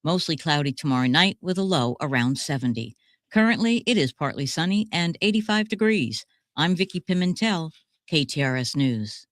Mostly cloudy tomorrow night with a low around 70. Currently, it is partly sunny and 85 degrees. I'm Vicki Pimentel, KTRS News.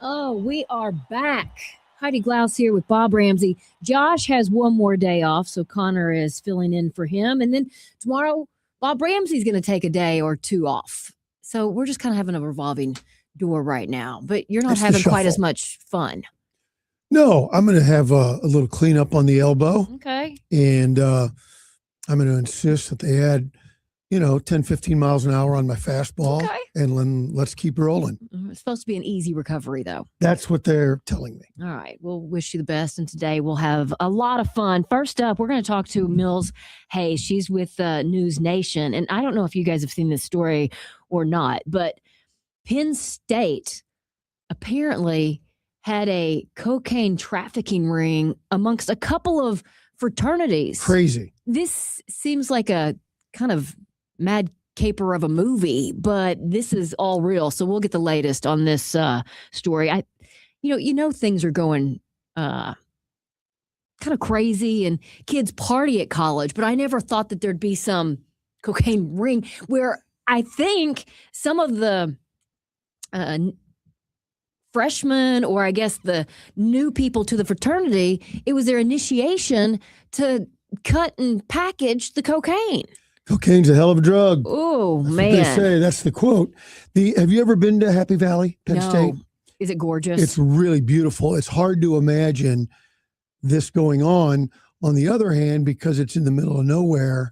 Oh, we are back. Heidi Glaus here with Bob Ramsey. Josh has one more day off, so Connor is filling in for him. And then tomorrow, Bob Ramsey's going to take a day or two off. So we're just kind of having a revolving door right now. But you're not having quite as much fun. No, I'm going to have a little cleanup on the elbow. Okay. And I'm going to insist that they add, 10, 15 miles an hour on my fastball. Okay. And then let's keep rolling. It's supposed to be an easy recovery, though. That's what they're telling me. All right. We'll wish you the best. And today we'll have a lot of fun. First up, we're going to talk to Mills Hayes. She's with News Nation. And I don't know if you guys have seen this story or not, but Penn State apparently had a cocaine trafficking ring amongst a couple of fraternities. Crazy. This seems like a kind of mad caper of a movie, but this is all real. So we'll get the latest on this story. Things are going kind of crazy and kids party at college, but I never thought that there'd be some cocaine ring where I think some of the freshmen, or I guess the new people to the fraternity, it was their initiation to cut and package the cocaine. Cocaine's a hell of a drug. Oh, That's man. what they say. That's the quote. Have you ever been to Happy Valley, Penn State? Is it gorgeous? It's really beautiful. It's hard to imagine this going on. On the other hand, because it's in the middle of nowhere,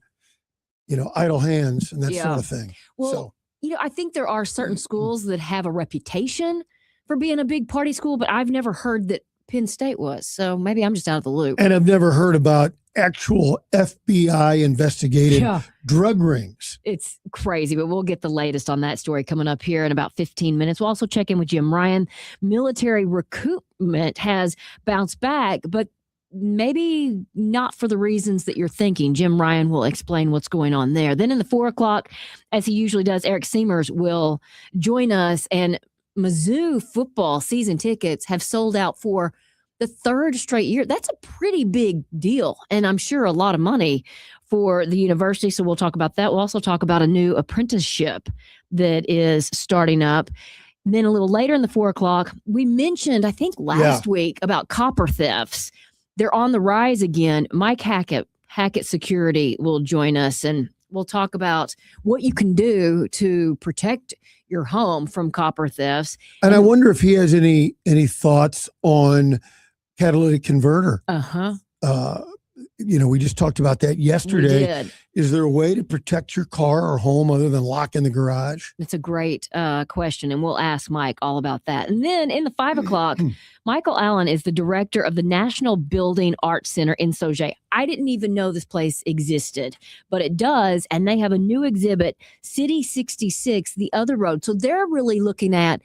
idle hands and that sort of thing. Well, I think there are certain schools that have a reputation for being a big party school, but I've never heard that Penn State was. So maybe I'm just out of the loop. And I've never heard about actual FBI investigated drug rings. It's crazy, but we'll get the latest on that story coming up here in about 15 minutes. We'll also check in with Jim Ryan. Military recruitment has bounced back, but maybe not for the reasons that you're thinking. Jim Ryan will explain what's going on there. Then in the 4 o'clock, as he usually does, Eric Seamers will join us, and Mizzou football season tickets have sold out for the third straight year. That's a pretty big deal, and I'm sure a lot of money for the university. So we'll talk about that. We'll also talk about a new apprenticeship that is starting up. And then a little later in the 4 o'clock, we mentioned, I think last week, about copper thefts. They're on the rise again. Mike Hackett Security will join us, and we'll talk about what you can do to protect your home from copper thefts. And I wonder if he has any thoughts on catalytic converter. We just talked about that yesterday. We did. Is there a way to protect your car or home other than locking the garage? It's a great question, and we'll ask Mike all about that. And then in the 5 o'clock, Michael Allen is the director of the National Building Arts Center in Sauget. I didn't even know this place existed, but it does, and they have a new exhibit, City 66, The Other Road. So they're really looking at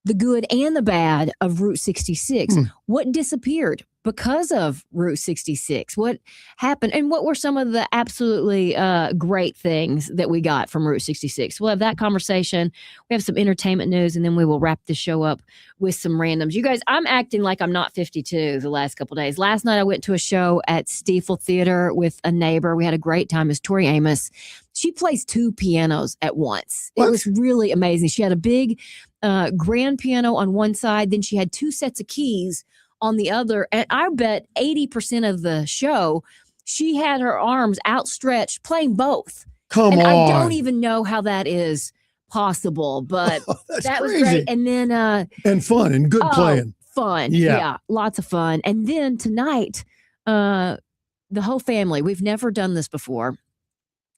the good and the bad of Route 66. What disappeared because of Route 66? What happened? And what were some of the absolutely great things that we got from Route 66? We'll have that conversation. We have some entertainment news, and then we will wrap the show up with some randoms. You guys, I'm acting like I'm not 52 the last couple of days. Last night I went to a show at Stiefel Theater with a neighbor. We had a great time. As Tori Amos, she plays 2 pianos at once. It was really amazing. She had a big grand piano on one side, then she had 2 sets of keys on the other. And I bet 80% of the show, she had her arms outstretched playing both. Come on. I don't even know how that is possible, but that was great. And then and fun and good playing. Fun. Yeah. Lots of fun. And then tonight, the whole family, we've never done this before.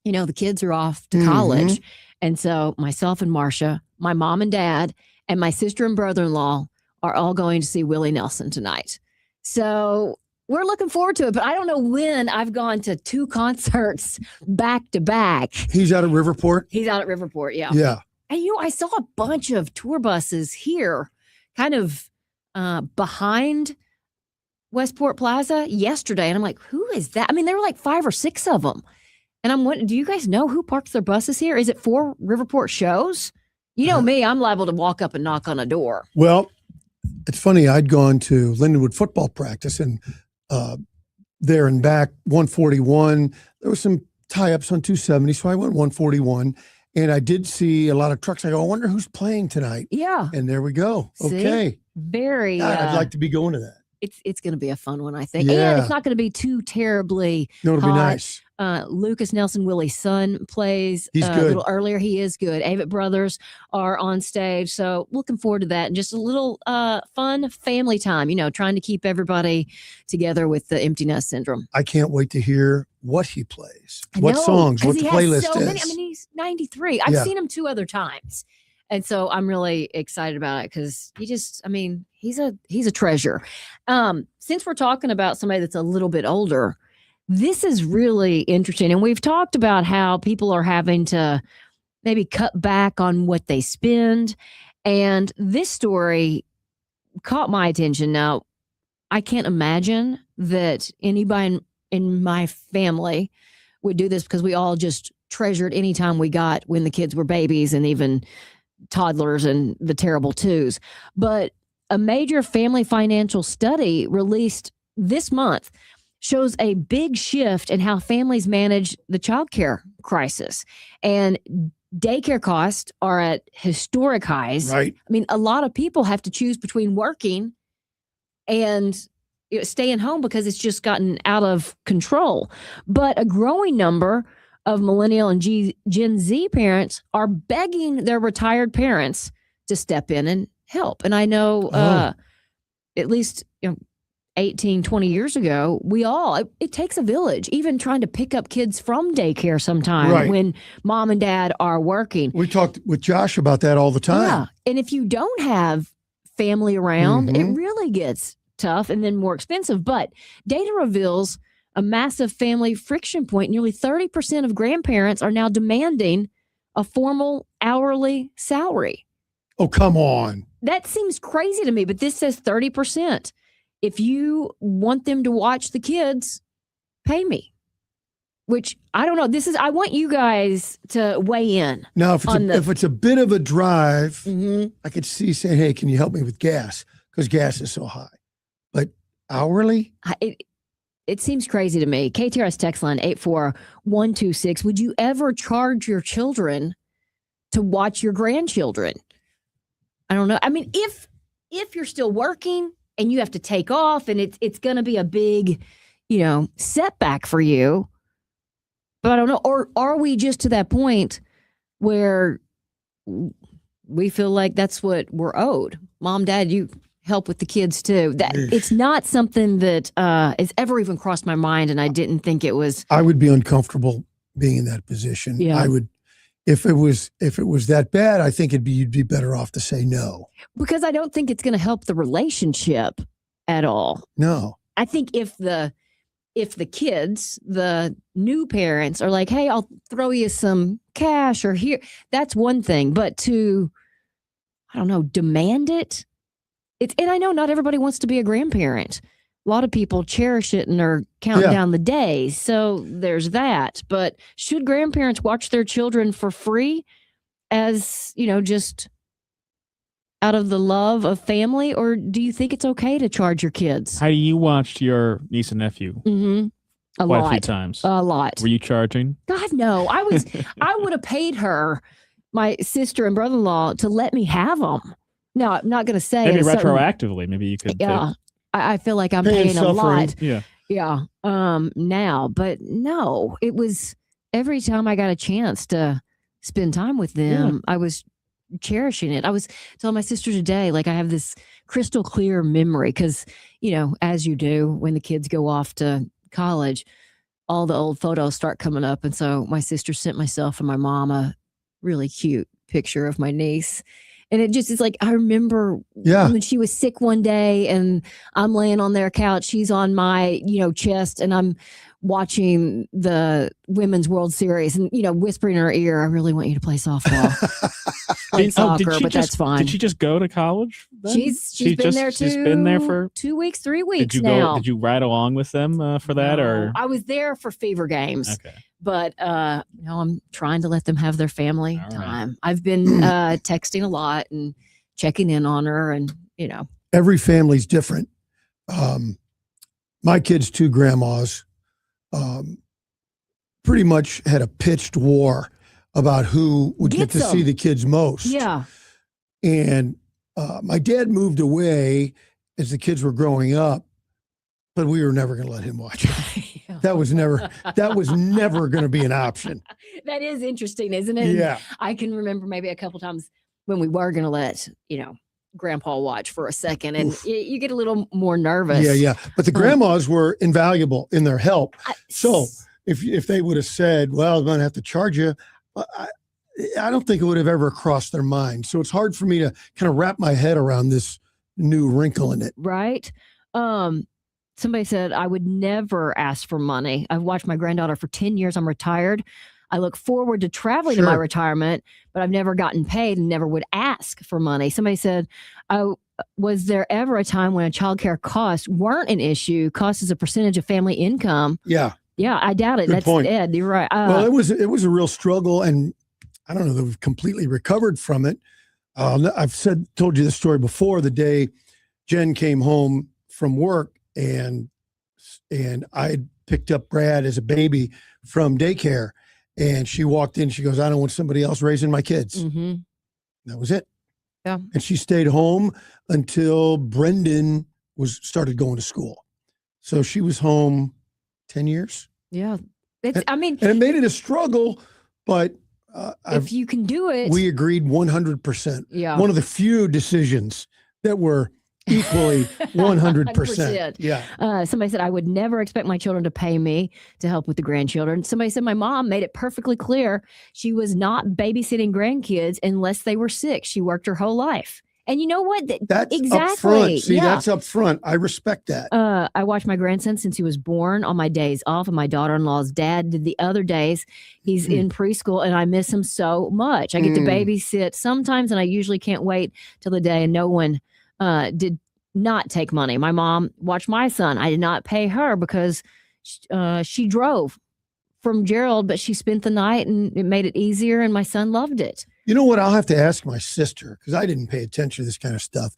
The kids are off to college. And so myself and Marcia, my mom and dad, and my sister and brother-in-law are all going to see Willie Nelson tonight. So we're looking forward to it, but I don't know when I've gone to 2 concerts back to back. He's out at Riverport? He's out at Riverport, yeah. Yeah. And I saw a bunch of tour buses here, kind of behind Westport Plaza yesterday. And I'm like, who is that? I mean, there were like 5 or 6 of them. And I'm wondering, do you guys know who parks their buses here? Is it for Riverport shows? You know me, I'm liable to walk up and knock on a door. Well, it's funny. I'd gone to Lindenwood football practice, and there and back 141. There was some tie-ups on 270, so I went 141. And I did see a lot of trucks. I go, I wonder who's playing tonight. Yeah. And there we go. See? Okay. Very. God, I'd like to be going to that. It's going to be a fun one, I think. Yeah. And it's not going to be too terribly No, it'll hot. be nice. Lucas Nelson, Willie's son, plays He's a good. little earlier. He is good. Avett Brothers are on stage. So looking forward to that. And just a little fun family time, trying to keep everybody together with the empty nest syndrome. I can't wait to hear what he plays, I what know, songs, 'cause what the he has playlist so is. many. I mean, he's 93. I've Yeah. seen him 2 other times. And so I'm really excited about it because he's a treasure. Since we're talking about somebody that's a little bit older, this is really interesting. And we've talked about how people are having to maybe cut back on what they spend. And this story caught my attention. Now, I can't imagine that anybody in my family would do this because we all just treasured any time we got when the kids were babies and even toddlers and the terrible 2s. But a major family financial study released this month shows a big shift in how families manage the childcare crisis. And daycare costs are at historic highs. Right. I mean, a lot of people have to choose between working and staying home because it's just gotten out of control. But a growing number of millennial and Gen Z parents are begging their retired parents to step in and help. And I know at least 18, 20 years ago, it takes a village, even trying to pick up kids from daycare sometime Right. when mom and dad are working. We talked with Josh about that all the time. Yeah. And if you don't have family around, it Mhm. really gets tough and then more expensive. But data reveals a massive family friction point. Nearly 30% of grandparents are now demanding a formal hourly salary. Oh, come on. That seems crazy to me, but this says 30%. If you want them to watch the kids, pay me. Which I don't know. I want you guys to weigh in. Now, if it's a bit of a drive, Mhm. I could see saying, hey, can you help me with gas? Because gas is so high. But hourly? It seems crazy to me. KTRS text line 84126. Would you ever charge your children to watch your grandchildren? I don't know. I mean, if you're still working and you have to take off and it's going to be a big, setback for you. But I don't know. Or are we just to that point where we feel like that's what we're owed? Mom, Dad, you help with the kids too. That it's not something that has ever even crossed my mind, and I didn't think it was. I would be uncomfortable being in that position. Yeah. I would, if it was that bad, I think you'd be better off to say no. Because I don't think it's going to help the relationship at all. No. I think if the kids, the new parents are like, hey, I'll throw you some cash or here, that's one thing. But to, I don't know, demand it. And I know not everybody wants to be a grandparent. A lot of people cherish it and are counting down the days. So there's that. But should grandparents watch their children for free as, just out of the love of family? Or do you think it's okay to charge your kids? How you watched your niece and nephew Mm-hmm. quite a few times? A lot. Were you charging? God, no. I would have paid her, my sister and brother-in-law, to let me have them. Now, I'm not going to say. Maybe retroactively. Maybe you could. Yeah. I feel like I'm Pain paying a lot. Yeah. Yeah. Now, but no, it was every time I got a chance to spend time with them, I was cherishing it. I was telling my sister today, like I have this crystal clear memory because, as you do when the kids go off to college, all the old photos start coming up. And so my sister sent myself and my mom a really cute picture of my niece. And it just is like, I remember when she was sick one day and I'm laying on their couch, she's on my, chest, and I'm watching the Women's World Series and, whispering in her ear, I really want you to play softball. Soccer, but that's fine. Did she just go to college then? She's been there She's been there for 2 weeks, 3 weeks now. Did you ride along with them for that? No, or I was there for Fever games. Okay. But I'm trying to let them have their family time. I've been texting a lot and checking in on her, and every family's different. My kids' 2 grandmas pretty much had a pitched war about who would get to see the kids most. Yeah. And my dad moved away as the kids were growing up, but we were never going to let him watch it. That was never going to be an option. That is interesting, isn't it? Yeah. I can remember maybe a couple times when we were going to let, Grandpa watch for a second, and you get a little more nervous. Yeah. But the grandmas were invaluable in their help. So if they would have said, well, I'm going to have to charge you, I don't think it would have ever crossed their mind. So it's hard for me to kind of wrap my head around this new wrinkle in it. Right. Somebody said, I would never ask for money. I've watched my granddaughter for 10 years. I'm retired. I look forward to traveling to my retirement, but I've never gotten paid and never would ask for money. Somebody said, was there ever a time when a childcare costs weren't an issue? Cost is a percentage of family income. Yeah. Yeah, I doubt it. Good That's point. Ed. You're right. Well, it was a real struggle, and I don't know that we've completely recovered from it. I've told you this story before. The day Jen came home from work, and I picked up Brad as a baby from daycare, and she walked in. She goes, "I don't want somebody else raising my kids." Mm-hmm. That was it. Yeah. And she stayed home until Brendan started going to school. So she was home 10 years. Yeah. And it made it a struggle, but if you can do it. We agreed 100%. Yeah. One of the few decisions that were equally 100%. Yeah. Somebody said, I would never expect my children to pay me to help with the grandchildren. Somebody said, my mom made it perfectly clear she was not babysitting grandkids unless they were sick. She worked her whole life. And you know what? That's exactly. up front. See, that's up front. I respect that. I watched my grandson since he was born on my days off, and my daughter-in-law's dad did the other days. He's in preschool, and I miss him so much. I get to babysit sometimes, and I usually can't wait till the day, and no one did not take money. My mom watched my son. I did not pay her because she drove from Gerald, but she spent the night, and it made it easier, and my son loved it. You know what? I'll have to ask my sister, because I didn't pay attention to this kind of stuff.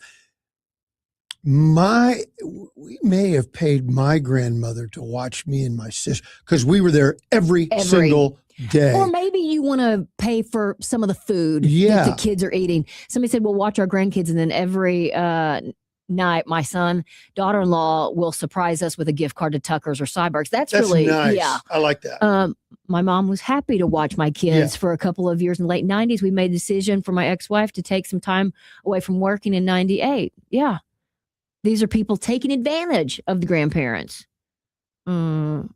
We may have paid my grandmother to watch me and my sister, because we were there every single day. Or maybe you want to pay for some of the food that the kids are eating. Somebody said, we'll watch our grandkids, and then every night my daughter-in-law will surprise us with a gift card to Tucker's or Cyberg's. That's really nice. Yeah. I like that. My mom was happy to watch my kids for a couple of years in the late 90s. We made the decision for my ex-wife to take some time away from working in 98. Yeah. These are people taking advantage of the grandparents. Somebody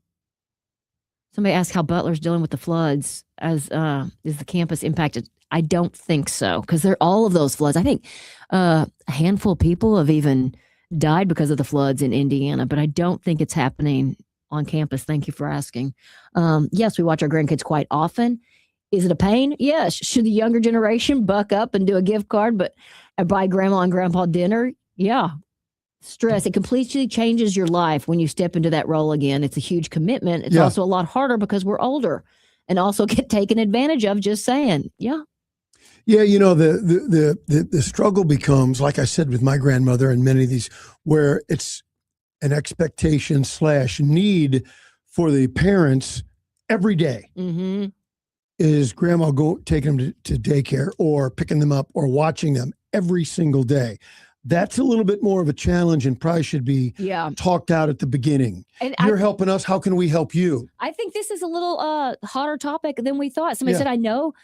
asked how Butler's dealing with the floods. Is the campus impacted? I don't think so, because they're all of those floods. I think a handful of people have even died because of the floods in Indiana, but I don't think it's happening on campus. Thank you for asking. Yes, we watch our grandkids quite often. Is it a pain? Yes. Should the younger generation buck up and do a gift card, but buy grandma and grandpa dinner? Yeah. Stress. It completely changes your life when you step into that role again. It's a huge commitment. It's also a lot harder because we're older and also get taken advantage of, just saying. Yeah. Yeah, the struggle becomes, like I said with my grandmother and many of these, where it's an expectation / need for the parents every day. Mm-hmm. Is grandma taking them to daycare or picking them up or watching them every single day? That's a little bit more of a challenge and probably should be talked out at the beginning. And you're helping us. How can we help you? I think this is a little hotter topic than we thought. Somebody said, I know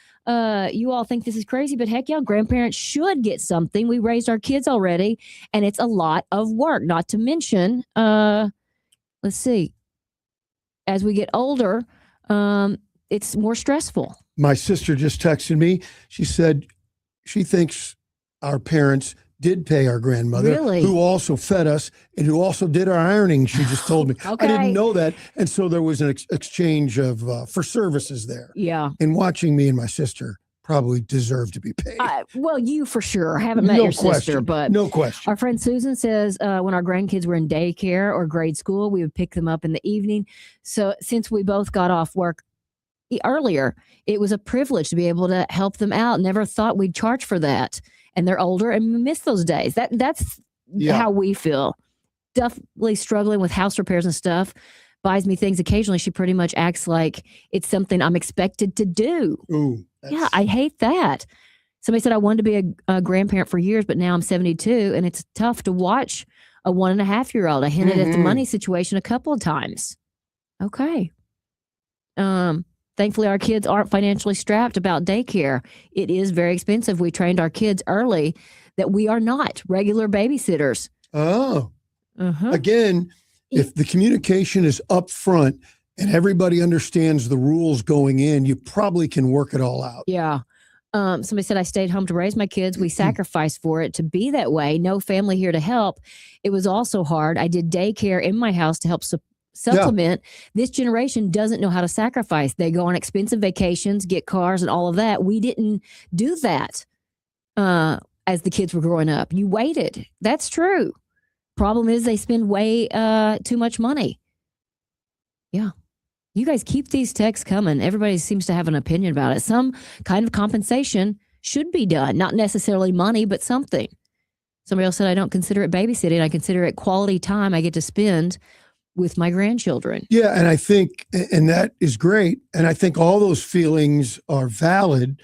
you all think this is crazy, but heck yeah, grandparents should get something. We raised our kids already, and it's a lot of work, not to mention, let's see. as we get older, it's more stressful. My sister just texted me. She said she thinks our parents did pay our grandmother, Really? who also fed us and who also did our ironing. She just told me. Okay. I didn't know that. And so there was an exchange of for services there. Yeah. And watching me and my sister probably deserve to be paid. Well, you for sure. I haven't met No your sister, question. but No question. our friend Susan says when our grandkids were in daycare or grade school, we would pick them up in the evening. So since we both got off work earlier, it was a privilege to be able to help them out. Never thought we'd charge for that. And they're older and we miss those days. That's how we feel. Definitely struggling with house repairs and stuff. Buys me things occasionally. She pretty much acts like it's something I'm expected to do. Ooh, Yeah, I hate that. Somebody said I wanted to be a grandparent for years, but now I'm 72 and it's tough to watch a 1.5-year-old. I hinted at the money situation a couple of times. Okay. Thankfully, our kids aren't financially strapped about daycare. It is very expensive. We trained our kids early that we are not regular babysitters. Oh. Again, if the communication is up front and everybody understands the rules going in, you probably can work it all out. Yeah. Somebody said I stayed home to raise my kids. We sacrificed for it to be that way. No family here to help. It was also hard. I did daycare in my house to help supplement. This generation doesn't know how to sacrifice. They go on expensive vacations, get cars and all of that. We didn't do that as the kids were growing up. You waited. That's true. Problem is they spend way too much money. Yeah. You guys keep these texts coming. Everybody seems to have an opinion about it. Some kind of compensation should be done. Not necessarily money, but something. Somebody else said, I don't consider it babysitting. I consider it quality time I get to spend with my grandchildren. Yeah, and I think, and that is great. And I think all those feelings are valid.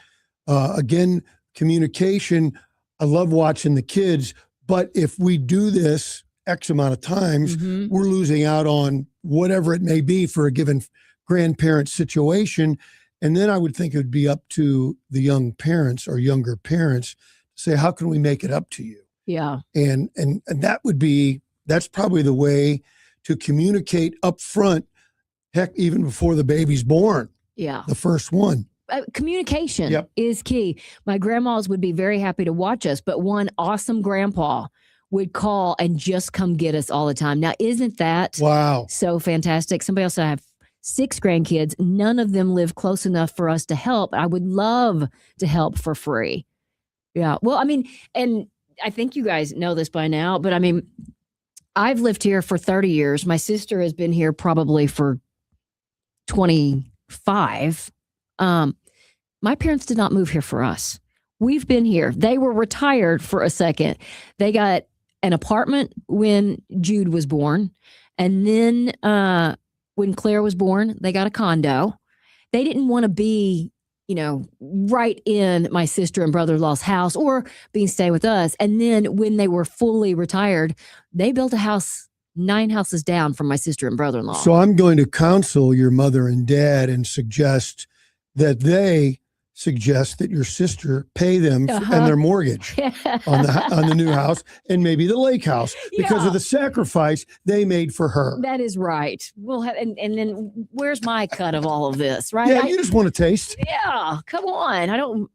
Again, communication, I love watching the kids, but if we do this X amount of times, we're losing out on whatever it may be for a given grandparent situation. And then I would think it would be up to the young parents or younger parents to say, how can we make it up to you? Yeah. And that's probably the way to communicate up front, heck, even before the baby's born. Yeah. The first one. Communication is key. My grandmas would be very happy to watch us, but one awesome grandpa would call and just come get us all the time. Now, isn't that so fantastic? Somebody else said, I have 6 grandkids. None of them live close enough for us to help. I would love to help for free. Yeah. Well, I mean, and I think you guys know this by now, but I mean, I've lived here for 30 years. My sister has been here probably for 25. My parents did not move here for us. We've been here. They were retired for a second. They got an apartment when Jude was born. And then when Claire was born, they got a condo. They didn't want to be, right in my sister and brother-in-law's house or staying with us. And then when they were fully retired, they built a house 9 houses down from my sister and brother-in-law. So I'm going to counsel your mother and dad and suggest that they suggest that your sister pay them and their mortgage on the new house and maybe the lake house because of the sacrifice they made for her. That is right. We'll have, and then where's my cut of all of this, right? Yeah, you just want to taste. Yeah, come on. I don't,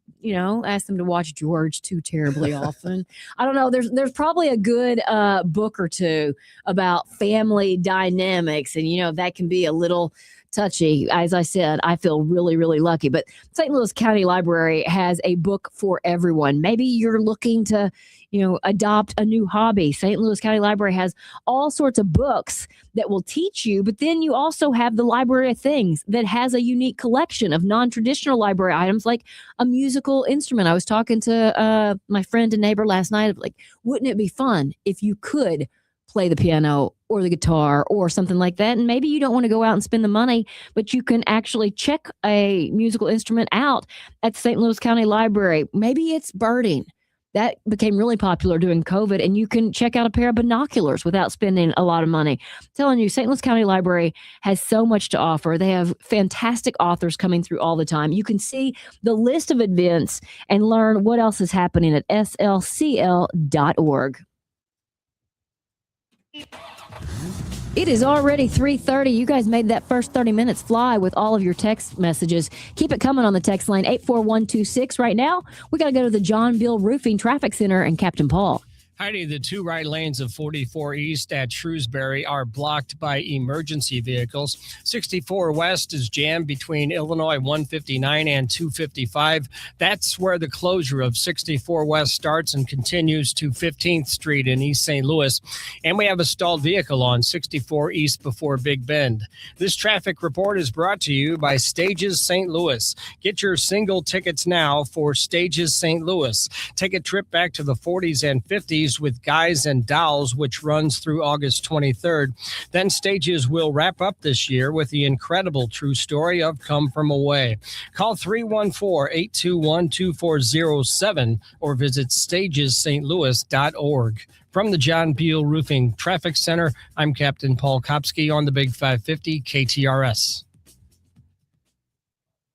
ask them to watch George too terribly often. I don't know. There's probably a good book or two about family dynamics, and that can be a little touchy. As I said, I feel really, really lucky. But St. Louis County Library has a book for everyone. Maybe you're looking to, adopt a new hobby. St. Louis County Library has all sorts of books that will teach you. But then you also have the Library of Things that has a unique collection of non-traditional library items like a musical instrument. I was talking to my friend and neighbor last night. Like, wouldn't it be fun if you could play the piano or the guitar or something like that? And maybe you don't want to go out and spend the money, but you can actually check a musical instrument out at the St. Louis County Library. Maybe it's birding. That became really popular during COVID, and you can check out a pair of binoculars without spending a lot of money. I'm telling you, St. Louis County Library has so much to offer. They have fantastic authors coming through all the time. You can see the list of events and learn what else is happening at slcl.org. It is already 3:30. You guys made that first 30 minutes fly with all of your text messages. Keep it coming on the text line 84126. Right now, we got to go to the John Bill Roofing Traffic Center and Captain Paul. Heidi, the two right lanes of 44 East at Shrewsbury are blocked by emergency vehicles. 64 West is jammed between Illinois 159 and 255. That's where the closure of 64 West starts and continues to 15th Street in East St. Louis. And we have a stalled vehicle on 64 East before Big Bend. This traffic report is brought to you by Stages St. Louis. Get your single tickets now for Stages St. Louis. Take a trip back to the 40s and 50s with Guys and Dolls, which runs through August 23rd. Then Stages will wrap up this year with the incredible true story of Come From Away. Call 314-821-2407 or visit stagesstlouis.org. From the John Beal Roofing Traffic Center, I'm Captain Paul Kopsky on the Big 550 KTRS.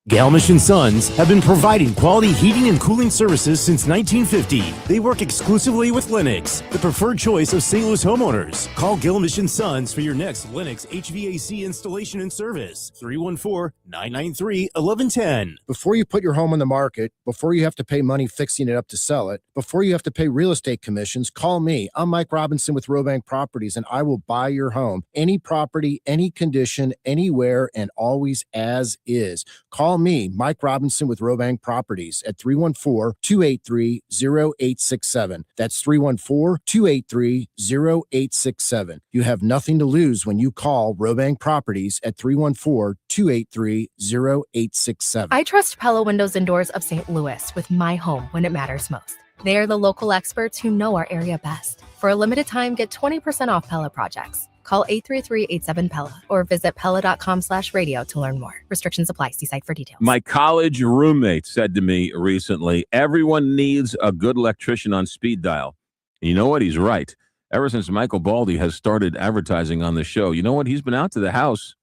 Galmish & Sons have been providing quality heating and cooling services since 1950. They work exclusively with Lennox, the preferred choice of St. Louis homeowners. Call Galmish & Sons for your next Lennox HVAC installation and service. 314-993-1110. Before you put your home on the market, before you have to pay money fixing it up to sell it, before you have to pay real estate commissions, call me. I'm Mike Robinson with Robank Properties, and I will buy your home. Any property, any condition, anywhere, and always as is. Call me, Mike Robinson with Robank Properties at 314-283-0867. That's 314-283-0867. You have nothing to lose when you call Robank Properties at 314-283-0867. I trust Pella Windows and Doors of St. Louis with my home when it matters most. They are the local experts who know our area best. For a limited time, get 20% off Pella projects. Call 833-87-PELLA or visit Pella.com/radio to learn more. Restrictions apply. See site for details. My college roommate said to me recently, everyone needs a good electrician on speed dial. And you know what? He's right. Ever since Michael Baldy has started advertising on the show, you know what? He's been out to the house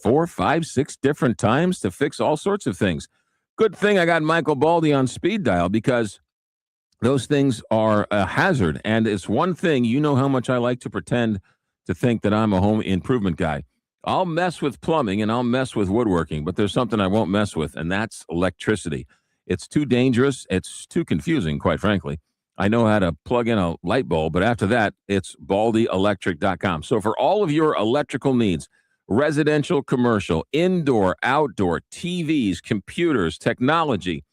4, 5, 6 different times to fix all sorts of things. Good thing I got Michael Baldy on speed dial because those things are a hazard. And it's one thing, you know how much I like to pretend to think that I'm a home improvement guy. I'll mess with plumbing and I'll mess with woodworking, but there's something I won't mess with, and that's electricity. It's too dangerous. It's too confusing, quite frankly. I know how to plug in a light bulb, but after that, it's baldyelectric.com. So for all of your electrical needs, residential, commercial, indoor, outdoor, TVs, computers, technology,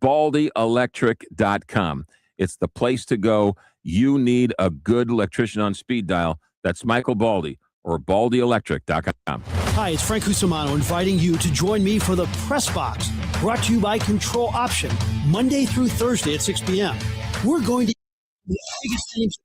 baldyelectric.com. It's the place to go. You need a good electrician on speed dial. That's Michael Baldy or baldyelectric.com. Hi, it's Frank Cusimano inviting you to join me for the Press Box, brought to you by Control Option, Monday through Thursday at 6 p.m. We're going to the biggest names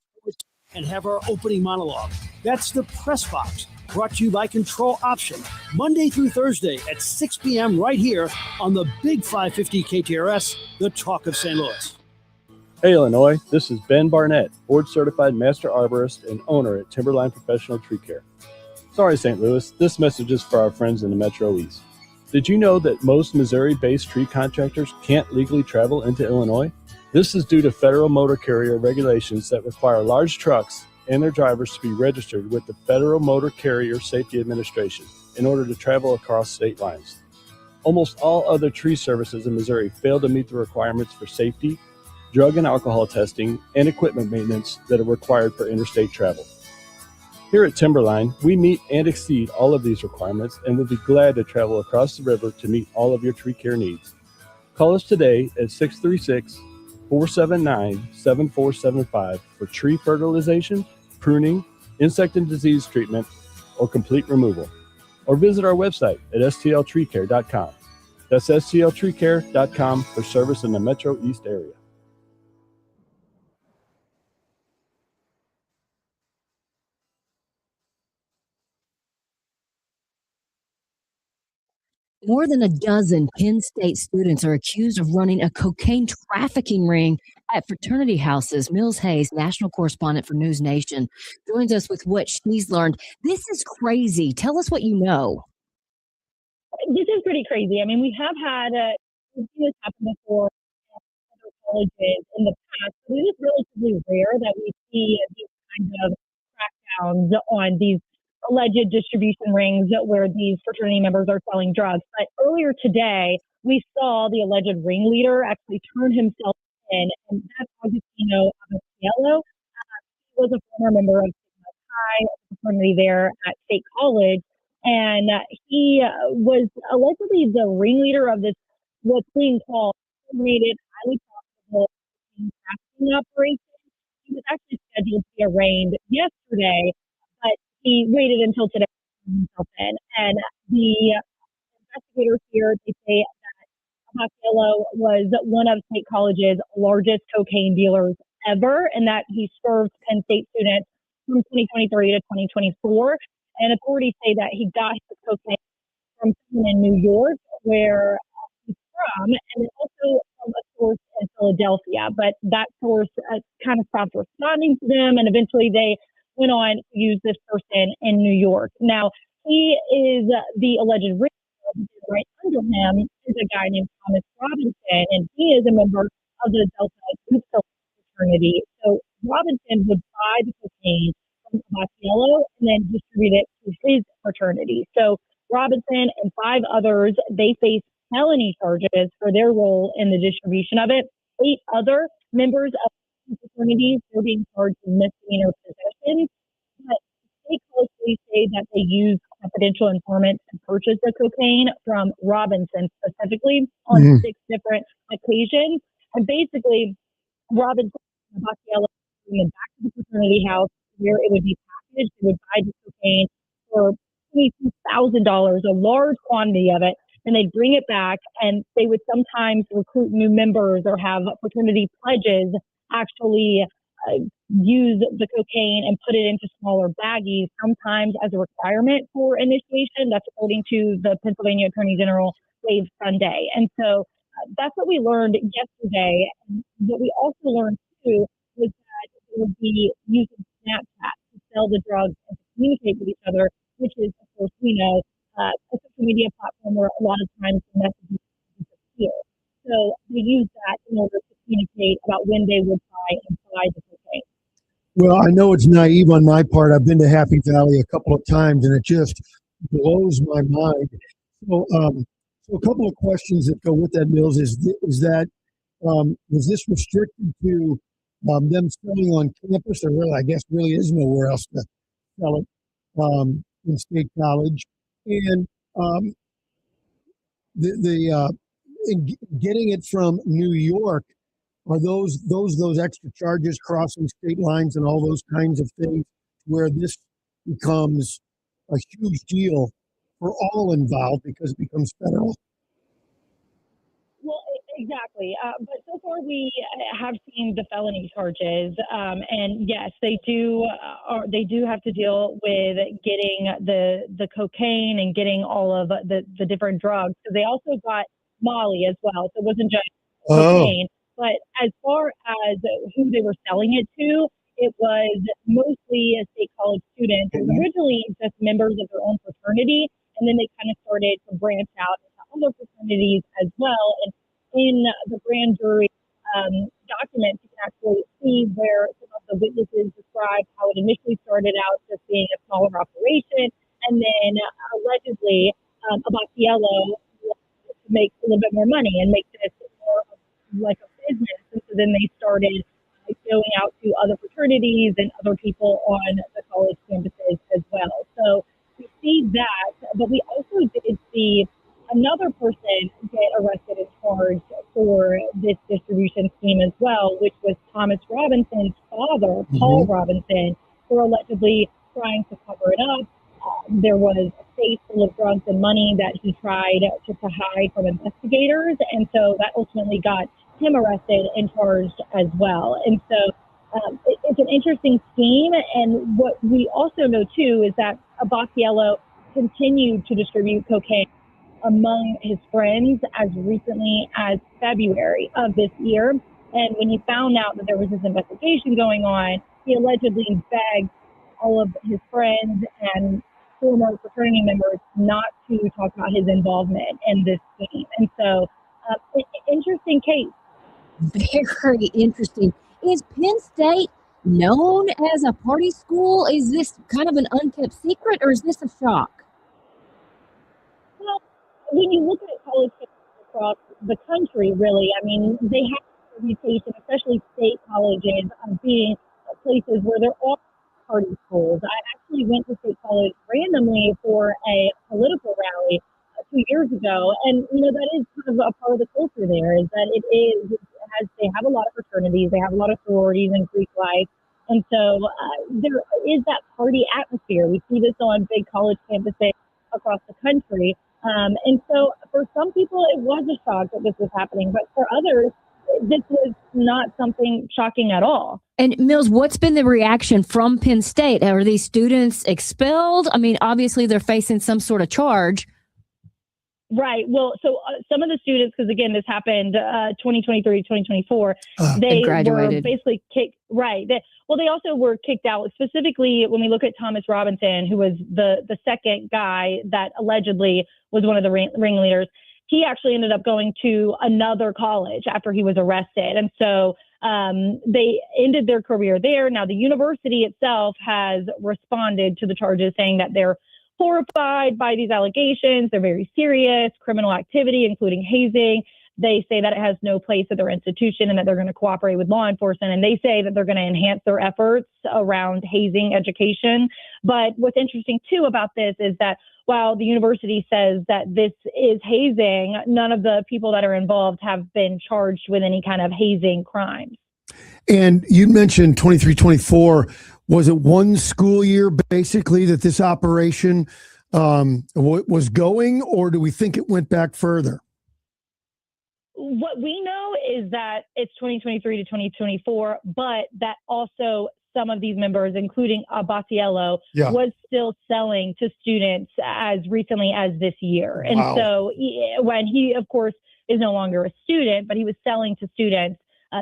and have our opening monologue. That's the Press Box, brought to you by Control Option, Monday through Thursday at 6 p.m. right here on the Big 550 KTRS, the Talk of St. Louis. Hey Illinois, this is Ben Barnett, board certified master arborist and owner at Timberline Professional Tree Care. Sorry St. Louis, this message is for our friends in the Metro East. Did you know that most Missouri-based tree contractors can't legally travel into Illinois? This is due to federal motor carrier regulations that require large trucks and their drivers to be registered with the Federal Motor Carrier Safety Administration in order to travel across state lines. Almost all other tree services in Missouri fail to meet the requirements for safety, drug and alcohol testing, and equipment maintenance that are required for interstate travel. Here at Timberline, we meet and exceed all of these requirements and would be glad to travel across the river to meet all of your tree care needs. Call us today at 636-479-7475 for tree fertilization, pruning, insect and disease treatment, or complete removal. Or visit our website at stltreecare.com. That's stltreecare.com for service in the Metro East area. More than a dozen Penn State students are accused of running a cocaine trafficking ring at fraternity houses. Mills Hayes, national correspondent for News Nation, joins us with what she's learned. This is crazy. Tell us what you know. This is pretty crazy. I mean, we have had this happen before at other colleges in the past. It is relatively rare that we see these kinds of crackdowns on these alleged distribution rings where these fraternity members are selling drugs. But earlier today, we saw the alleged ringleader actually turn himself in, and that's Augustino Abasciello. He was a former member of Sigma Chi, a fraternity there at State College, and he was allegedly the ringleader of this, what's being called coordinated, highly profitable trafficking operation. He was actually scheduled to be arraigned yesterday, but he waited until today to turn himself in. And the investigators here, they say Abasciello was one of State College's largest cocaine dealers ever, and that he served Penn State students from 2023 to 2024. And authorities say that he got his cocaine from someone in New York, where he's from, and then also from a source in Philadelphia. But that source kind of stopped responding to them, and eventually they went on to use this person in New York. Now, he is the alleged ringleader. Right under him is a guy named Thomas Robinson, and he is a member of the Delta Upsilon fraternity. So Robinson would buy the cocaine from Abasciello and then distribute it to his fraternity. So Robinson and 5 others, they face felony charges for their role in the distribution of it. 8 other members of the fraternities are being charged with misdemeanor possession. But State College police say that they used confidential informants to purchase the cocaine from Robinson specifically on 6 different occasions. And basically, Robinson and Abasciello bring it back to the fraternity house where it would be packaged. They would buy the cocaine for $22,000, a large quantity of it, and they'd bring it back, and they would sometimes recruit new members or have fraternity pledges actually use the cocaine and put it into smaller baggies, sometimes as a requirement for initiation. That's according to the Pennsylvania Attorney General Dave Sunday. And so that's what we learned yesterday. And what we also learned too was that it would be using Snapchat to sell the drugs and to communicate with each other, which is, of course, we know, a social media platform where a lot of times the messages disappear. So they use that in order to communicate about when they would buy and buy the cocaine. Well, I know it's naive on my part. I've been to Happy Valley a couple of times, and it just blows my mind. So, so a couple of questions that go with that, Mills, is that was this restricted to them selling on campus? There really, I guess, really is nowhere else to sell it in State College, and in getting it from New York. Are those extra charges crossing state lines and all those kinds of things where this becomes a huge deal for all involved because it becomes federal? Well, exactly. But so far we have seen the felony charges, and yes, they do have to deal with getting the cocaine and getting all of the different drugs. So they also got Molly as well. So it wasn't just cocaine. But as far as who they were selling it to, it was mostly State College students. It was originally just members of their own fraternity, and then they kind of started to branch out into other fraternities as well. And in the grand jury documents, you can actually see where some of the witnesses describe how it initially started out just being a smaller operation, and then allegedly Abasciello wanted to make a little bit more money and make this more like a business. And so then they started going out to other fraternities and other people on the college campuses as well. So we see that, but we also did see another person get arrested and charged for this distribution scheme as well, which was Thomas Robinson's father, Paul Robinson, for allegedly trying to cover it up. There was a safe full of drugs and money that he tried to hide from investigators, and so that ultimately got him arrested and charged as well. And so it's an interesting scheme. And what we also know too is that Abasciello continued to distribute cocaine among his friends as recently as February of this year. And when he found out that there was this investigation going on, he allegedly begged all of his friends and former fraternity members not to talk about his involvement in this scheme. And so interesting case. Very interesting. Is Penn State known as a party school? Is this kind of an unkept secret, or is this a shock? Well, when you look at college campuses across the country, really, I mean, they have a reputation, especially state colleges, of being places where there are party schools. I actually went to State College randomly for a political rally 2 years ago, and that is kind of a part of the culture there. Is that they have a lot of fraternities, they have a lot of sororities and Greek life, and so there is that party atmosphere. We see this on big college campuses across the country. And so for some people, it was a shock that this was happening, but for others, this was not something shocking at all. And Mills, what's been the reaction from Penn State? Are these students expelled? I mean, obviously they're facing some sort of charge. Right. Well, so some of the students, because again, this happened 2023, 2024, they graduated. were basically kicked. Right. They also were kicked out. Specifically, when we look at Thomas Robinson, who was the second guy that allegedly was one of the ringleaders, he actually ended up going to another college after he was arrested. And so they ended their career there. Now, the university itself has responded to the charges, saying that they're horrified by these allegations. They're very serious criminal activity, including hazing. They say that it has no place at their institution and that they're going to cooperate with law enforcement. And they say that they're going to enhance their efforts around hazing education. But what's interesting, too, about this is that while the university says that this is hazing, none of the people that are involved have been charged with any kind of hazing crimes. And you mentioned 23-24. Was it one school year basically that this operation was going, or do we think it went back further? What we know is that it's 2023 to 2024, but that also some of these members, including Abatiello, was still selling to students as recently as this year. And so when he, of course, is no longer a student, but he was selling to students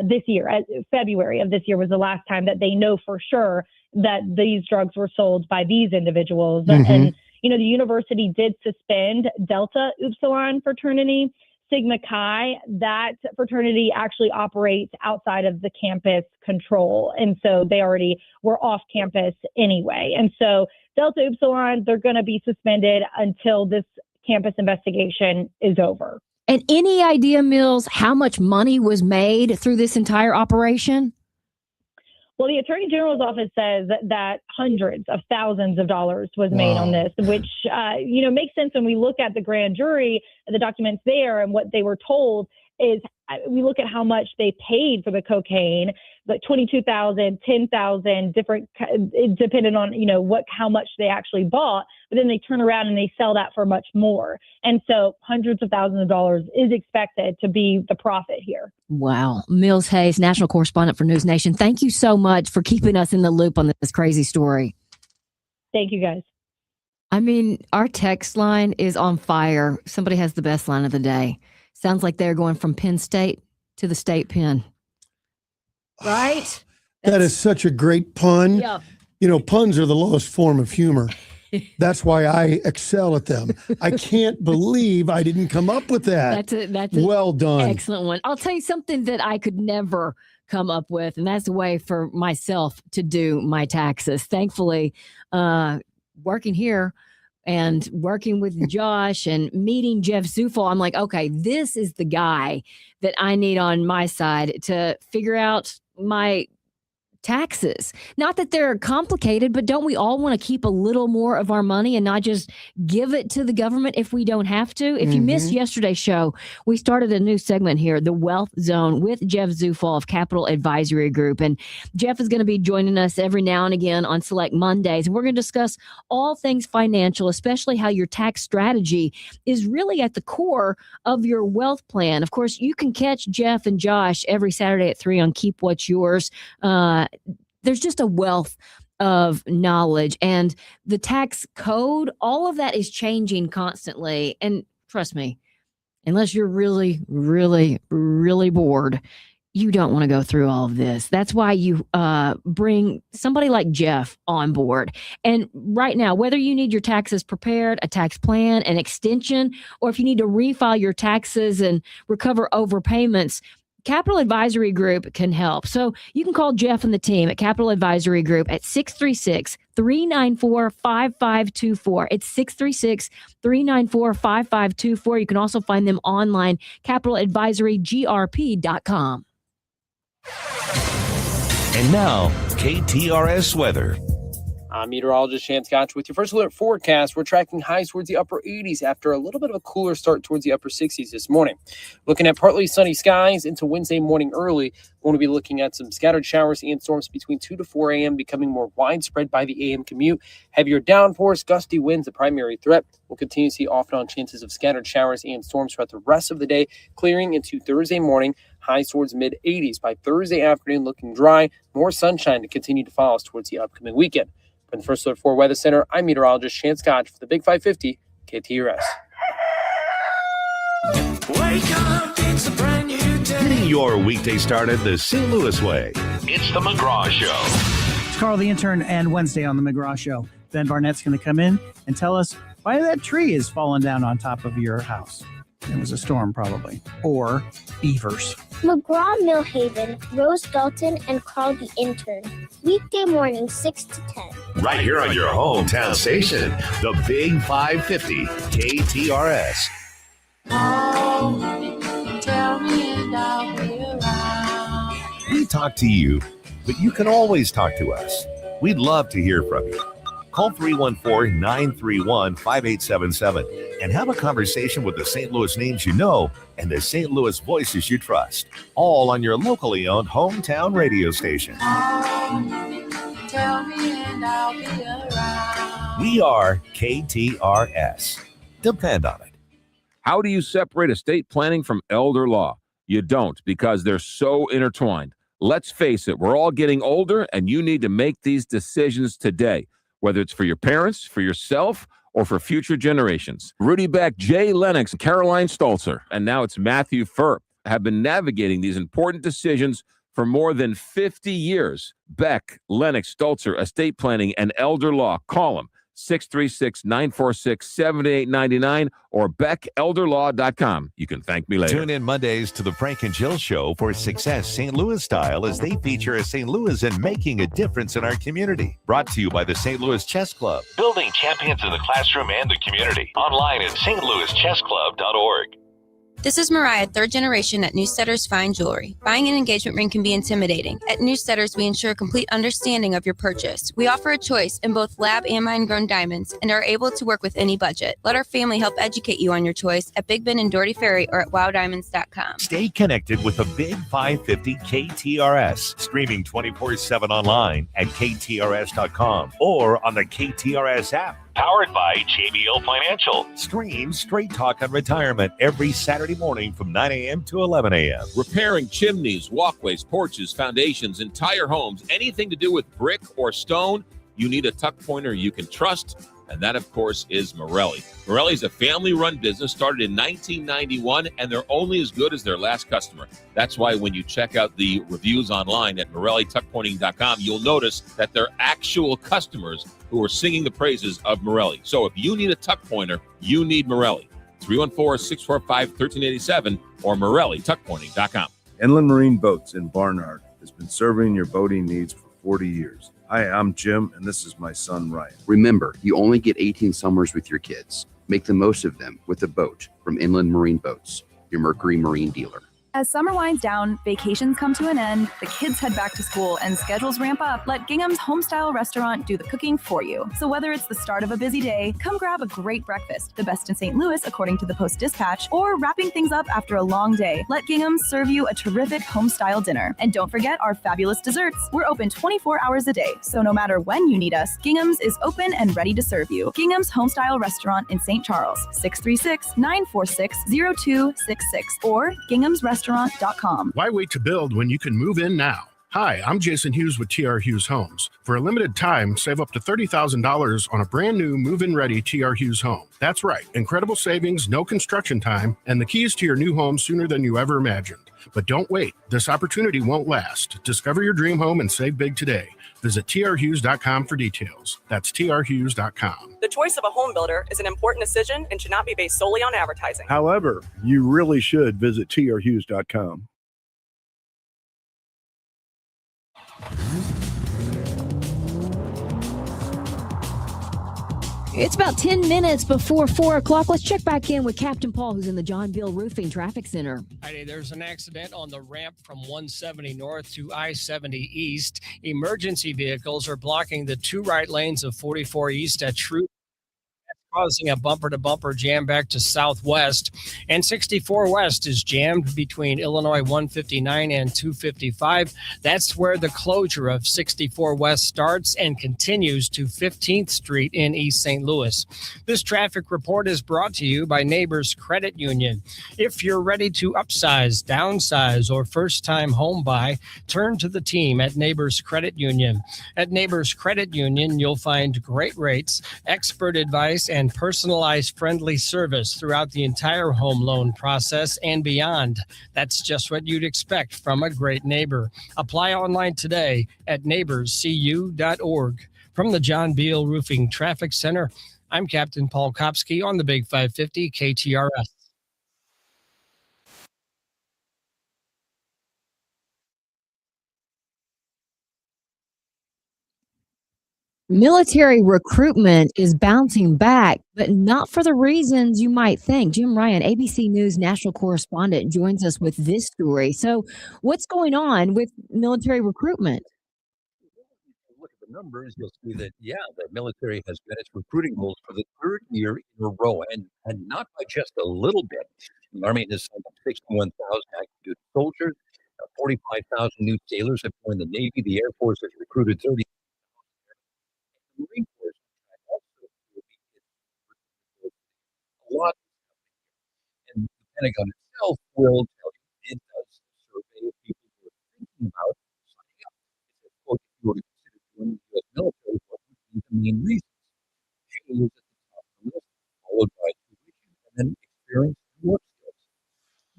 this year. February of this year was the last time that they know for sure that these drugs were sold by these individuals. Mm-hmm. And, the university did suspend Delta Upsilon fraternity. Sigma Chi, that fraternity actually operates outside of the campus control. And so they already were off campus anyway. And so Delta Upsilon, they're going to be suspended until this campus investigation is over. And any idea, Mills, how much money was made through this entire operation? Well, the Attorney General's office says that hundreds of thousands of dollars was made on this, which, makes sense when we look at the grand jury, the documents there, and what they were told is we look at how much they paid for the cocaine, like $22,000, $10,000, different, it depended on, how much they actually bought, but then they turn around and they sell that for much more. And so hundreds of thousands of dollars is expected to be the profit here. Wow. Mills Hayes, national correspondent for News Nation. Thank you so much for keeping us in the loop on this crazy story. Thank you, guys. I mean, our text line is on fire. Somebody has the best line of the day. Sounds like they're going from Penn State to the state pen. Right? That is such a great pun. Yep. Puns are the lowest form of humor. That's why I excel at them. I can't believe I didn't come up with that. That's well done. Excellent one. I'll tell you something that I could never come up with, and that's a way for myself to do my taxes. Thankfully, working here and working with Josh and meeting Jeff Zufel, I'm like, okay, this is the guy that I need on my side to figure out my taxes. Not that they're complicated, but don't we all want to keep a little more of our money and not just give it to the government if we don't have to? If you missed yesterday's show, we started a new segment here, The Wealth Zone, with Jeff Zufel of Capital Advisory Group. And Jeff is going to be joining us every now and again on Select Mondays. And we're going to discuss all things financial, especially how your tax strategy is really at the core of your wealth plan. Of course, you can catch Jeff and Josh every Saturday at 3 on Keep What's Yours. There's just a wealth of knowledge, and the tax code, all of that is changing constantly. And trust me, unless you're really, really, really bored, you don't want to go through all of this. That's why you bring somebody like Jeff on board. And right now, whether you need your taxes prepared, a tax plan, an extension, or if you need to refile your taxes and recover overpayments, Capital Advisory Group can help. So you can call Jeff and the team at Capital Advisory Group at 636-394-5524. It's 636-394-5524. You can also find them online, capitaladvisorygrp.com. And now, KTRS weather. I'm meteorologist Shan Scotch with your first alert forecast. We're tracking highs towards the upper 80s after a little bit of a cooler start towards the upper 60s this morning. Looking at partly sunny skies into Wednesday morning early. We're going to be looking at some scattered showers and storms between 2 to 4 a.m. becoming more widespread by the a.m. commute. Heavier downpours, gusty winds, the primary threat. We'll continue to see off and on chances of scattered showers and storms throughout the rest of the day, clearing into Thursday morning. Highs towards mid-80s. By Thursday afternoon, looking dry. More sunshine to continue to follow us towards the upcoming weekend. From the First Alert 4 Weather Center, I'm meteorologist Shan Scotch for the Big 550 KTRS. Wake up, it's a brand new day. Getting your weekday started the St. Louis way. It's the McGraw Show. It's Carl the Intern, and Wednesday on the McGraw Show, Ben Barnett's going to come in and tell us why that tree is falling down on top of your house. It was a storm, probably. Or beavers. McGraw Millhaven, Rose Dalton, and Carl the Intern. Weekday morning, 6 to 10. Right here on your hometown station, the Big 550 KTRS. Oh, tell me and I'll be around. We talk to you, but you can always talk to us. We'd love to hear from you. Call 314-931-5877 and have a conversation with the St. Louis names you know and the St. Louis voices you trust, all on your locally owned hometown radio station. Oh, tell me and I'll be around. We are KTRS. Depend on it. How do you separate estate planning from elder law? You don't, because they're so intertwined. Let's face it, we're all getting older, and you need to make these decisions today, whether it's for your parents, for yourself, or for future generations. Rudy Beck, Jay Lennox, Caroline Stolzer, and now it's Matthew Furr have been navigating these important decisions for more than 50 years. Beck, Lennox, Stolzer, estate planning, and elder law. Call them 636-946-7899 or beckelderlaw.com. You can thank me later. Tune in Mondays to the Frank and Jill Show for Success St. Louis style as they feature a St. Louis and making a difference in our community. Brought to you by the St. Louis Chess Club. Building champions in the classroom and the community. Online at stlouischessclub.org. This is Mariah, third generation at Newsteaders Fine Jewelry. Buying an engagement ring can be intimidating. At Newsteaders, we ensure complete understanding of your purchase. We offer a choice in both lab and mine-grown diamonds and are able to work with any budget. Let our family help educate you on your choice at Big Ben and Doherty Ferry or at wowdiamonds.com. Stay connected with the Big 550 KTRS, streaming 24/7 online at KTRS.com or on the KTRS app. Powered by JBL Financial. Stream Straight Talk on Retirement every Saturday morning from 9 a.m. to 11 a.m. Repairing chimneys, walkways, porches, foundations, entire homes, anything to do with brick or stone, you need a tuck pointer you can trust. And that, of course, is Morelli. Morelli is a family-run business started in 1991, and they're only as good as their last customer. That's why when you check out the reviews online at MorelliTuckPointing.com, you'll notice that they're actual customers who are singing the praises of Morelli. So if you need a tuck pointer, you need Morelli. 314-645-1387 or MorelliTuckPointing.com. Inland Marine Boats in Barnard has been serving your boating needs for 40 years. Hi, I'm Jim, and this is my son, Ryan. Remember, you only get 18 summers with your kids. Make the most of them with a boat from Inland Marine Boats, your Mercury Marine dealer. As summer winds down, vacations come to an end, the kids head back to school, and schedules ramp up, let Gingham's Homestyle Restaurant do the cooking for you. So whether it's the start of a busy day, come grab a great breakfast, the best in St. Louis according to the Post-Dispatch, or wrapping things up after a long day, let Gingham's serve you a terrific home-style dinner. And don't forget our fabulous desserts. We're open 24 hours a day, so no matter when you need us, Gingham's is open and ready to serve you. Gingham's Homestyle Restaurant in St. Charles, 636-946-0266, or ginghamsrestaurant.com. Why wait to build when you can move in now? Hi, I'm Jason Hughes with TR Hughes Homes. For a limited time, save up to $30,000 on a brand new move-in ready TR Hughes home. That's right, incredible savings, no construction time, and the keys to your new home sooner than you ever imagined. But don't wait, this opportunity won't last. Discover your dream home and save big today. Visit trhughes.com for details. That's trhughes.com. The choice of a home builder is an important decision and should not be based solely on advertising. However, you really should visit trhughes.com. It's about 10 minutes before 4 o'clock. Let's check back in with Captain Paul, who's in the John Bill Roofing Traffic Center. Heidi, there's an accident on the ramp from 170 north to I-70 east. Emergency vehicles are blocking the two right lanes of 44 east at True, causing a bumper-to-bumper jam back to southwest. And 64 west is jammed between Illinois 159 and 255. That's where the closure of 64 west starts and continues to 15th Street in East St. Louis. This traffic report is brought to you by Neighbors Credit Union. If you're ready to upsize, downsize, or first-time home buy, turn to the team at Neighbors Credit Union. At Neighbors Credit Union, you'll find great rates, expert advice, and personalized friendly service throughout the entire home loan process and beyond. That's just what you'd expect from a great neighbor. Apply online today at neighborscu.org. From the John Beal Roofing Traffic Center, I'm Captain Paul Kopsky on the Big 550 KTRS. Military recruitment is bouncing back, but not for the reasons you might think. Jim Ryan, ABC News national correspondent, joins us with this story. So, what's going on with military recruitment? Look at the numbers, you'll see that, the military has met its recruiting goals for the third year in a row, and not by just a little bit. The Army has signed up 61,000 active duty soldiers, 45,000 new sailors have joined the Navy, the Air Force has recruited 30. The Marine Corps also a lot, and the Pentagon itself will tell you it does a survey of people who are thinking about signing up. It says, quote, if you were to consider joining the U.S. military, what would be the main reasons? Pay is at the top of the list, followed by tuition and then experience and work skills.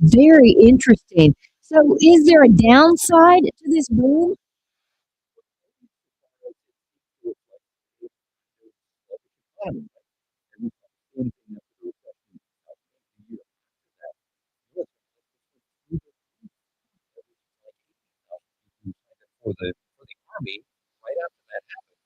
Very interesting. So, is there a downside to this boom? For the Army, right after that happened,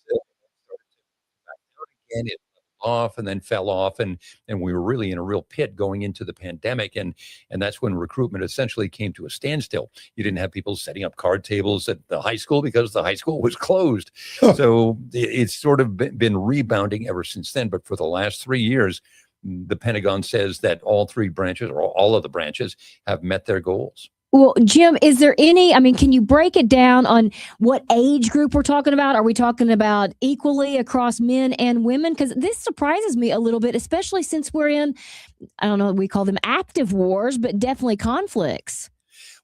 it started to back down again. It leveled off and then fell off, and we were really in a real pit going into the pandemic, and that's when recruitment essentially came to a standstill. You didn't have people setting up card tables at the high school because the high school was closed. So it's sort of been rebounding ever since then. But for the last 3 years, the Pentagon says that all three branches, or all of the branches, have met their goals. Well, Jim, is there can you break it down on what age group we're talking about? Are we talking about equally across men and women? Because this surprises me a little bit, especially since we're in, I don't know, we call them active wars, but definitely conflicts.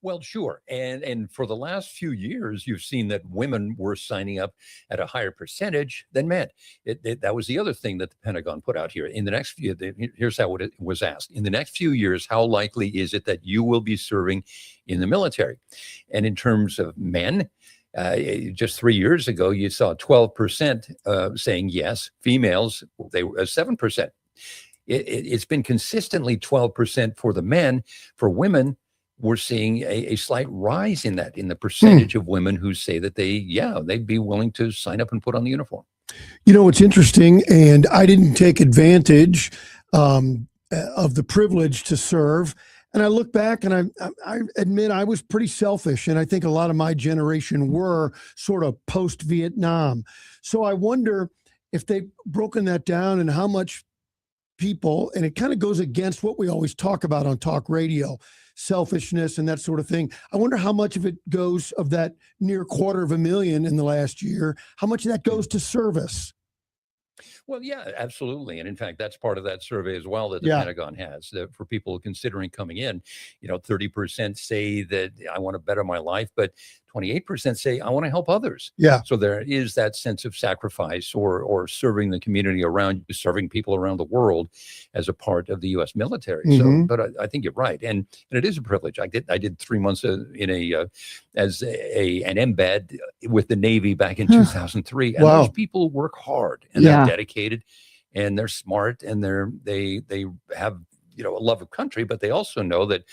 Well, sure. And for the last few years, you've seen that women were signing up at a higher percentage than men. That was the other thing that the Pentagon put out here. In the next few, here's how it was asked. In the next few years, how likely is it that you will be serving in the military? And in terms of men, just 3 years ago, you saw 12% saying yes. Females, they were 7%. It's been consistently 12% for the men. For women, we're seeing a slight rise in that, in the percentage of women who say that they'd be willing to sign up and put on the uniform. You know, it's interesting, and I didn't take advantage of the privilege to serve. And I look back and I admit I was pretty selfish. And I think a lot of my generation were sort of post-Vietnam. So I wonder if they've broken that down and how much people, and it kind of goes against what we always talk about on talk radio, selfishness and that sort of thing. I wonder how much of it goes, of that near 250,000 in the last year, how much of that goes to service? Well, yeah, absolutely. And in fact, that's part of that survey as well that the Pentagon has, that for people considering coming in. 30% say that I want to better my life, but 28% say I want to help others. Yeah. So there is that sense of sacrifice or serving the community around you, serving people around the world as a part of the U.S. military. So, but I think you're right, and it is a privilege. I did 3 months in as an embed with the Navy back in 2003, and those people work hard and they're dedicated, and they're smart, and they have a love of country, but they also know that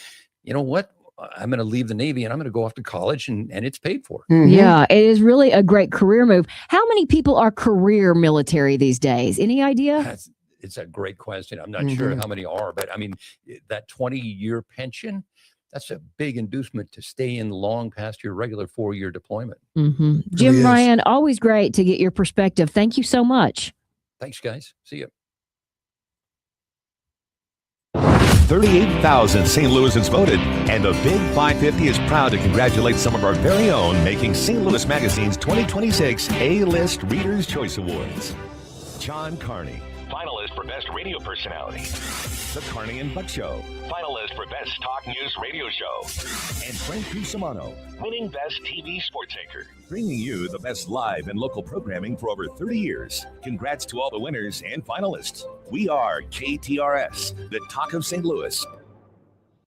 what. I'm going to leave the Navy and I'm going to go off to college, and it's paid for. Yeah, it is really a great career move. How many people are career military these days? Any idea? It's a great question. I'm not sure how many are, but I mean, that 20-year pension, that's a big inducement to stay in long past your regular 4-year deployment. Jim Ryan, always great to get your perspective. Thank you so much. Thanks, guys. See you. 38,000 St. Louisans voted, and the Big 550 is proud to congratulate some of our very own making St. Louis Magazine's 2026 A-List Reader's Choice Awards. John Carney, finalist for Best Radio Personality. The Carney and Buck Show, finalist for Best Talk News Radio Show. And Frank Cusimano, winning Best TV Sports Anchor, bringing you the best live and local programming for over 30 years. Congrats to all the winners and finalists. We are KTRS, the Talk of St. Louis.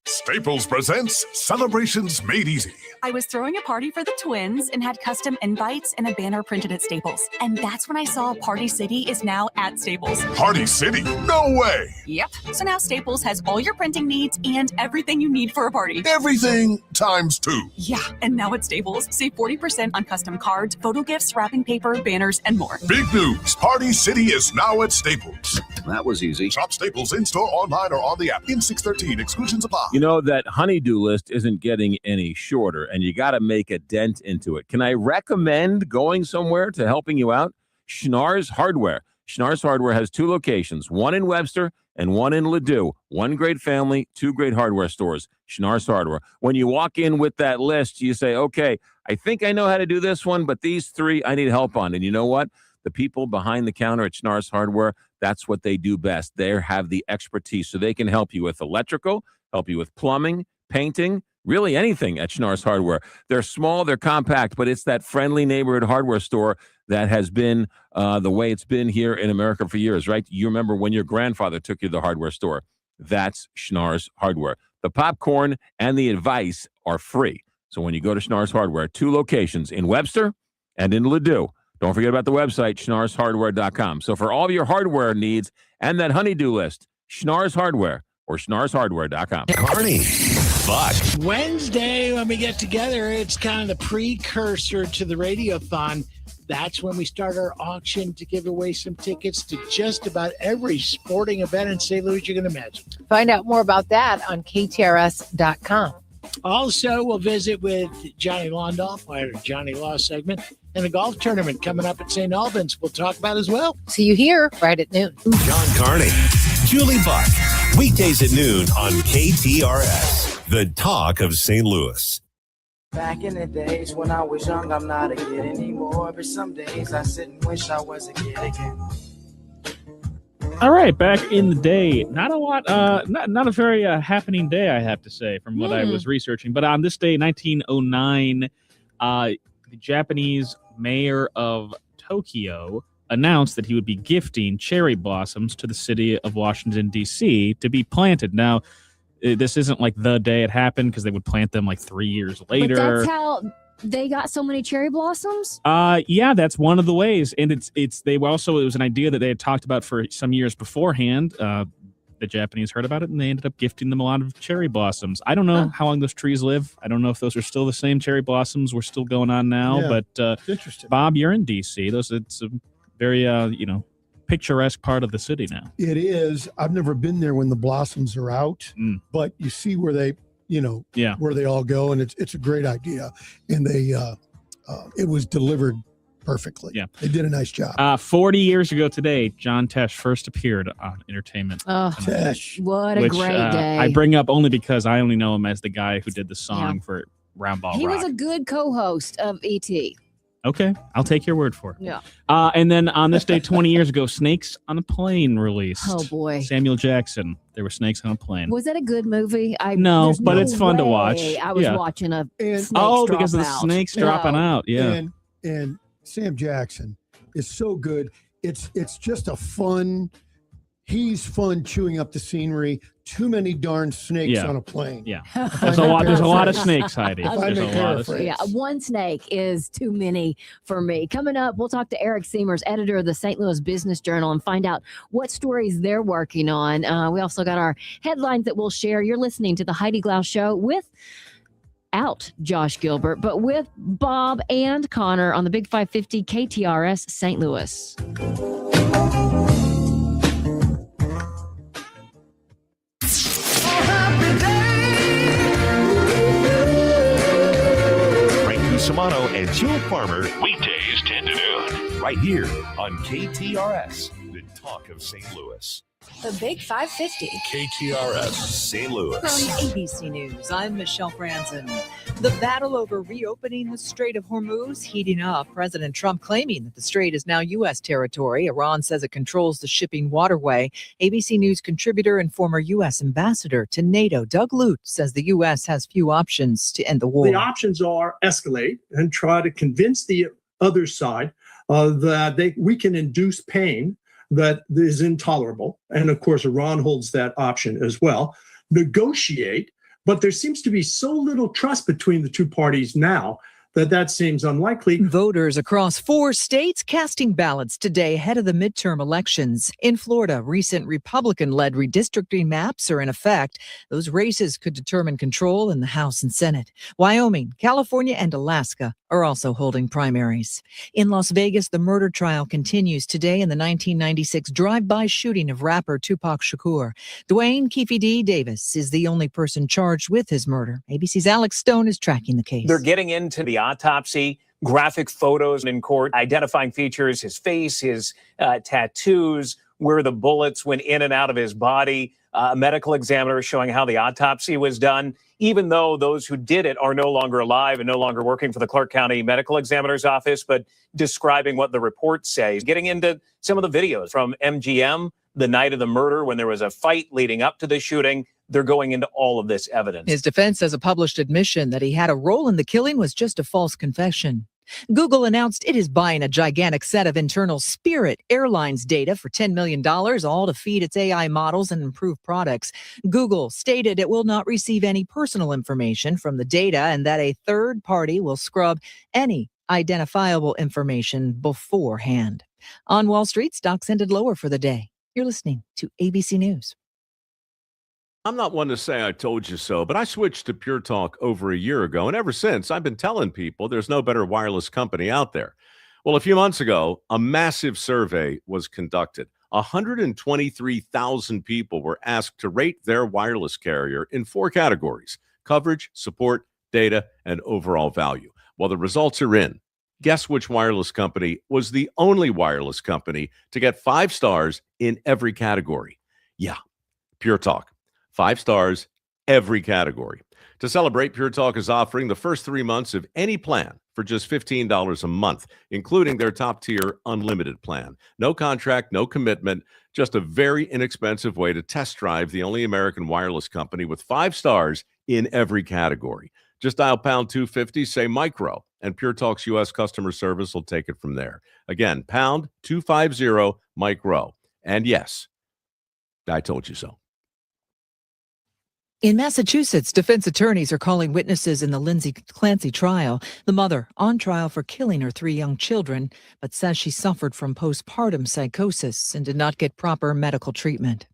Staples presents Celebrations Made Easy. I was throwing a party for the twins and had custom invites and a banner printed at Staples. And that's when I saw Party City is now at Staples. Party City? No way! Yep. So now Staples has all your printing needs and everything you need for a party. Everything times 2. Yeah, and now at Staples, save 40% on custom cards, photo gifts, wrapping paper, banners, and more. Big news! Party City is now at Staples. That was easy. Shop Staples in-store, online, or on the app. In 613, exclusions apply. You know, that honey-do list isn't getting any shorter, and you got to make a dent into it. Can I recommend going somewhere to helping you out? Schnarr's Hardware. Schnarr's Hardware has 2 locations, one in Webster and one in Ladue. One great family, 2 great hardware stores. Schnarr's Hardware. When you walk in with that list, you say, okay, I think I know how to do this one, but these 3 I need help on. And you know what? The people behind the counter at Schnarr's Hardware, that's what they do best. They have the expertise, so they can help you with electrical, help you with plumbing, painting, really anything at Schnarr's Hardware. They're small, they're compact, but it's that friendly neighborhood hardware store that has been the way it's been here in America for years, right? You remember when your grandfather took you to the hardware store. That's Schnarr's Hardware. The popcorn and the advice are free. So when you go to Schnarr's Hardware, 2 locations in Webster and in Ladue. Don't forget about the website, schnarrshardware.com. So for all of your hardware needs and that honey-do list, Schnarr's Hardware or schnarrshardware.com. Carney, Buck. Wednesday, when we get together, it's kind of the precursor to the Radiothon. That's when we start our auction to give away some tickets to just about every sporting event in St. Louis you can imagine. Find out more about that on KTRS.com. Also, we'll visit with Johnny Londoff, our Johnny Law segment, and the golf tournament coming up at St. Albans we'll talk about as well. See you here right at noon. John Carney, Julie Buck. Weekdays at noon on KTRS, the Talk of St. Louis. Back in the days when I was young, I'm not a kid anymore. But some days I sit and wish I was a kid again. All right, back in the day, not a lot, not a very happening day, I have to say, from what I was researching. But on this day, 1909, the Japanese mayor of Tokyo announced that he would be gifting cherry blossoms to the city of Washington, D.C. to be planted. Now, this isn't like the day it happened because they would plant them like 3 years later. But that's how they got so many cherry blossoms? Yeah, that's one of the ways. And it was an idea that they had talked about for some years beforehand. The Japanese heard about it and they ended up gifting them a lot of cherry blossoms. I don't know how long those trees live. I don't know if those are still the same cherry blossoms we're still going on now. Yeah, but interesting. Bob, you're in DC. It's a very picturesque part of the city now. It is. I've never been there when the blossoms are out, but you see where they, where they all go, and it's a great idea. And they, it was delivered perfectly. Yeah, they did a nice job. 40 years ago today, John Tesh first appeared on Entertainment. Oh, Tesh, what a great day! I bring up only because I only know him as the guy who did the song for Round Ball He Rock. was a good co-host of ET. Okay, I'll take your word for it. Yeah. And then on this day 20 years ago, Snakes on a Plane released. Oh, boy. Samuel Jackson. There were snakes on a plane. Was that a good movie? No, but it's fun to watch. I was watching a snakes because of the drop out. snakes dropping out. Yeah. And Sam Jackson is so good. It's just a fun. He's fun chewing up the scenery. Too many darn snakes on a plane. Yeah. There's a lot of snakes, Heidi. There's a lot of snakes. Yeah, one snake is too many for me. Coming up, we'll talk to Eric Seamers, editor of the St. Louis Business Journal, and find out what stories they're working on. We also got our headlines that we'll share. You're listening to the Heidi Glaus Show with without Josh Gilbert, but with Bob and Connor on the Big 550 KTRS St. Louis. Frank Cusimano and Jill Farmer, weekdays 10 to noon, right here on KTRS, the talk of St. Louis. The Big 550. KTRS, St. Louis. From ABC News, I'm Michelle Franzen. The battle over reopening the Strait of Hormuz heating up. President Trump claiming that the strait is now U.S. territory. Iran says it controls the shipping waterway. ABC News contributor and former U.S. ambassador to NATO, Doug Lute, says the U.S. has few options to end the war. The options are escalate and try to convince the other side that we can induce pain that is intolerable. And of course, Iran holds that option as well. Negotiate, but there seems to be so little trust between the two parties now that seems unlikely. Voters across 4 states casting ballots today ahead of the midterm elections. In Florida, recent Republican-led redistricting maps are in effect. Those races could determine control in the House and Senate. Wyoming, California, and Alaska are also holding primaries. In Las Vegas, the murder trial continues today in the 1996 drive-by shooting of rapper Tupac Shakur. Dwayne Keefe D. Davis is the only person charged with his murder. ABC's Alex Stone is tracking the case. They're getting into the autopsy, graphic photos in court, identifying features, his face, his tattoos, where the bullets went in and out of his body. A medical examiner showing how the autopsy was done, even though those who did it are no longer alive and no longer working for the Clark County Medical Examiner's Office, but describing what the reports say. Getting into some of the videos from MGM, the night of the murder, when there was a fight leading up to the shooting. They're going into all of this evidence. His defense says a published admission that he had a role in the killing was just a false confession. Google announced it is buying a gigantic set of internal Spirit Airlines data for $10 million, all to feed its AI models and improve products. Google stated it will not receive any personal information from the data and that a third party will scrub any identifiable information beforehand. On Wall Street, stocks ended lower for the day. You're listening to ABC News. I'm not one to say I told you so, but I switched to Pure Talk over a year ago, and ever since, I've been telling people there's no better wireless company out there. Well, a few months ago, a massive survey was conducted. 123,000 people were asked to rate their wireless carrier in 4 categories: coverage, support, data, and overall value. Well, the results are in. Guess which wireless company was the only wireless company to get 5 stars in every category? Yeah, Pure Talk. 5 stars, every category. To celebrate, Pure Talk is offering the first 3 months of any plan for just $15 a month, including their top-tier unlimited plan. No contract, no commitment, just a very inexpensive way to test drive the only American wireless company with 5 stars in every category. Just dial pound 250, say micro, and Pure Talk's U.S. customer service will take it from there. Again, pound 250 micro. And yes, I told you so. In Massachusetts, defense attorneys are calling witnesses in the Lindsay Clancy trial. The mother on trial for killing her 3 young children, but says she suffered from postpartum psychosis and did not get proper medical treatment.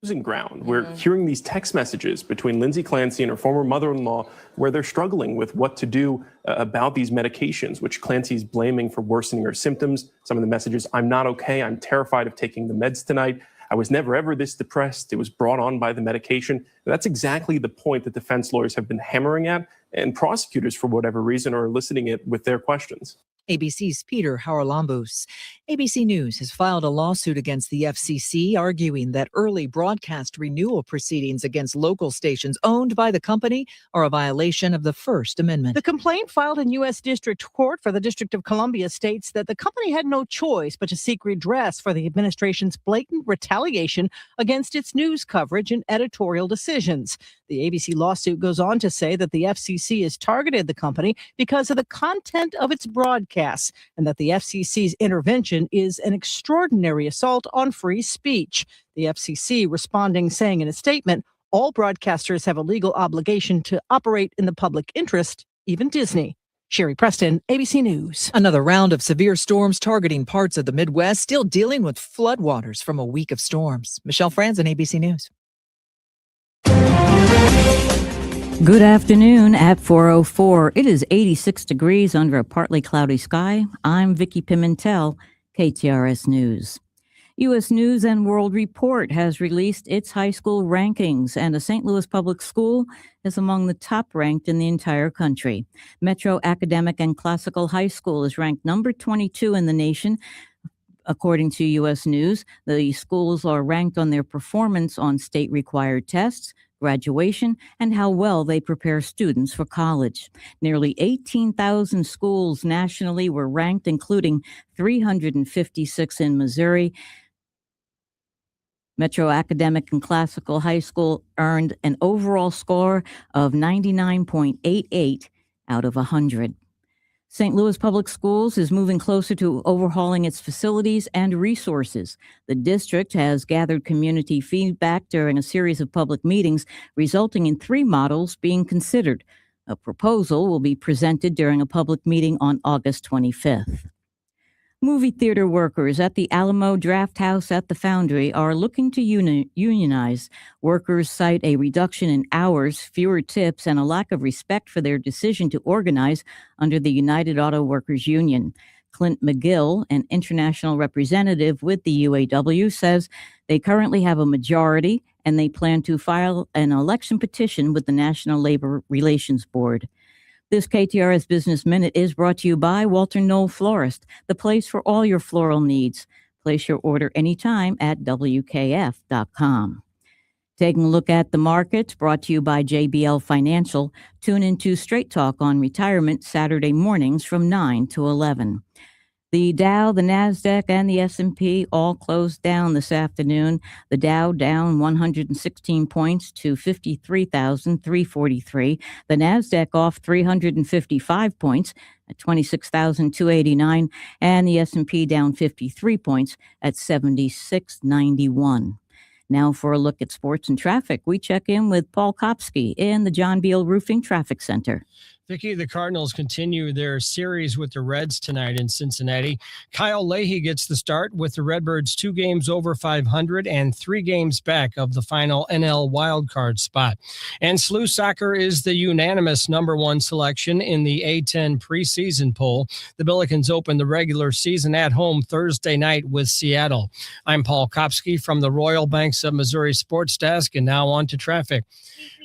Losing ground. We're hearing these text messages between Lindsay Clancy and her former mother-in-law where they're struggling with what to do about these medications, which Clancy's blaming for worsening her symptoms. Some of the messages: I'm not okay. I'm terrified of taking the meds tonight. I was never, ever this depressed. It was brought on by the medication. And that's exactly the point that defense lawyers have been hammering at, and prosecutors, for whatever reason, are eliciting it with their questions. ABC's Peter Haralambous. ABC News has filed a lawsuit against the FCC, arguing that early broadcast renewal proceedings against local stations owned by the company are a violation of the First Amendment. The complaint filed in U.S. District Court for the District of Columbia states that the company had no choice but to seek redress for the administration's blatant retaliation against its news coverage and editorial decisions. The ABC lawsuit goes on to say that the FCC has targeted the company because of the content of its broadcasts, and that the FCC's intervention is an extraordinary assault on free speech. The FCC responding, saying in a statement, all broadcasters have a legal obligation to operate in the public interest, even Disney. Sherry Preston, ABC News. Another round of severe storms targeting parts of the Midwest, still dealing with floodwaters from a week of storms. Michelle Franzen, ABC News. Good afternoon at 4:04. It is 86 degrees under a partly cloudy sky. I'm Vicki Pimentel, KTRS News. U.S. News and World Report has released its high school rankings, and a St. Louis public school is among the top ranked in the entire country. Metro Academic and Classical High School is ranked number 22 in the nation. According to U.S. News, the schools are ranked on their performance on state-required tests, graduation, and how well they prepare students for college. Nearly 18,000 schools nationally were ranked, including 356 in Missouri. Metro Academic and Classical High School earned an overall score of 99.88 out of 100. St. Louis Public Schools is moving closer to overhauling its facilities and resources. The district has gathered community feedback during a series of public meetings, resulting in 3 models being considered. A proposal will be presented during a public meeting on August 25th. Movie theater workers at the Alamo Draft House at the Foundry are looking to unionize. Workers cite a reduction in hours, fewer tips, and a lack of respect for their decision to organize under the United Auto Workers Union. Clint McGill, an international representative with the UAW, says they currently have a majority and they plan to file an election petition with the National Labor Relations Board. This KTRS Business Minute is brought to you by Walter Knoll Florist, the place for all your floral needs. Place your order anytime at WKF.com. Taking a look at the markets, brought to you by JBL Financial. Tune into Straight Talk on Retirement Saturday mornings from 9 to 11. The Dow, the NASDAQ, and the S&P all closed down this afternoon. The Dow down 116 points to 53,343. The NASDAQ off 355 points at 26,289. And the S&P down 53 points at 7691. Now for a look at sports and traffic, we check in with Paul Kopsky in the John Beal Roofing Traffic Center. Vicki, the Cardinals continue their series with the Reds tonight in Cincinnati. Kyle Leahy gets the start with the Redbirds 2 games over 500 and 3 games back of the final NL wildcard spot. And SLU Soccer is the unanimous number 1 selection in the A10 preseason poll. The Billikens open the regular season at home Thursday night with Seattle. I'm Paul Kopsky from the Royal Banks of Missouri Sports Desk, and now on to traffic.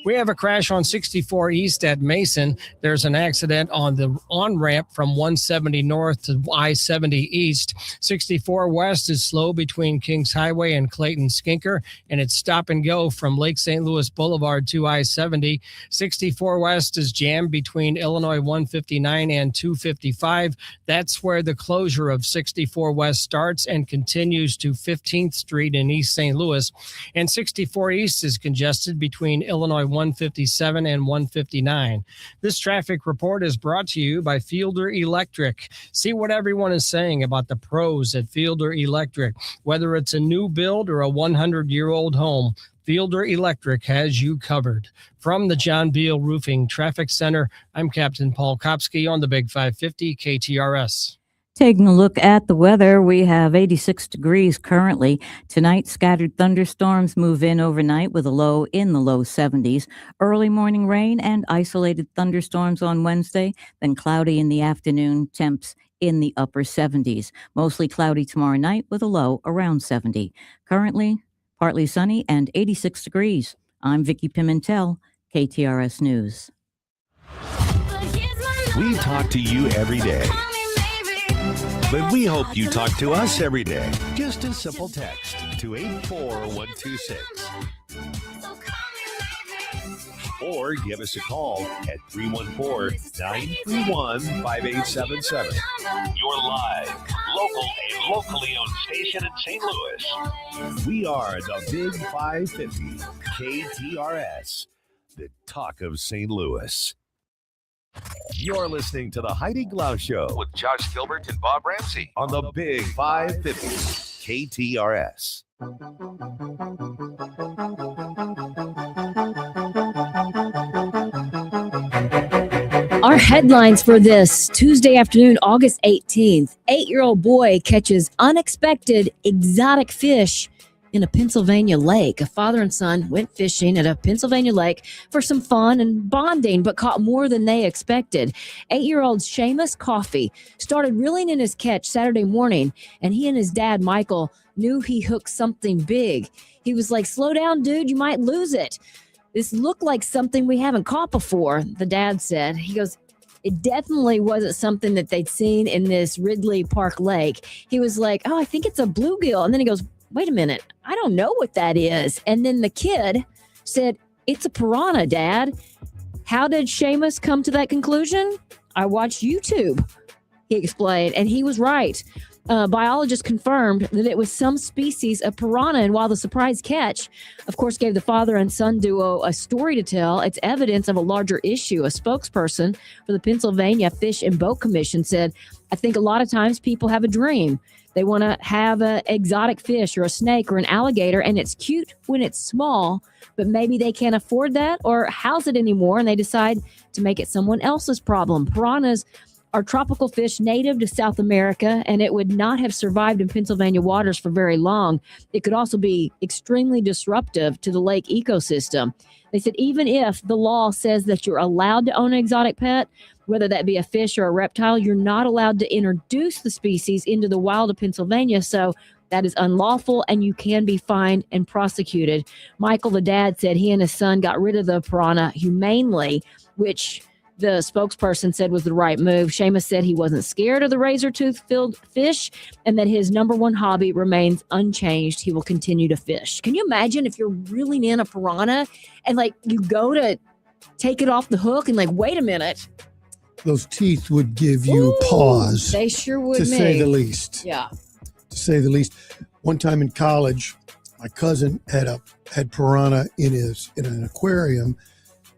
We have a crash on 64 East at Mason. There's an accident on the on-ramp from 170 North to I-70 East. 64 West is slow between Kings Highway and Clayton Skinker, and it's stop and go from Lake St. Louis Boulevard to I-70. 64 West is jammed between Illinois 159 and 255. That's where the closure of 64 West starts and continues to 15th Street in East St. Louis. And 64 East is congested between Illinois 157 and 159. This traffic report is brought to you by Fielder Electric. See what everyone is saying about the pros at Fielder Electric. Whether it's a new build or a 100-year-old home, Fielder Electric has you covered. From the John Beal Roofing Traffic Center, I'm Captain Paul Kopsky on the Big 550 KTRS. Taking a look at the weather, we have 86 degrees currently. Tonight, scattered thunderstorms move in overnight with a low in the low 70s. Early morning rain and isolated thunderstorms on Wednesday, then cloudy in the afternoon, temps in the upper 70s. Mostly cloudy tomorrow night with a low around 70. Currently, partly sunny and 86 degrees. I'm Vicki Pimentel, KTRS News. We talk to you every day, but we hope you talk to us every day. Just a simple text to 84126. Or give us a call at 314-931-5877. Your live, local, and locally owned station in St. Louis. We are the Big 550 KTRS, the talk of St. Louis. You're listening to the Heidi Glaus Show with Josh Gilbert and Bob Ramsey on the Big 550 KTRS. Our headlines for this Tuesday afternoon, August 18th. 8-year-old boy catches unexpected exotic fish in a Pennsylvania lake. A father and son went fishing at a Pennsylvania lake for some fun and bonding, but caught more than they expected. 8-year-old Seamus Coffey started reeling in his catch Saturday morning, and he and his dad, Michael, knew he hooked something big. He was like, "Slow down, dude, you might lose it. This looked like something we haven't caught before," the dad said. He goes, it definitely wasn't something that they'd seen in this Ridley Park Lake. He was like, "Oh, I think it's a bluegill." And then he goes, "Wait a minute, I don't know what that is." And then the kid said, "It's a piranha, Dad." How did Seamus come to that conclusion? "I watched YouTube," he explained, and he was right. Biologists confirmed that it was some species of piranha, and while the surprise catch, of course, gave the father and son duo a story to tell, it's evidence of a larger issue. A spokesperson for the Pennsylvania Fish and Boat Commission said, "I think a lot of times people have a dream. They want to have an exotic fish or a snake or an alligator, and it's cute when it's small, but maybe they can't afford that or house it anymore, and they decide to make it someone else's problem." Piranhas are tropical fish native to South America, and it would not have survived in Pennsylvania waters for very long. It could also be extremely disruptive to the lake ecosystem. They said even if the law says that you're allowed to own an exotic pet, whether that be a fish or a reptile, you're not allowed to introduce the species into the wild of Pennsylvania. So that is unlawful, and you can be fined and prosecuted. Michael, the dad, said he and his son got rid of the piranha humanely, which the spokesperson said was the right move. Seamus said he wasn't scared of the razor-tooth-filled fish and that his number one hobby remains unchanged. He will continue to fish. Can you imagine if you're reeling in a piranha and like you go to take it off the hook and like, wait a minute. Those teeth would give you pause. They sure would, to say the least. Yeah. To say the least. One time in college, my cousin had piranha in an aquarium,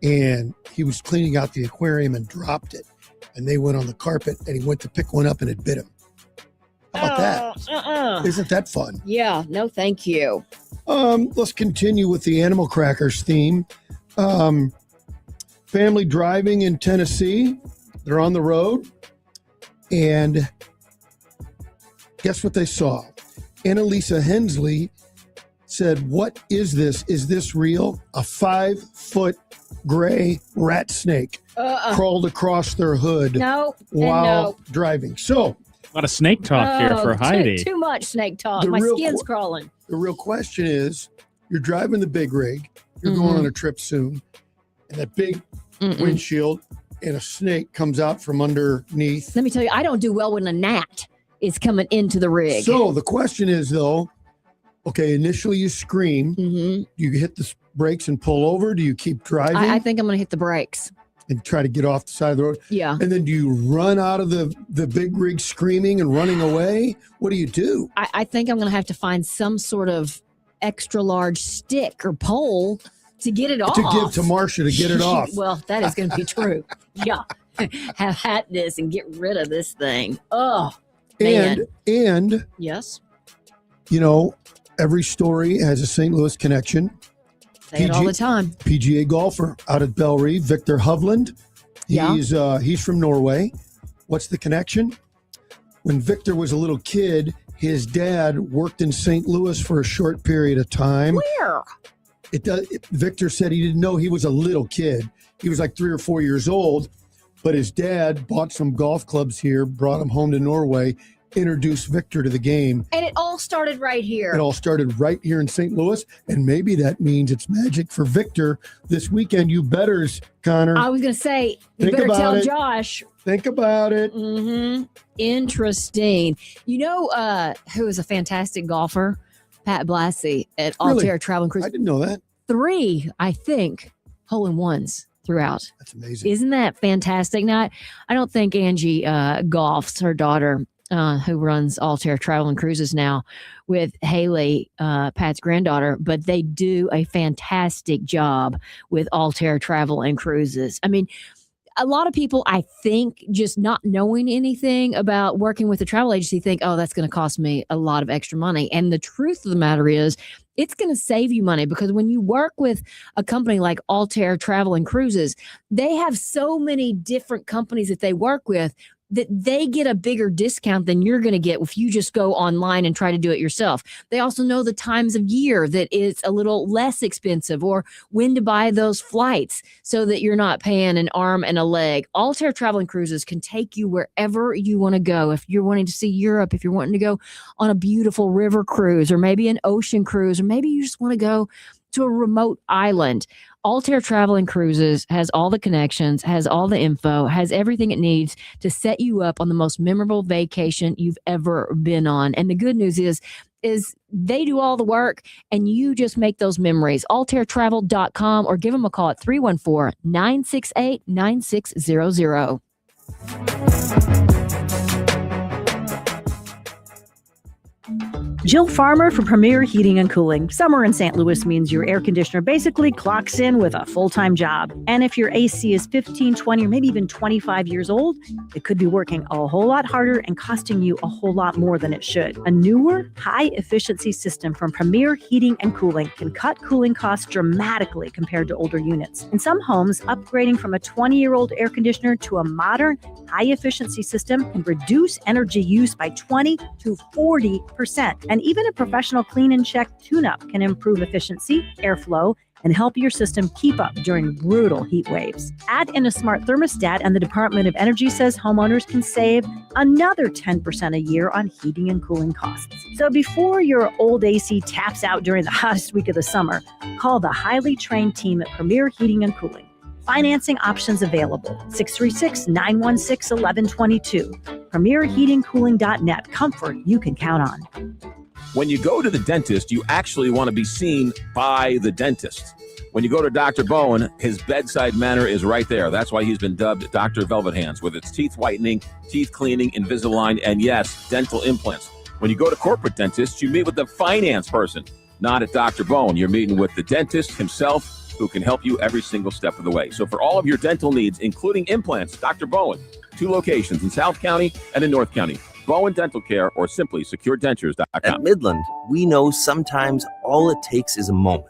and he was cleaning out the aquarium and dropped it. And they went on the carpet, and he went to pick one up, and it bit him. How about that? Isn't that fun? Yeah, no thank you. Let's continue with the Animal Crackers theme. Family driving in Tennessee. They're on the road, and guess what they saw? Annalisa Hensley said, "What is this? Is this real?" A 5-foot gray rat snake crawled across their hood while driving. So, a lot of snake talk here for Heidi. Too much snake talk. My skin's crawling. The real question is, you're driving the big rig, you're going on a trip soon, and that big windshield and a snake comes out from underneath. Let me tell you, I don't do well when a gnat is coming into the rig. So the question is, though, okay, initially you scream. Mm-hmm. Do you hit the brakes and pull over? Do you keep driving? I think I'm going to hit the brakes. And try to get off the side of the road? Yeah. And then do you run out of the big rig screaming and running away? What do? I think I'm going to have to find some sort of extra large stick or pole to get it off. To give to Marcia to get it off. Well, that is going to be true. Yeah. Have at this and get rid of this thing. Oh, man. And yes, you know, every story has a St. Louis connection. Say it all the time. PGA golfer out at Bellerive, Victor Hovland. He's from Norway. What's the connection? When Victor was a little kid, his dad worked in St. Louis for a short period of time. Where? Victor said he didn't know he was a little kid. He was like 3 or 4 years old, but his dad bought some golf clubs here, brought him home to Norway, introduced Victor to the game. And it all started right here. It all started right here in St. Louis, and maybe that means it's magic for Victor this weekend. You betters, Connor. I was going to say, you better tell Josh. Think about it. Mm-hmm. Interesting. You know who is a fantastic golfer? Pat Blassie at Altair Travel and Cruise. I didn't know that. 3, I think, hole-in-ones throughout. That's amazing. Isn't that fantastic? Now, I don't think Angie golfs, her daughter, who runs Altair Travel and Cruises now with Haley, Pat's granddaughter, but they do a fantastic job with Altair Travel and Cruises. I mean, a lot of people, I think, just not knowing anything about working with a travel agency think, oh, that's going to cost me a lot of extra money. And the truth of the matter is, it's going to save you money, because when you work with a company like Altair Travel and Cruises, they have so many different companies that they work with. that they get a bigger discount than you're going to get if you just go online and try to do it yourself. They also know the times of year that it's a little less expensive, or when to buy those flights so that you're not paying an arm and a leg. Altair Travel and Cruises can take you wherever you want to go. If you're wanting to see Europe, if you're wanting to go on a beautiful river cruise, or maybe an ocean cruise, or maybe you just want to go to a remote island, Altair Travel and Cruises has all the connections, has all the info, has everything it needs to set you up on the most memorable vacation you've ever been on. And the good news is they do all the work and you just make those memories. AltairTravel.com, or give them a call at 314-968-9600. Jill Farmer for Premier Heating and Cooling. Summer in St. Louis means your air conditioner basically clocks in with a full-time job. And if your AC is 15, 20, or maybe even 25 years old, it could be working a whole lot harder and costing you a whole lot more than it should. A newer, high-efficiency system from Premier Heating and Cooling can cut cooling costs dramatically compared to older units. In some homes, upgrading from a 20-year-old air conditioner to a modern, high-efficiency system can reduce energy use by 20 to 40%. And even a professional clean and check tune-up can improve efficiency, airflow, and help your system keep up during brutal heat waves. Add in a smart thermostat, and the Department of Energy says homeowners can save another 10% a year on heating and cooling costs. So before your old AC taps out during the hottest week of the summer, call the highly trained team at Premier Heating and Cooling. Financing options available. 636-916-1122. PremierHeatingCooling.net. Comfort you can count on. When you go to the dentist, you actually want to be seen by the dentist. When you go to Dr. Bowen, his bedside manner is right there. That's why he's been dubbed Dr. Velvet Hands, with its teeth whitening, teeth cleaning, Invisalign, and yes, dental implants. When you go to corporate dentists, you meet with the finance person. Not at Dr. Bowen. You're meeting with the dentist himself, who can help you every single step of the way. So for all of your dental needs, including implants, Dr. Bowen, 2 locations in South County and in North County. Bowen Dental Care, or simply securedentures.com. At Midland, we know sometimes all it takes is a moment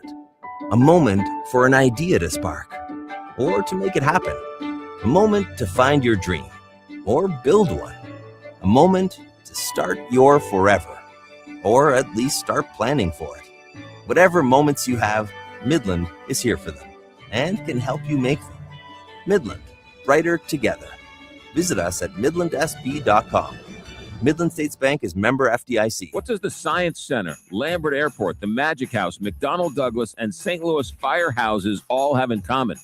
for an idea to spark, or to make it happen, a moment to find your dream, or build one, a moment to start your forever, or at least start planning for it. Whatever moments you have, Midland is here for them and can help you make them. Midland, brighter together. Visit us at midlandsb.com. Midland States Bank is member FDIC. What does the Science Center, Lambert Airport, the Magic House, McDonnell Douglas, and St. Louis firehouses all have in common?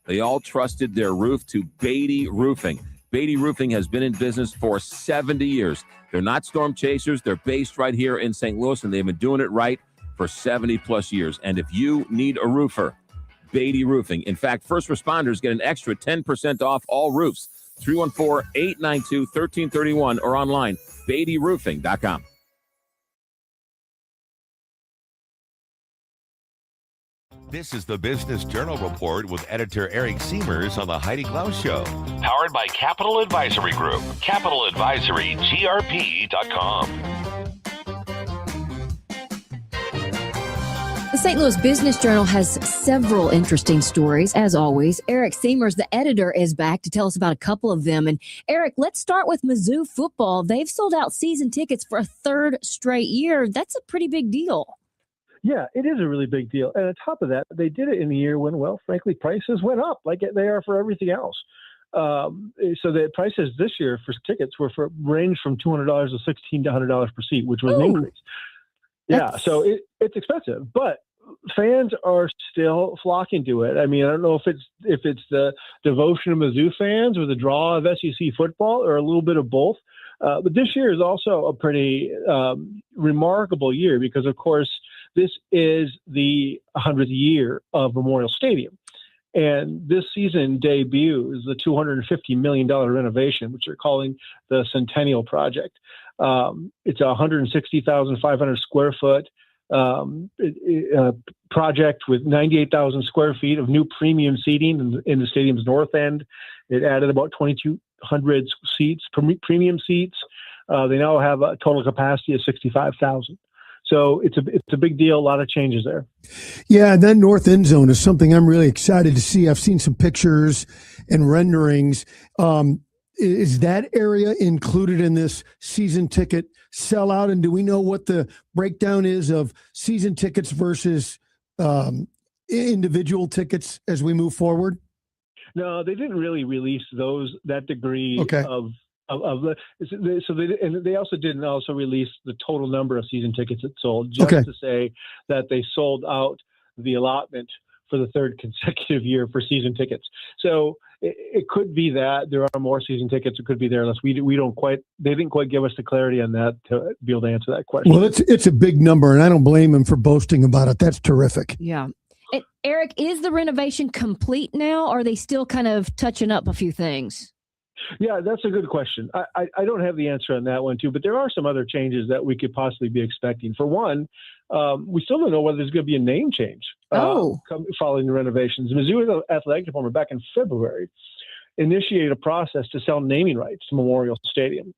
They all trusted their roof to Beatty Roofing. Beatty Roofing has been in business for 70 years. They're not storm chasers. They're based right here in St. Louis, and they've been doing it right for 70 plus years. And if you need a roofer, Beatty Roofing. In fact, first responders get an extra 10% off all roofs. 314-892-1331 or online, BeattyRoofing.com. This is the Business Journal Report with editor Eric Seamers on the Heidi Glaus Show. Powered by Capital Advisory Group. CapitalAdvisoryGRP.com. The St. Louis Business Journal has several interesting stories, as always. Eric Seamers, the editor, is back to tell us about a couple of them. And Eric, let's start with Mizzou football. They've sold out season tickets for a 3rd straight year. That's a pretty big deal. Yeah, it is a really big deal. And on top of that, they did it in a year when, well, frankly, prices went up like they are for everything else. So the prices this year for tickets ranged from $200 to $1,600 to $100 per seat, which was an increase. Yeah, so it's expensive, but fans are still flocking to it. I mean, I don't know if it's the devotion of Mizzou fans or the draw of SEC football or a little bit of both. But this year is also a pretty remarkable year because, of course, this is the 100th year of Memorial Stadium. And this season debuts the $250 million renovation, which they're calling the Centennial Project. It's a 160,500 square foot project with 98,000 square feet of new premium seating in the stadium's north end. It added about 2,200 seats, premium seats. They now have a total capacity of 65,000. So it's a big deal. A lot of changes there. Yeah, and that north end zone is something I'm really excited to see. I've seen some pictures and renderings. Is that area included in this season ticket sellout? And do we know what the breakdown is of season tickets versus individual tickets as we move forward? No, they didn't really release that degree of they also didn't release the total number of season tickets that sold, just to say that they sold out the allotment for the third consecutive year for season tickets. So it could be that there are more season tickets. It could be there unless they didn't quite give us the clarity on that to be able to answer that question. Well, it's a big number, and I don't blame him for boasting about it. That's terrific. Yeah. And Eric, is the renovation complete now, or are they still kind of touching up a few things? Yeah, that's a good question. I don't have the answer on that one, too, but there are some other changes that we could possibly be expecting. For one, we still don't know whether there's going to be a name change following the renovations. Missouri Athletic Department back in February initiated a process to sell naming rights to Memorial Stadium,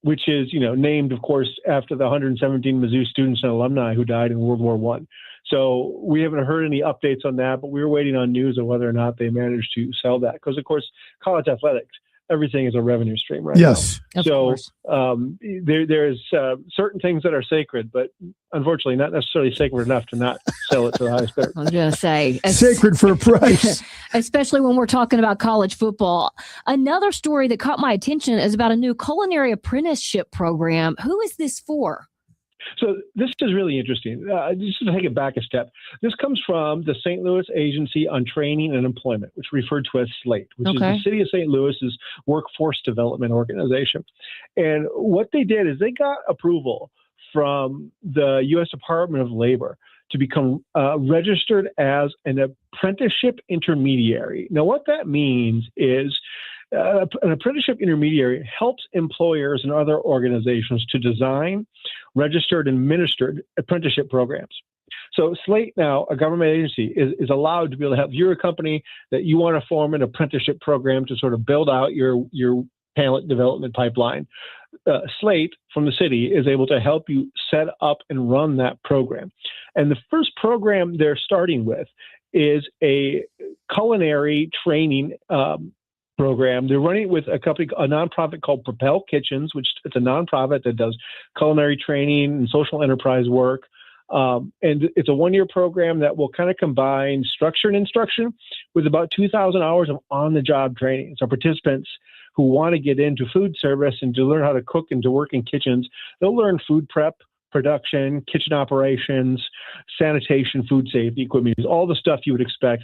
which is, named, of course, after the 117 Mizzou students and alumni who died in World War I. So we haven't heard any updates on that, but we were waiting on news of whether or not they managed to sell that. Because, of course, college athletics, everything is a revenue stream right now. So there's certain things that are sacred, but unfortunately not necessarily sacred enough to not sell it to the highest bidder. I was going to say. Sacred for a price. Especially when we're talking about college football. Another story that caught my attention is about a new culinary apprenticeship program. Who is this for? So this is really interesting. Just to take it back a step, this comes from the St. Louis Agency on Training and Employment, which is referred to as SLATE, which is the City of St. Louis's workforce development organization. And what they did is they got approval from the U.S. Department of Labor to become registered as an apprenticeship intermediary. Now, what that means is an apprenticeship intermediary helps employers and other organizations to design registered and administered apprenticeship programs. So SLATE now, a government agency, is allowed to be able to help. You're a company that you want to form an apprenticeship program to sort of build out your talent development pipeline. SLATE from the city is able to help you set up and run that program. And the first program they're starting with is a culinary training program. They're running it with a nonprofit called Propel Kitchens, which it's a nonprofit that does culinary training and social enterprise work. And it's a one-year program that will kind of combine structured instruction with about 2,000 hours of on-the-job training. So participants who want to get into food service and to learn how to cook and to work in kitchens, they'll learn food prep, production, kitchen operations, sanitation, food safety, equipment, all the stuff you would expect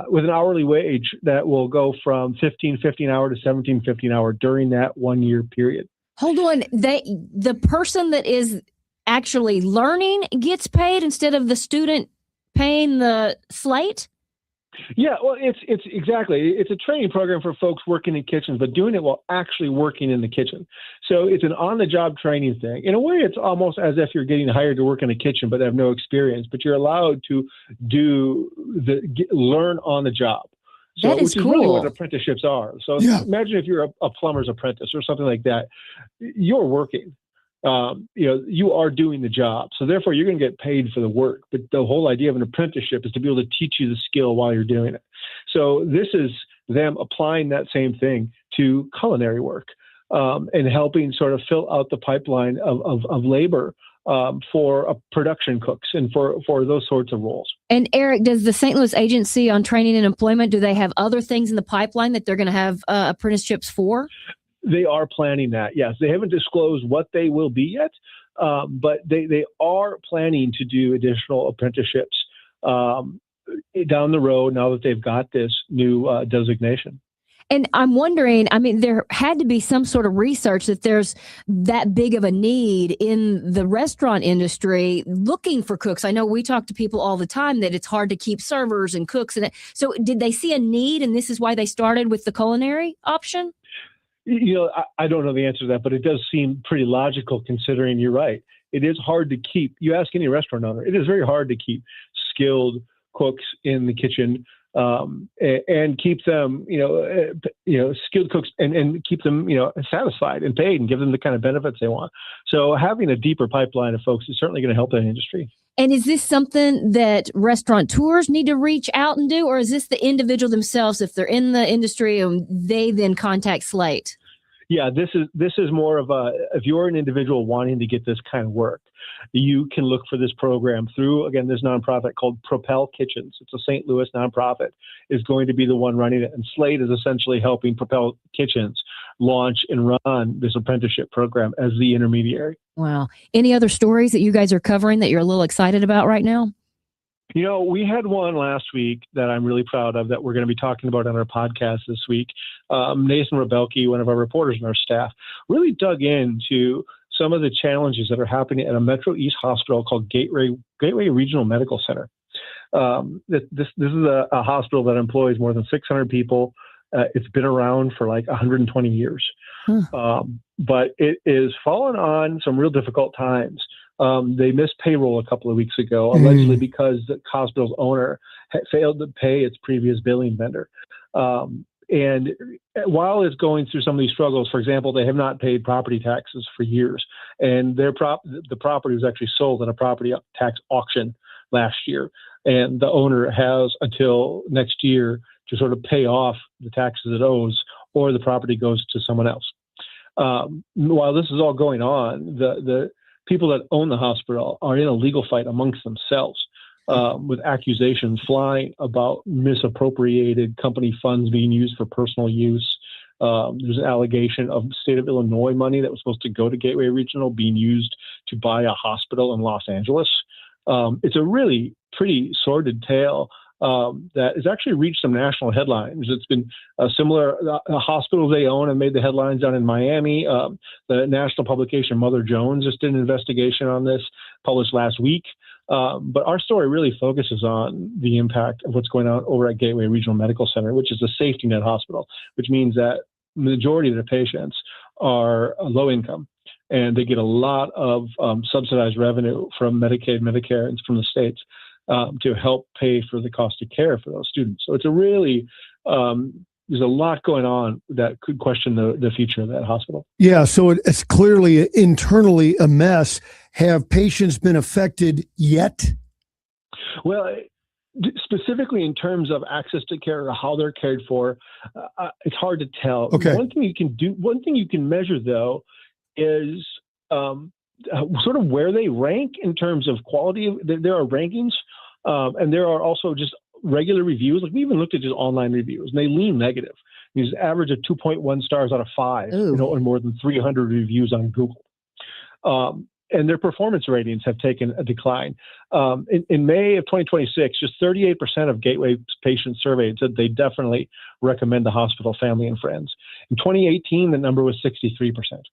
with an hourly wage that will go from $15.50 an hour to $17.50 an hour during that 1 year period. Hold on. The person that is actually learning gets paid instead of the student paying the SLATE? Yeah, well, it's exactly. It's a training program for folks working in kitchens, but doing it while actually working in the kitchen. So it's an on-the-job training thing. In a way, it's almost as if you're getting hired to work in a kitchen, but have no experience. But you're allowed to learn on the job. So, that is which cool. is really what apprenticeships are. So imagine if you're a plumber's apprentice or something like that. You're working. You are doing the job. So therefore you're going to get paid for the work. But the whole idea of an apprenticeship is to be able to teach you the skill while you're doing it. So this is them applying that same thing to culinary work and helping sort of fill out the pipeline of labor for production cooks and for those sorts of roles. And Eric, does the St. Louis Agency on Training and Employment, do they have other things in the pipeline that they're going to have apprenticeships for? They are planning that, yes. They haven't disclosed what they will be yet, but they are planning to do additional apprenticeships down the road now that they've got this new designation. And I'm wondering, there had to be some sort of research that there's that big of a need in the restaurant industry looking for cooks. I know we talk to people all the time that it's hard to keep servers and cooks. So did they see a need, and this is why they started with the culinary option? I don't know the answer to that, but it does seem pretty logical considering you're right. It is hard to keep, you ask any restaurant owner, it is very hard to keep skilled cooks in the kitchen and keep them, skilled cooks and keep them, satisfied and paid and give them the kind of benefits they want. So having a deeper pipeline of folks is certainly going to help that industry. And is this something that restaurateurs need to reach out and do, or is this the individual themselves, if they're in the industry, and they then contact Slate? Yeah, this is more of if you're an individual wanting to get this kind of work, you can look for this program through, again, this nonprofit called Propel Kitchens. It's a St. Louis nonprofit, is going to be the one running it. And Slate is essentially helping Propel Kitchens launch and run this apprenticeship program as the intermediary. Wow. Any other stories that you guys are covering that you're a little excited about right now? You know, we had one last week that I'm really proud of that we're going to be talking about on our podcast this week. Nathan Rebelke, one of our reporters on our staff, really dug into some of the challenges that are happening at a Metro East hospital called Gateway Regional Medical Center. This is a hospital that employs more than 600 people. It's been around for like 120 years. But it is fallen on some real difficult times. They missed payroll a couple of weeks ago, allegedly because the hospital's owner had failed to pay its previous billing vendor. And while it's going through some of these struggles, for example, they have not paid property taxes for years. And the property was actually sold at a property tax auction last year. And the owner has until next year to sort of pay off the taxes it owes, or the property goes to someone else. While this is all going on, the people that own the hospital are in a legal fight amongst themselves, with accusations flying about misappropriated company funds being used for personal use. There's an allegation of state of Illinois money that was supposed to go to Gateway Regional being used to buy a hospital in Los Angeles. It's a really pretty sordid tale that has actually reached some national headlines. It's been similar. Hospitals they own and made the headlines down in Miami. The national publication Mother Jones just did an investigation on this, published last week. But our story really focuses on the impact of what's going on over at Gateway Regional Medical Center, which is a safety net hospital, which means that the majority of their patients are low income. And they get a lot of subsidized revenue from Medicaid, Medicare, and from the states to help pay for the cost of care for those students. So it's a really, there's a lot going on that could question the future of that hospital. Yeah, so it's clearly internally a mess. Have patients been affected yet? Well, specifically in terms of access to care or how they're cared for, it's hard to tell. Okay. One thing you can measure, though, is sort of where they rank in terms of quality. There are rankings, and there are also just regular reviews. Like we even looked at just online reviews, and they lean negative. There's an average of 2.1 stars out of 5, and more than 300 reviews on Google. And their performance ratings have taken a decline. In May of 2026, just 38% of Gateway patients surveyed said they definitely recommend the hospital, family, and friends. In 2018, the number was 63%.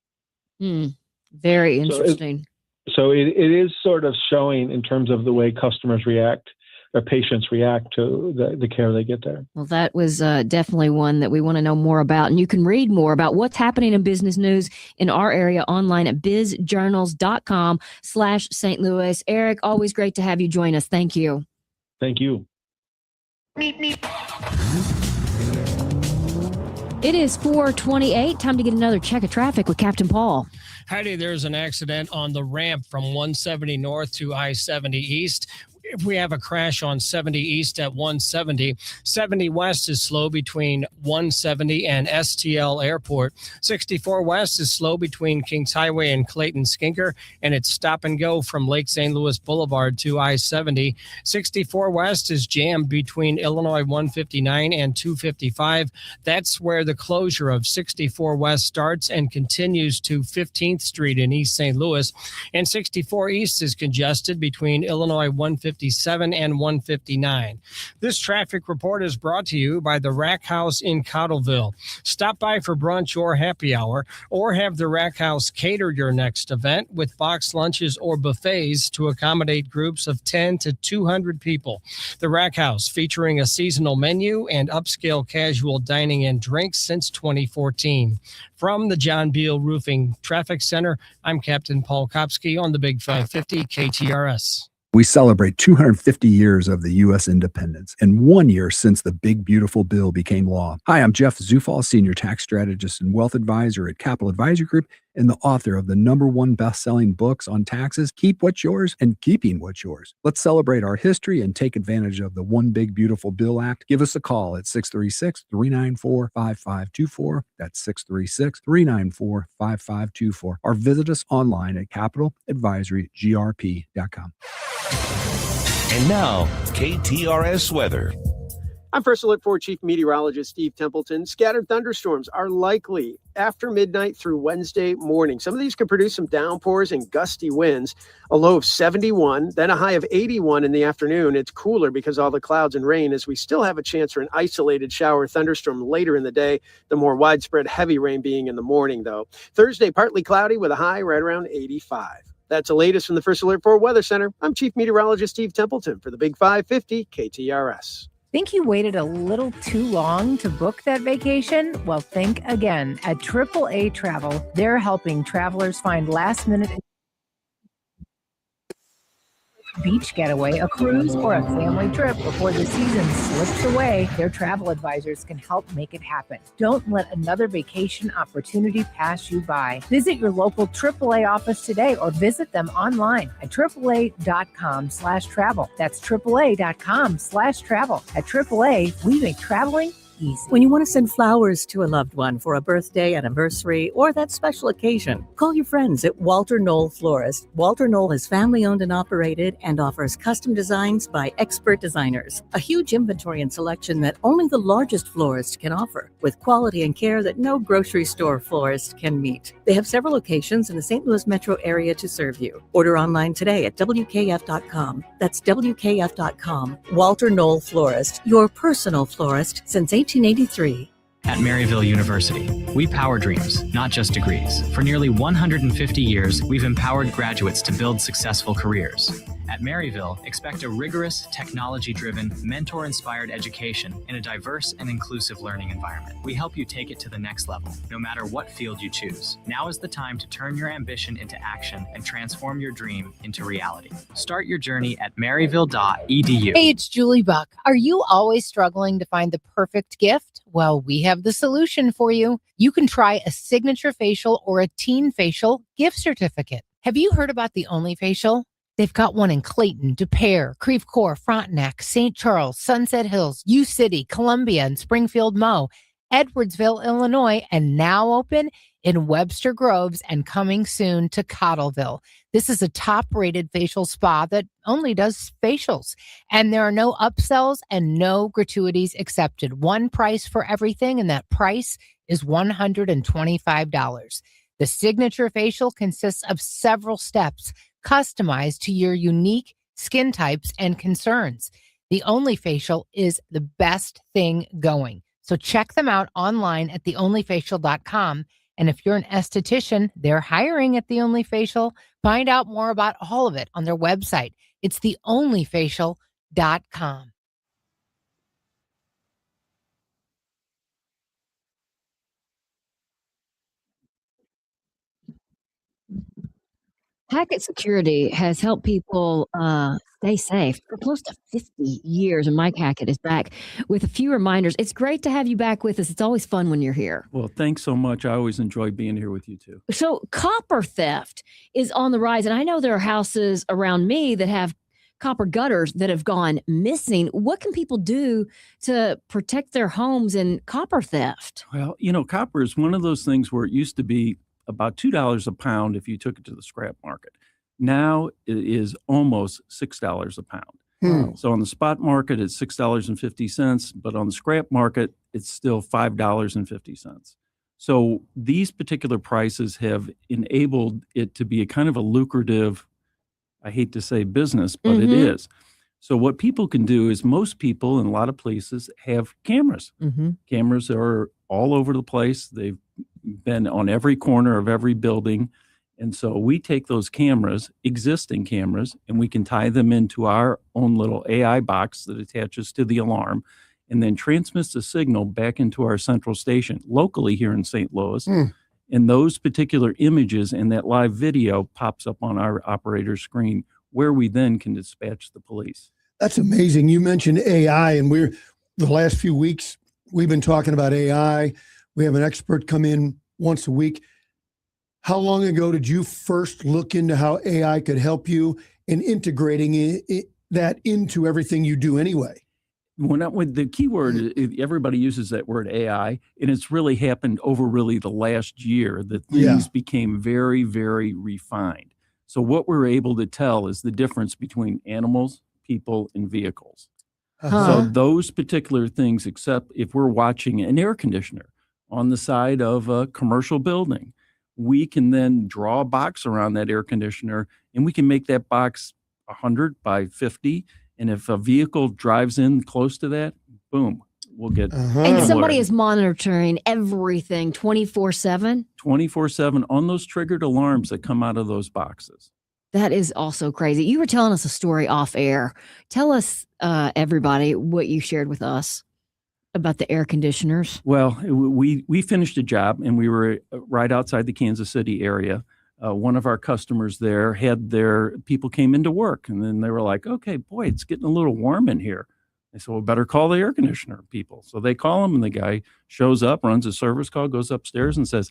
Very interesting. So it is sort of showing in terms of the way customers react, or patients react to the care they get there. Well, that was definitely one that we want to know more about. And you can read more about what's happening in business news in our area online at bizjournals.com/St. Louis. Eric, always great to have you join us. Thank you. Thank you. It is 4:28. Time to get another check of traffic with Captain Paul. Heidi, there's an accident on the ramp from 170 north to I-70 east. If we have a crash on 70 east at 170, 70 west is slow between 170 and STL Airport. 64 west is slow between Kings Highway and Clayton Skinker, and it's stop and go from Lake St. Louis Boulevard to I-70. 64 west is jammed between Illinois 159 and 255. That's where the closure of 64 west starts and continues to 15th Street in East St. Louis. And 64 east is congested between Illinois 157 and 159. This traffic report is brought to you by the Rack House in Cottleville. Stop by for brunch or happy hour, or have the Rack House cater your next event with box lunches or buffets to accommodate groups of 10 to 200 people. The Rack House, featuring a seasonal menu and upscale casual dining and drinks since 2014. From the John Beal Roofing Traffic Center, I'm Captain Paul Kopsky on the Big 550 KTRS. We celebrate 250 years of the U.S. independence and 1 year since the Big Beautiful Bill became law. Hi, I'm Jeff Zufall, Senior Tax Strategist and Wealth Advisor at Capital Advisory Group, and the author of the #1 best-selling books on taxes, Keep What's Yours and Keeping What's Yours. Let's celebrate our history and take advantage of the One Big Beautiful Bill Act. Give us a call at 636-394-5524. That's 636-394-5524. Or visit us online at capitaladvisorygrp.com. And now, KTRS weather. I'm First Alert 4 Chief Meteorologist Steve Templeton. Scattered thunderstorms are likely after midnight through Wednesday morning. Some of these could produce some downpours and gusty winds. A low of 71, then a high of 81 in the afternoon. It's cooler because all the clouds and rain, as we still have a chance for an isolated shower or thunderstorm later in the day. The more widespread heavy rain being in the morning, though. Thursday, partly cloudy with a high right around 85. That's the latest from the First Alert 4 Weather Center. I'm Chief Meteorologist Steve Templeton for the Big 550 KTRS. Think you waited a little too long to book that vacation? Well, think again. At AAA Travel, they're helping travelers find last-minute beach getaway, a cruise, or a family trip before the season slips away. Their travel advisors can help make it happen. Don't let another vacation opportunity pass you by. Visit your local AAA office today or visit them online at AAA.com/travel. That's AAA.com/travel. At AAA, we make traveling easy. When you want to send flowers to a loved one for a birthday, anniversary, or that special occasion, call your friends at Walter Knoll Florist. Walter Knoll is family-owned and operated and offers custom designs by expert designers. A huge inventory and selection that only the largest florist can offer, with quality and care that no grocery store florist can meet. They have several locations in the St. Louis metro area to serve you. Order online today at WKF.com. That's WKF.com. Walter Knoll Florist, your personal florist since 1883. At Maryville University, we power dreams, not just degrees. For nearly 150 years, we've empowered graduates to build successful careers. At Maryville, expect a rigorous, technology-driven, mentor-inspired education in a diverse and inclusive learning environment. We help you take it to the next level, no matter what field you choose. Now is the time to turn your ambition into action and transform your dream into reality. Start your journey at maryville.edu. Hey, it's Julie Buck. Are you always struggling to find the perfect gift? Well, we have the solution for you. You can try a signature facial or a teen facial gift certificate. Have you heard about the Only Facial? They've got one in Clayton, Des Peres, Creve Coeur, Frontenac, St. Charles, Sunset Hills, U-City, Columbia, and Springfield Mo, Edwardsville, Illinois, and now open in Webster Groves and coming soon to Cottleville. This is a top-rated facial spa that only does facials, and there are no upsells and no gratuities accepted. One price for everything, and that price is $125. The signature facial consists of several steps customized to your unique skin types and concerns. The Only Facial is the best thing going. So check them out online at theonlyfacial.com. And if you're an esthetician, they're hiring at The Only Facial. Find out more about all of it on their website. It's theonlyfacial.com. Packet security has helped people stay safe for close to 50 years, and Mike Hackett is back with a few reminders. It's great to have you back with us. It's always fun when you're here. Well, thanks so much. I always enjoy being here with you, too. So copper theft is on the rise, and I know there are houses around me that have copper gutters that have gone missing. What can people do to protect their homes in copper theft? Well, you know, copper is one of those things where it used to be about $2 a pound if you took it to the scrap market. Now it is almost $6 a pound. So on the spot market, it's $6.50, but on the scrap market, it's still $5.50. So these particular prices have enabled it to be a kind of a lucrative, I hate to say business, but it is. So what people can do is most people in a lot of places have cameras. Cameras are all over the place. They've been on every corner of every building. And so we take those cameras, existing cameras, and we can tie them into our own little AI box that attaches to the alarm and then transmits the signal back into our central station locally here in St. Louis. And those particular images and that live video pops up on our operator screen where we then can dispatch the police. That's amazing. You mentioned AI, and the last few weeks, we've been talking about AI. We have an expert come in once a week. how long ago did you first look into how AI could help you in integrating that into everything you do anyway? When the key word, everybody uses that word AI, and it's really happened over really the last year that things became very, very refined. So what we're able to tell is the difference between animals, people, and vehicles. So those particular things, except if we're watching an air conditioner on the side of a commercial building, we can then draw a box around that air conditioner, and we can make that box 100 by 50. And if a vehicle drives in close to that, boom, we'll get. And somebody is monitoring everything 24/7? 24/7 on those triggered alarms that come out of those boxes. That is also crazy. You were telling us a story off air. Tell us, everybody, what you shared with us about the air conditioners. Well, we finished a job, and we were right outside the Kansas City area. One of our customers there had their people came into work, and then they were like, okay, boy, it's getting a little warm in here. They said, well, better call the air conditioner people. So they call him, and the guy shows up, runs a service call, goes upstairs and says,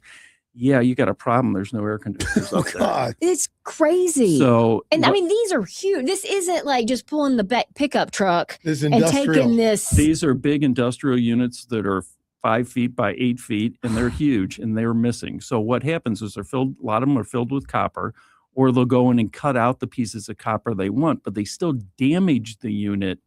yeah, you got a problem. There's no air conditioners up there. It's crazy. So, and I mean, these are huge. This isn't like just pulling the pickup truck This and industrial. taking this. These are big industrial units that are 5 feet by 8 feet, and they're huge, and they're missing. So what happens is they're filled. A lot of them are filled with copper, or they'll go in and cut out the pieces of copper they want, but they still damage the unit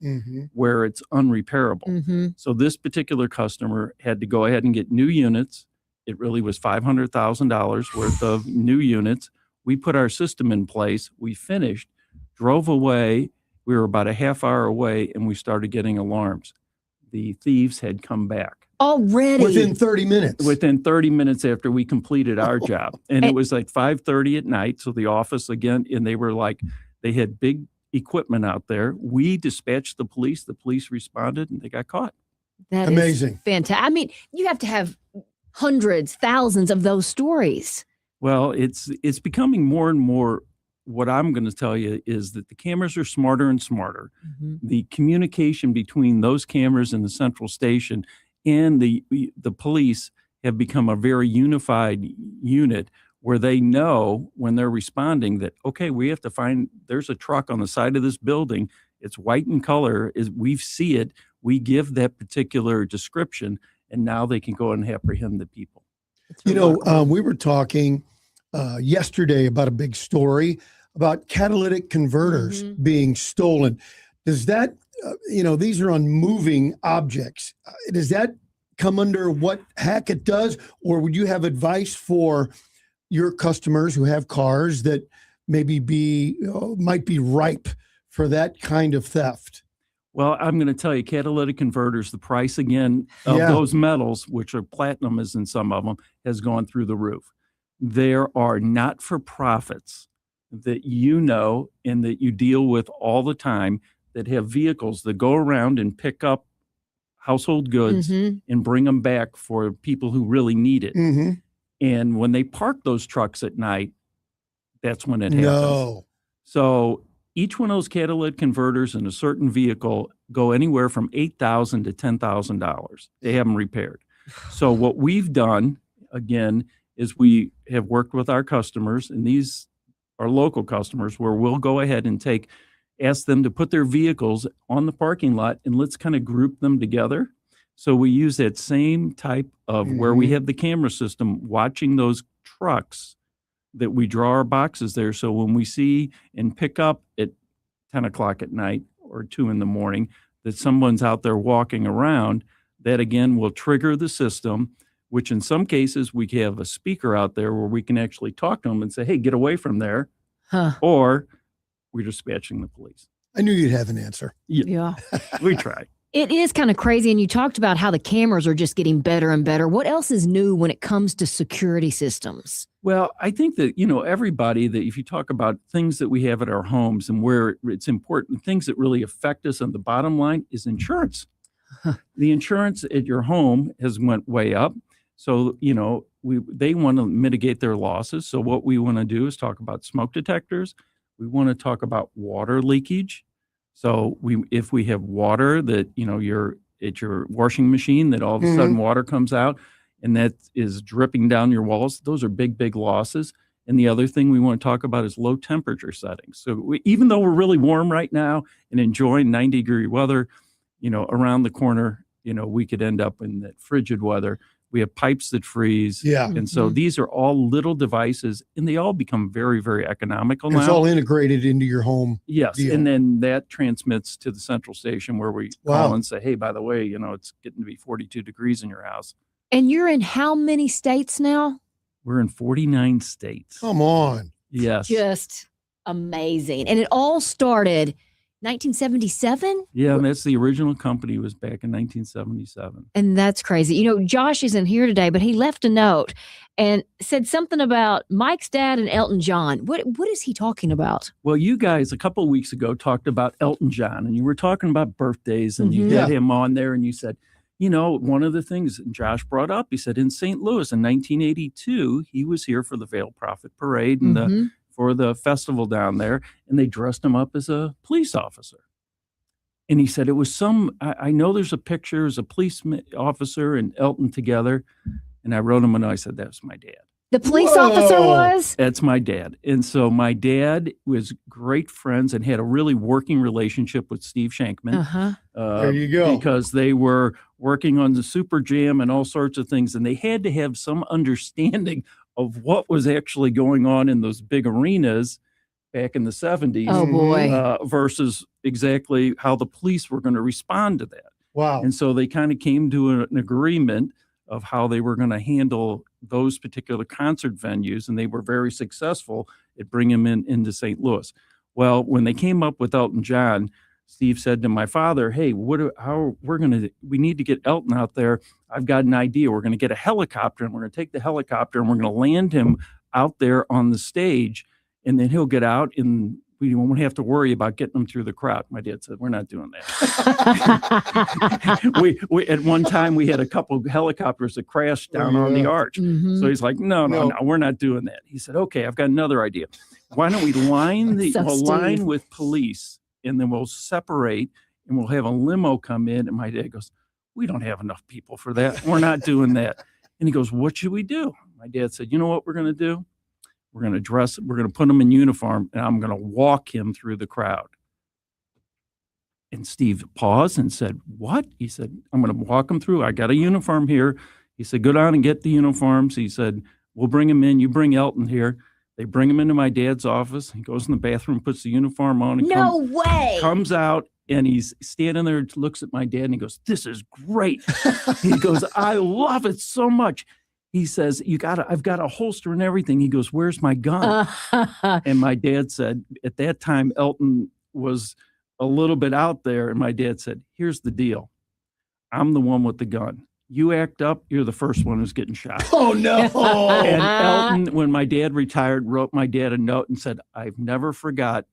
where it's unrepairable. So this particular customer had to go ahead and get new units. It really was $500,000 worth of new units. We put our system in place. We finished, drove away. We were about a half hour away, and we started getting alarms. The thieves had come back. Already? Within 30 minutes? Within 30 minutes after we completed our job. And it was like 5:30 at night. So the office again, and they were like, they had big equipment out there. We dispatched the police. The police responded, and they got caught. That Amazing. is fantastic. I mean, you have to have hundreds, thousands of those stories. Well, it's becoming more and more. What I'm going to tell you is that the cameras are smarter and smarter. The communication between those cameras and the central station and the police have become a very unified unit where they know when they're responding that, okay, we have to find, there's a truck on the side of this building. It's white in color. We see it. We give that particular description, and now they can go and apprehend the people. You know, we were talking yesterday about a big story about catalytic converters being stolen. Does that, these are on moving objects. Does that come under what Hackett does? Or would you have advice for your customers who have cars that maybe might be ripe for that kind of theft? Well, I'm going to tell you, catalytic converters, the price again of those metals, which are platinum is in some of them, has gone through the roof. There are not-for-profits that and that you deal with all the time that have vehicles that go around and pick up household goods and bring them back for people who really need it. And when they park those trucks at night, that's when it happens. No. So each one of those catalytic converters in a certain vehicle go anywhere from $8,000 to $10,000. They have them repaired. So what we've done, again, is we have worked with our customers, and these are local customers, where we'll go ahead and ask them to put their vehicles on the parking lot, and let's kind of group them together. So we use that same type of where we have the camera system watching those trucks, that we draw our boxes there. So when we see and pick up at 10 o'clock at night or 2 in the morning that someone's out there walking around, that again will trigger the system, which in some cases we have a speaker out there where we can actually talk to them and say, hey, get away from there. Or we're dispatching the police. I knew you'd have an answer. Yeah. We try. It is kind of crazy. And you talked about how the cameras are just getting better and better. What else is new when it comes to security systems? Well, I think that, everybody, that if you talk about things that we have at our homes and where it's important, things that really affect us on the bottom line is insurance. The insurance at your home has went way up. So, they want to mitigate their losses. So what we want to do is talk about smoke detectors. We want to talk about water leakage. So if we have water that, you're at your washing machine, that all of a sudden water comes out, and that is dripping down your walls. Those are big, big losses. And the other thing we want to talk about is low temperature settings. So even though we're really warm right now and enjoying 90-degree weather, around the corner, we could end up in that frigid weather. We have pipes that freeze. Yeah. And so these are all little devices, and they all become very, very economical now. It's all integrated into your home. Yes. deal. And then that transmits to the central station where we Wow. call and say, hey, by the way, it's getting to be 42 degrees in your house. And you're in how many states now? We're in 49 states. Come on. Yes. Just amazing. And it all started 1977? Yeah, and that's the original company, was back in 1977. And that's crazy. Josh isn't here today, but he left a note and said something about Mike's dad and Elton John. What is he talking about? Well, you guys a couple of weeks ago talked about Elton John, and you were talking about birthdays, and you had him on there, and you said, one of the things Josh brought up, he said in St. Louis in 1982, he was here for the Veil Prophet Parade and for the festival down there, and they dressed him up as a police officer. And he said it was I know there's a picture as a police officer and Elton together. And I wrote him a note. I said, that's my dad. The police officer was? That's my dad. And so my dad was great friends and had a really working relationship with Steve Shankman. There you go. Because they were working on the Super Jam and all sorts of things. And they had to have some understanding of what was actually going on in those big arenas back in the 70s. Oh, boy. Versus exactly how the police were going to respond to that. Wow. And so they kind of came to an agreement of how they were going to handle those particular concert venues, and they were very successful at bringing them into St. Louis. Well, when they came up with Elton John, Steve said to my father, hey, we need to get Elton out there. I've got an idea. We're going to get a helicopter, and we're going to take the helicopter, and we're going to land him out there on the stage, and then he'll get out, and we won't have to worry about getting him through the crowd. My dad said, we're not doing that. we at one time, we had a couple helicopters that crashed down on the arch. So he's like, no, we're not doing that. He said, okay, I've got another idea. Why don't we line line with police, and then we'll separate, and we'll have a limo come in. And my dad goes, we don't have enough people for that. We're not doing that. And he goes, what should we do? My dad said, you know what we're going to do? We're going to put him in uniform, and I'm going to walk him through the crowd. And Steve paused and said, what? He said, I'm going to walk him through. I got a uniform here. He said, go down and get the uniforms. He said, we'll bring him in. You bring Elton here. They bring him into my dad's office. He goes in the bathroom, puts the uniform on. And comes out, and he's standing there, looks at my dad, and he goes, this is great. He goes, I love it so much. He says, I've got a holster and everything. He goes, where's my gun? And my dad said, at that time, Elton was a little bit out there. And my dad said, here's the deal. I'm the one with the gun. You act up, you're the first one who's getting shot. Oh, no. And Elton, when my dad retired, wrote my dad a note and said, I've never forgot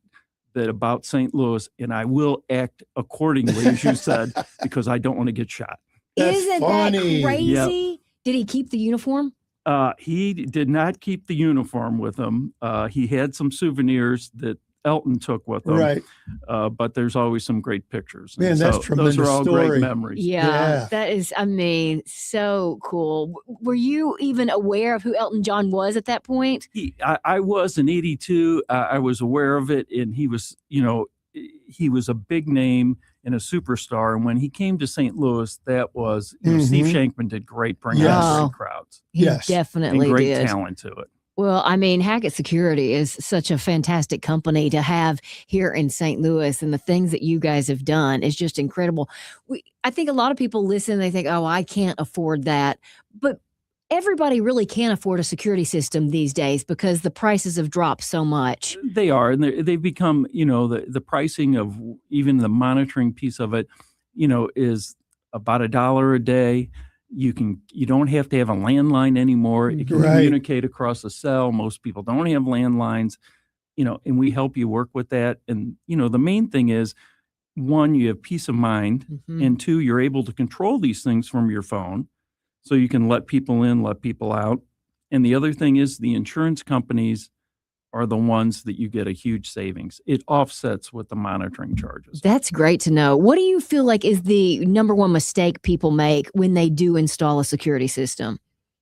that about St. Louis, and I will act accordingly, as you said, because I don't want to get shot. Isn't that crazy? Yep. Did he keep the uniform? He did not keep the uniform with him. He had some souvenirs that Elton took with him. Right. But there's always some great pictures. Man, that's tremendous. Those are all story. great memories. Yeah, that is, so cool. Were you even aware of who Elton John was at that point? I was in 82. I was aware of it, and he was, he was a big name and a superstar. And when he came to St. Louis, that was, Steve Shankman did great, bringing out great crowds. He definitely and great did. talent to it. Well, I mean, Hackett Security is such a fantastic company to have here in St. Louis, and the things that you guys have done is just incredible. I think a lot of people listen, they think, oh, I can't afford that. But everybody really can't afford a security system these days because the prices have dropped so much. They are, and they've become, the pricing of even the monitoring piece of it, is about $1 a day. You don't have to have a landline anymore. You can communicate across the cell. Most people don't have landlines, and we help you work with that. And, the main thing is, one, you have peace of mind, and two, you're able to control these things from your phone. So you can let people in, let people out. And the other thing is the insurance companies are the ones that you get a huge savings. It offsets with the monitoring charges. That's great to know. What do you feel like is the number one mistake people make when they do install a security system?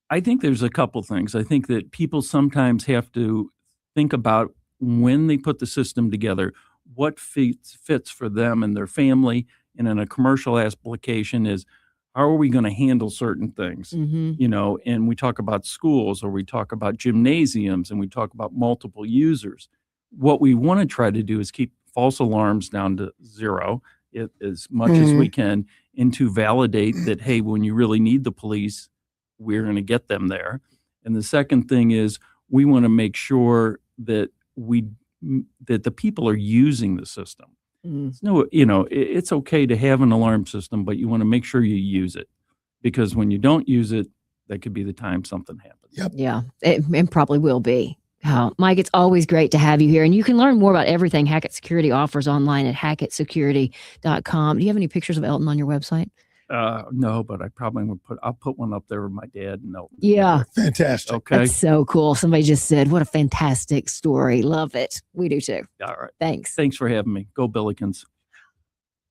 I think there's a couple things. I think that people sometimes have to think about when they put the system together, what fits for them and their family. And in a commercial application is, how are we going to handle certain things? And we talk about schools, or we talk about gymnasiums, and we talk about multiple users. What we want to try to do is keep false alarms down to zero as much as we can, and to validate that, hey, when you really need the police, we're going to get them there. And the second thing is, we want to make sure that that the people are using the system. It's okay to have an alarm system, but you want to make sure you use it, because when you don't use it, that could be the time something happens. Yeah, it probably will be. Mike, it's always great to have you here. And you can learn more about everything Hackett Security offers online at hackettsecurity.com. Do you have any pictures of Elton on your website? No, but I probably I'll put one up there with my dad and Elton. Yeah. Fantastic. Okay. That's so cool. Somebody just said, what a fantastic story. Love it. We do too. All right. Thanks. Thanks for having me. Go Billikens.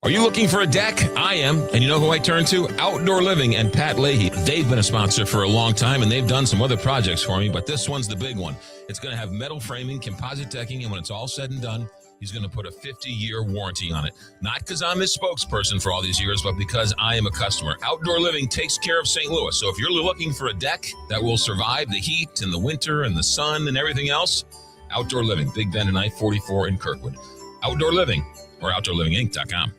Are you looking for a deck? I am. And you know who I turn to? Outdoor Living and Pat Leahy. They've been a sponsor for a long time, and they've done some other projects for me, but this one's the big one. It's going to have metal framing, composite decking, and when it's all said and done, he's going to put a 50-year warranty on it. Not because I'm his spokesperson for all these years, but because I am a customer. Outdoor Living takes care of St. Louis. So if you're looking for a deck that will survive the heat and the winter and the sun and everything else, Outdoor Living, Big Bend and I-44 in Kirkwood. Outdoor Living, or OutdoorLivingInc.com.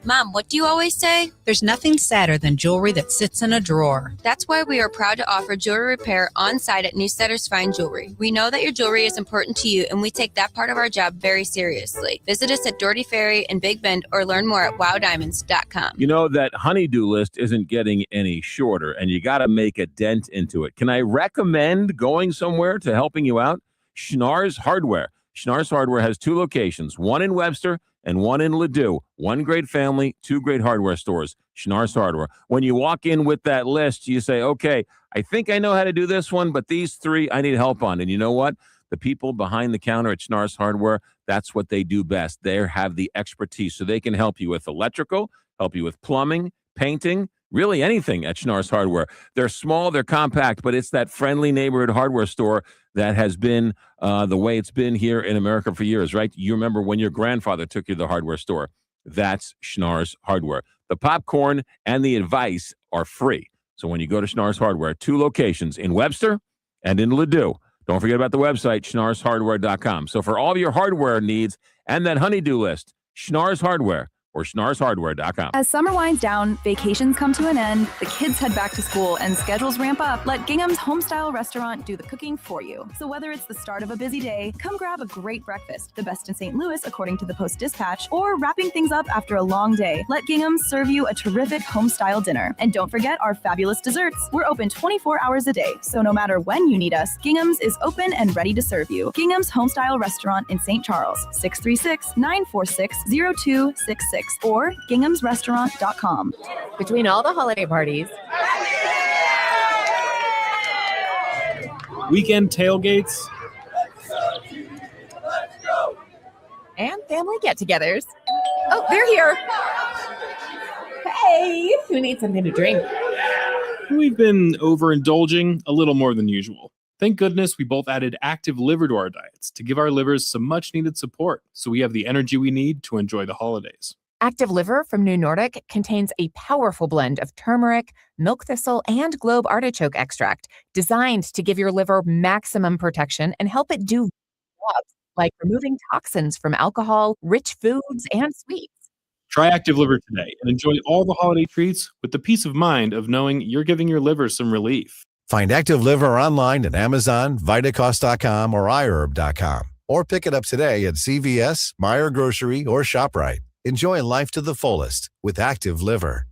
Mom, what do you always say? There's nothing sadder than jewelry that sits in a drawer. That's why we are proud to offer jewelry repair on site at Newssetter's Fine Jewelry. We know that your jewelry is important to you, and we take that part of our job very seriously. Visit us at Doherty Ferry in Big Bend, or learn more at wowdiamonds.com. You know that honey-do list isn't getting any shorter, and you got to make a dent into it. Can I recommend going somewhere to helping you out? Schnarr's Hardware. Schnarr's Hardware has 2 locations, one in Webster and one in Ladue. One great family, 2 great hardware stores. Schnarr's Hardware. When you walk in with that list, you say, okay, I think I know how to do this one, but these 3 I need help on. And you know what? The people behind the counter at Schnarr's Hardware, that's what they do best. They have the expertise, so they can help you with electrical, help you with plumbing, painting, really anything at Schnarr's Hardware. They're small, they're compact, but it's that friendly neighborhood hardware store that has been the way it's been here in America for years, right? You remember when your grandfather took you to the hardware store. That's Schnarr's Hardware. The popcorn and the advice are free. So when you go to Schnarr's Hardware, 2 locations in Webster and in Ladue. Don't forget about the website, schnarrshardware.com. So for all of your hardware needs and that honey-do list, Schnarr's Hardware, or schnarrshardware.com. As summer winds down, vacations come to an end, the kids head back to school, and schedules ramp up, let Gingham's Homestyle Restaurant do the cooking for you. So whether it's the start of a busy day, come grab a great breakfast, the best in St. Louis according to the Post-Dispatch, or wrapping things up after a long day, let Gingham's serve you a terrific homestyle dinner. And don't forget our fabulous desserts. We're open 24 hours a day, so no matter when you need us, Gingham's is open and ready to serve you. Gingham's Homestyle Restaurant in St. Charles, 636-946-0266. or ginghamsrestaurant.com. Between all the holiday parties, weekend tailgates, and family get-togethers. Oh, they're here. Hey, who needs something to drink? we've been overindulging a little more than usual. Thank goodness we both added active liver to our diets to give our livers some much needed support so we have the energy we need to enjoy the holidays. Active Liver from New Nordic contains a powerful blend of turmeric, milk thistle, and globe artichoke extract designed to give your liver maximum protection and help it do jobs like removing toxins from alcohol, rich foods, and sweets. Try Active Liver today and enjoy all the holiday treats with the peace of mind of knowing you're giving your liver some relief. Find Active Liver online at Amazon, Vitacost.com, or iHerb.com. Or pick it up today at CVS, Meijer Grocery, or ShopRite. Enjoy life to the fullest with Active Liver.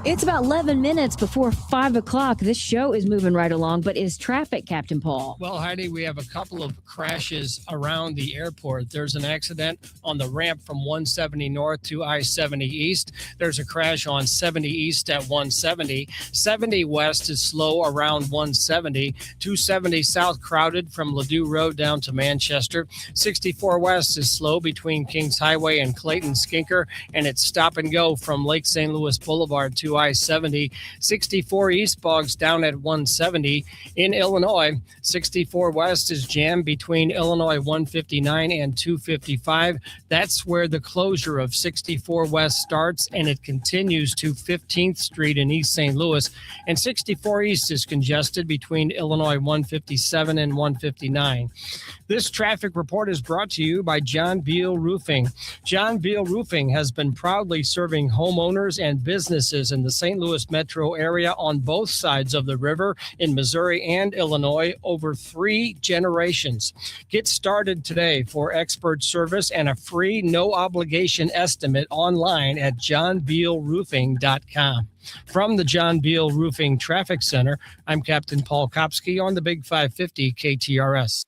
It's about 11 minutes before 5 o'clock. This show is moving right along, but is traffic, Captain Paul? Well, Heidi, we have a couple of crashes around the airport. There's an accident on the ramp from 170 north to I-70 east. There's a crash on 70 east at 170. 70 west is slow around 170. 270 south crowded from Ladue Road down to Manchester. 64 west is slow between Kings Highway and Clayton Skinker, and it's stop and go from Lake St. Louis Boulevard to I-70. 64 east bogs down at 170. In Illinois, 64 west is jammed between Illinois 159 and 255. That's where the closure of 64 west starts, and it continues to 15th Street in East St. Louis. And 64 east is congested between Illinois 157 and 159. This traffic report is brought to you by John Beal Roofing. John Beal Roofing has been proudly serving homeowners and businesses in the St. Louis metro area on both sides of the river in Missouri and Illinois over 3 generations. Get started today for expert service and a free no-obligation estimate online at johnbealroofing.com. From the John Beal Roofing Traffic Center, I'm Captain Paul Kopsky on the Big 550 KTRS.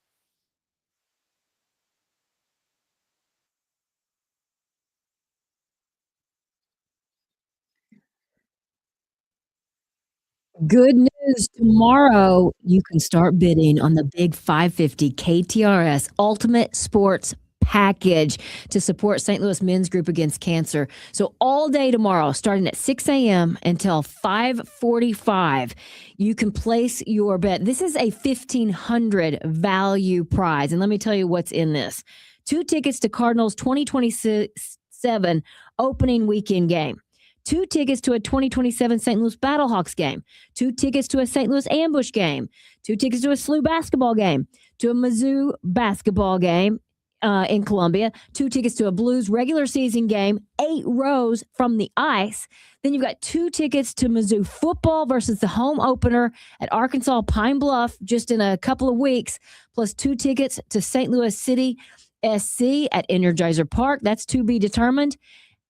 Good news. Tomorrow, you can start bidding on the Big 550 KTRS Ultimate Sports Package to support St. Louis Men's Group Against Cancer. So all day tomorrow, starting at 6 a.m. until 5:45, you can place your bet. This is a $1,500 value prize. And let me tell you what's in this. 2 tickets to Cardinals 2027 opening weekend game. 2 tickets to a 2027 St. Louis Battlehawks game, 2 tickets to a St. Louis Ambush game, 2 tickets to a SLU basketball game, to a Mizzou basketball game in Columbia, 2 tickets to a Blues regular season game, 8 rows from the ice. Then you've got 2 tickets to Mizzou football versus the home opener at Arkansas Pine Bluff just in a couple of weeks, plus 2 tickets to St. Louis City SC at Energizer Park. That's to be determined.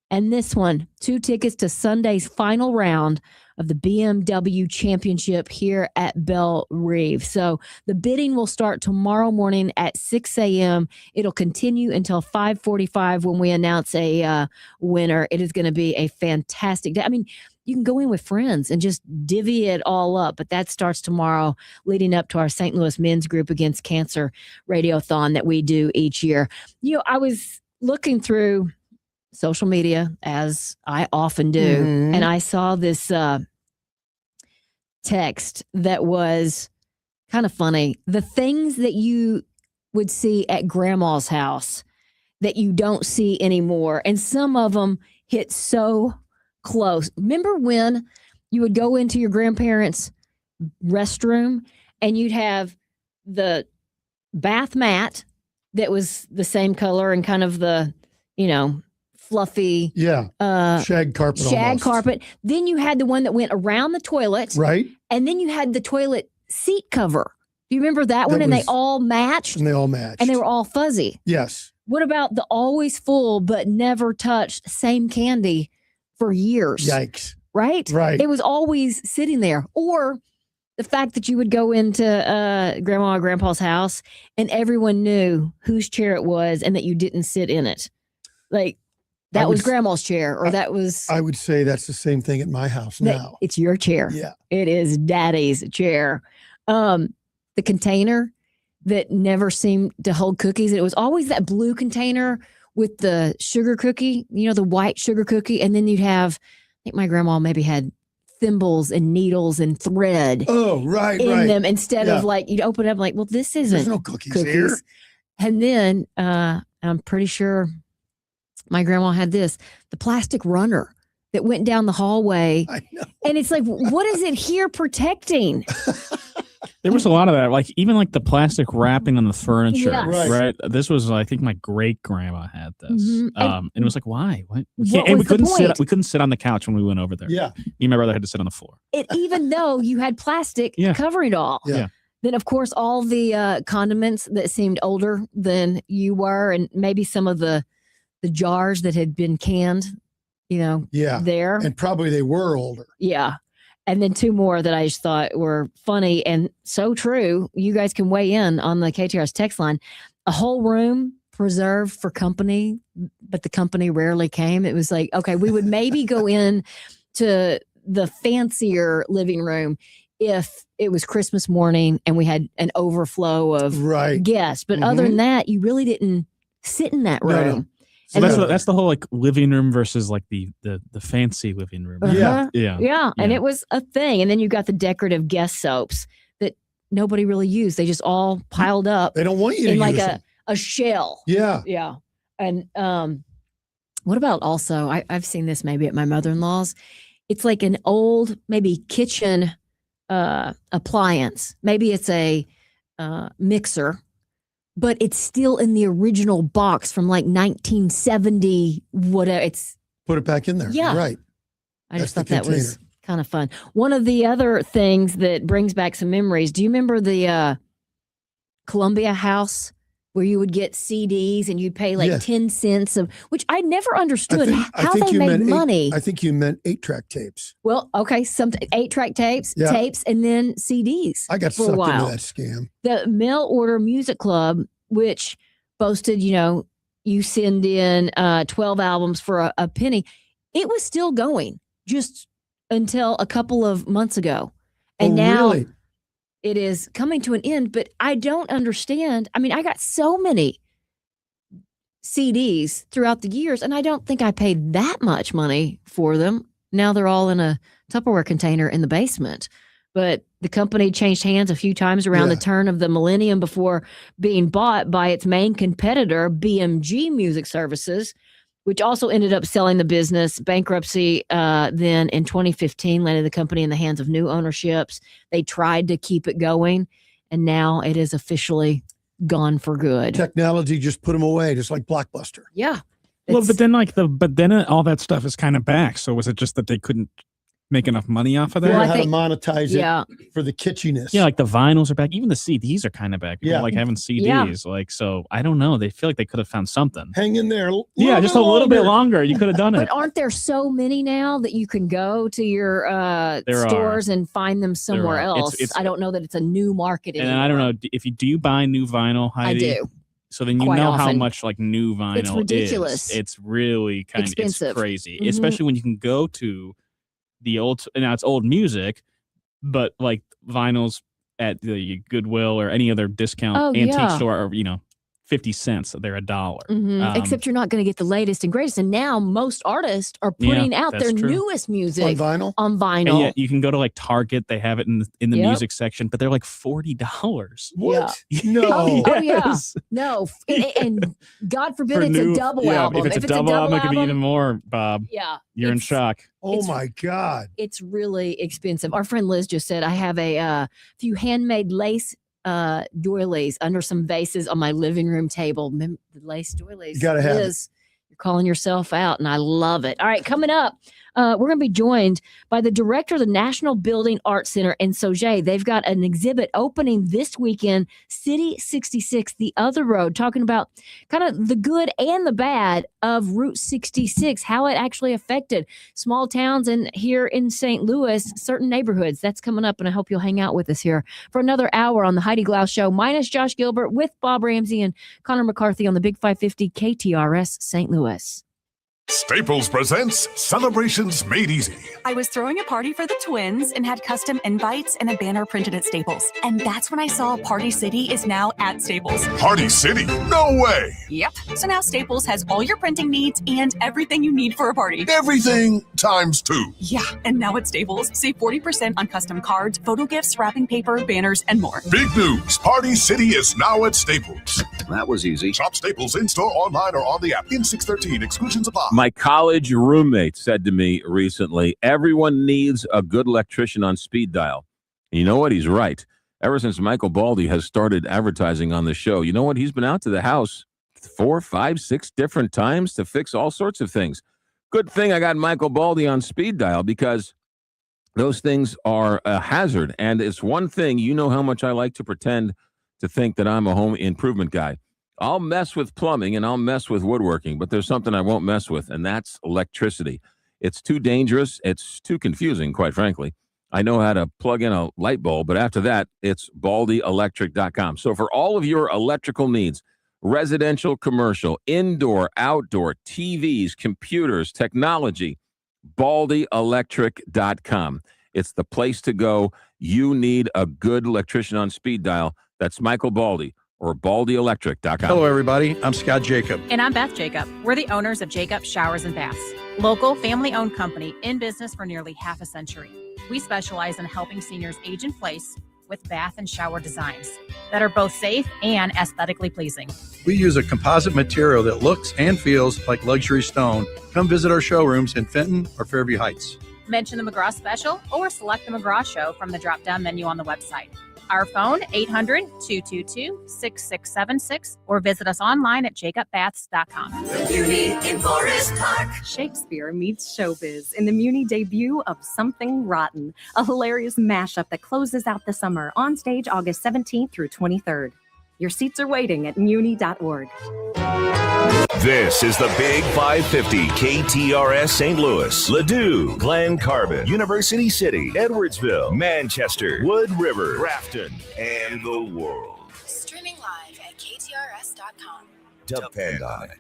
And this one, 2 tickets to Sunday's final round of the BMW Championship here at Belle Reve. So the bidding will start tomorrow morning at 6 a.m. It'll continue until 5:45 when we announce a winner. It is going to be a fantastic day. I mean, you can go in with friends and just divvy it all up, but that starts tomorrow leading up to our St. Louis Men's Group Against Cancer radiothon that we do each year. You know, I was looking through social media, as I often do, and I saw this text that was kind of funny. The things that you would see at grandma's house that you don't see anymore, and some of them hit so close. Remember when you would go into your grandparents' restroom and you'd have the bath mat that was the same color and kind of the, you know, fluffy shag carpet almost. Then you had the one that went around the toilet, right? And then you had the toilet seat cover. Do you remember that one? And they all matched, and they all matched, and they were all fuzzy. Yes. What about the always full but never touched same candy for years? Yikes. Right It was always sitting there. Or the fact that you would go into grandma or grandpa's house and everyone knew whose chair it was and that you didn't sit in it. Like, that was grandma's chair, or that was... I would say that's the same thing at my house now. It's your chair. Yeah. It is daddy's chair. The container that never seemed to hold cookies. It was always that blue container with the sugar cookie, you know, the white sugar cookie. And then you'd have, I think my grandma maybe had thimbles and needles and thread in them instead of like, you'd open it up like, well, this isn't There's no cookies here. And then I'm pretty sure my grandma had this, the plastic runner that went down the hallway. I know. And it's like, what is it here protecting? There was a lot of that, like even like the plastic wrapping on the furniture, Yes. right? This was, I think, my great grandma had this, Mhm. And it was like, why? What? What And was the point? we couldn't sit on the couch when we went over there. Yeah, me and my brother had to sit on the floor. Even though you had plastic covering it all. Yeah. Then, of course, all the condiments that seemed older than you were, and maybe some of the jars that had been canned Yeah. there. And probably they were older. Yeah. And then 2 more that I just thought were funny and so true. You guys can weigh in on the KTRS text line. A whole room preserved for company, but the company rarely came. It was like, okay, we would maybe go in to the fancier living room if it was Christmas morning and we had an overflow of guests. But other than that, you really didn't sit in that room. No. So that's the whole like living room versus like the fancy living room. Yeah. And it was a thing. And then you got the decorative guest soaps that nobody really used. They just all piled up. They don't want you to in like use them. a shell. Yeah. Yeah. And what about also, I've seen this maybe at my mother-in-law's. It's like an old, maybe kitchen appliance. Maybe it's a mixer, but it's still in the original box from like 1970, whatever. Put it back in there. Yeah. Right. I just thought that was kind of fun. One of the other things that brings back some memories. Do you remember the Columbia House where you would get CDs and you'd pay like 10 cents of, which I never understood how they made money. I think you meant 8-track tapes. Well, okay, some 8-track tapes, and then CDs. I got for sucked a while. into that scam. The Mail Order Music Club, which boasted, you send in 12 albums for a penny. It was still going just until a couple of months ago. And now it is coming to an end, but I don't understand. I mean, I got so many CDs throughout the years, and I don't think I paid that much money for them. Now they're all in a Tupperware container in the basement. But the company changed hands a few times around the turn of the millennium before being bought by its main competitor, BMG Music Services, which also ended up selling the business. Bankruptcy then in 2015 landed the company in the hands of new ownerships. They tried to keep it going, and now it is officially gone for good. Technology just put them away, just like Blockbuster. Yeah. Well, but then all that stuff is kind of back. So was it just that they couldn't make enough money off of that? How to monetize it for the kitschiness. Yeah, like the vinyls are back. Even the CDs are kind of back. People like having CDs. Like, so I don't know. They feel like they could have found something. Hang in there. Just a little bit longer. You could have done it. But aren't there so many now that you can go to your stores and find them somewhere else? I don't know that it's a new market anymore. And I don't know if do you buy new vinyl, Heidi? I do. So then you Quite know how often. much like new vinyl It's ridiculous. is. It's really kind of Expensive. it's crazy, Mhm. especially when you can go to the old. Now it's old music, but like vinyls at the Goodwill or any other discount antique store are 50 cents. They're $1. Except you're not going to get the latest and greatest. And now most artists are putting out their that's true. newest music On vinyl? On vinyl. And yet you can go to like Target. They have it in the Yep. music section, but they're like $40. What? Yeah. No. Oh yeah. Yes. No. And God forbid For it's new- a double yeah, album. If it's a double album, it could be even more, Bob. Yeah. You're in shock. Oh my God. It's really expensive. Our friend Liz just said, I have a few handmade lace doilies under some vases on my living room table. Remember the lace doilies? You gotta have it. Liz, you're calling yourself out, and I love it. All right, coming up, we're going to be joined by the director of the National Building Arts Center in Sauget. They've got an exhibit opening this weekend, City 66, The Other Road, talking about kind of the good and the bad of Route 66, how it actually affected small towns and here in St. Louis, certain neighborhoods. That's coming up, and I hope you'll hang out with us here for another hour on the Heidi Glaus Show, minus Josh Gilbert with Bob Ramsey and Connor McCarthy on the Big 550 KTRS St. Louis. Staples presents Celebrations Made Easy. I was throwing a party for the twins and had custom invites and a banner printed at Staples. And that's when I saw Party City is now at Staples. Party City? No way! Yep. So now Staples has all your printing needs and everything you need for a party. Everything times 2. Yeah. And now at Staples, save 40% on custom cards, photo gifts, wrapping paper, banners, and more. Big news! Party City is now at Staples. That was easy. Shop Staples in-store, online, or on the app. In 613, exclusions apply. My college roommate said to me recently, everyone needs a good electrician on speed dial. And you know what? He's right. Ever since Michael Baldy has started advertising on the show, you know what? He's been out to the house 4, 5, 6 different times to fix all sorts of things. Good thing I got Michael Baldy on speed dial, because those things are a hazard. And it's one thing, you know how much I like to pretend to think that I'm a home improvement guy. I'll mess with plumbing and I'll mess with woodworking, but there's something I won't mess with, and that's electricity. It's too dangerous. It's too confusing, quite frankly. I know how to plug in a light bulb, but after that, it's baldyelectric.com. So for all of your electrical needs, residential, commercial, indoor, outdoor, TVs, computers, technology, baldyelectric.com. It's the place to go. You need a good electrician on speed dial. That's Michael Baldy or baldyelectric.com. Hello, everybody. I'm Scott Jacob. And I'm Beth Jacob. We're the owners of Jacob Showers and Baths, local family-owned company in business for nearly half a century. We specialize in helping seniors age in place with bath and shower designs that are both safe and aesthetically pleasing. We use a composite material that looks and feels like luxury stone. Come visit our showrooms in Fenton or Fairview Heights. Mention the McGraw Special or select the McGraw Show from the drop-down menu on the website. Our phone, 800-222-6676, or visit us online at jacobbaths.com. The Muni in Forest Park. Shakespeare meets showbiz in the Muni debut of Something Rotten, a hilarious mashup that closes out the summer on stage August 17th through 23rd. Your seats are waiting at muni.org. This is the Big 550 KTRS St. Louis, Ladue, Glen Carbon, University City, Edwardsville, Manchester, Wood River, Grafton, and the world. Streaming live at KTRS.com. Depend on it.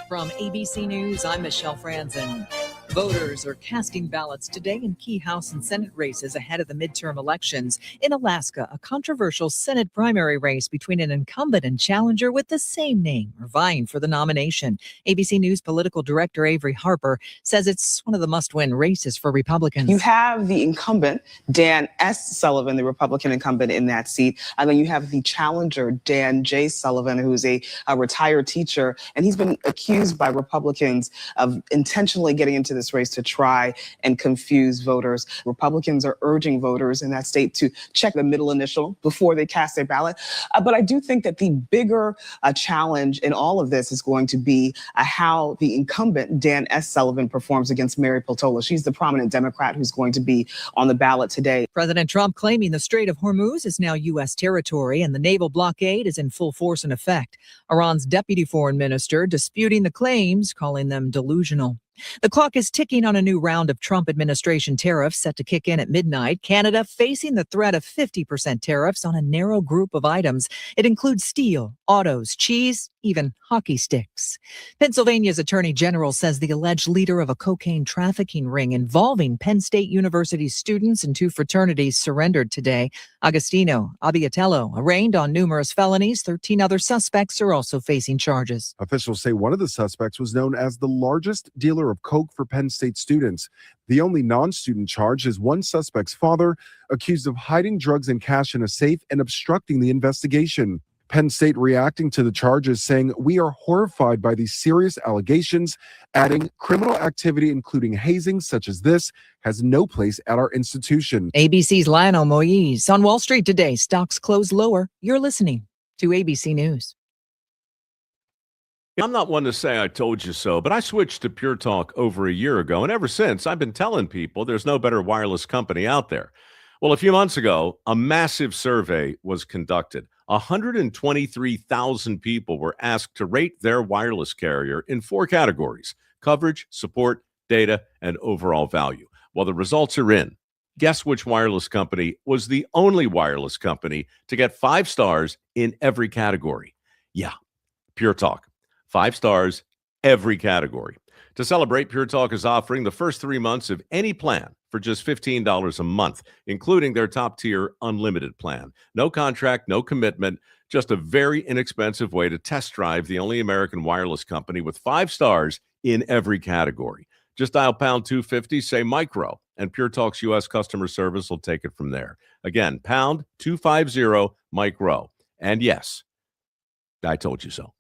From ABC News, I'm Michelle Franzen. Voters are casting ballots today in key House and Senate races ahead of the midterm elections. In Alaska, a controversial Senate primary race between an incumbent and challenger with the same name are vying for the nomination. ABC News political director Avery Harper says it's one of the must-win races for Republicans. You have the incumbent, Dan S. Sullivan, the Republican incumbent in that seat. And then you have the challenger, Dan J. Sullivan, who's a retired teacher. And he's been accused by Republicans of intentionally getting into this race to try and confuse voters. Republicans are urging voters in that state to check the middle initial before they cast their ballot. But I do think that the bigger challenge in all of this is going to be how the incumbent, Dan S. Sullivan, performs against Mary Peltola. She's the prominent Democrat who's going to be on the ballot today. President Trump claiming the Strait of Hormuz is now U.S. territory and the naval blockade is in full force and effect. Iran's deputy foreign minister disputing the claims, calling them delusional. The clock is ticking on a new round of Trump administration tariffs set to kick in at midnight. Canada facing the threat of 50% tariffs on a narrow group of items. It includes steel, autos, cheese, even hockey sticks. Pennsylvania's attorney general says the alleged leader of a cocaine trafficking ring involving Penn State University students and two fraternities surrendered today. Agostino Abiatello, arraigned on numerous felonies. 13 other suspects are also facing charges. Officials say one of the suspects was known as the largest dealer of coke for Penn State students. The only non-student charge is one suspect's father, accused of hiding drugs and cash in a safe and obstructing the investigation. Penn State reacting to the charges, saying, "We are horrified by these serious allegations," adding, "Criminal activity, including hazing such as this, has no place at our institution." ABC's Lionel Moise on Wall Street today. Stocks close lower. You're listening to ABC News. I'm not one to say I told you so, but I switched to Pure Talk over a year ago, and ever since, I've been telling people there's no better wireless company out there. Well, a few months ago, a massive survey was conducted. 123,000 people were asked to rate their wireless carrier in 4 categories: coverage, support, data, and overall value. Well, the results are in. Guess which wireless company was the only wireless company to get 5 stars in every category? Yeah, Pure Talk. 5 stars, every category. To celebrate, Pure Talk is offering the first 3 months of any plan for just $15 a month, including their top-tier unlimited plan. No contract, no commitment, just a very inexpensive way to test drive the only American wireless company with 5 stars in every category. Just dial pound 250, say micro, and Pure Talk's U.S. customer service will take it from there. Again, pound 250 micro. And yes, I told you so.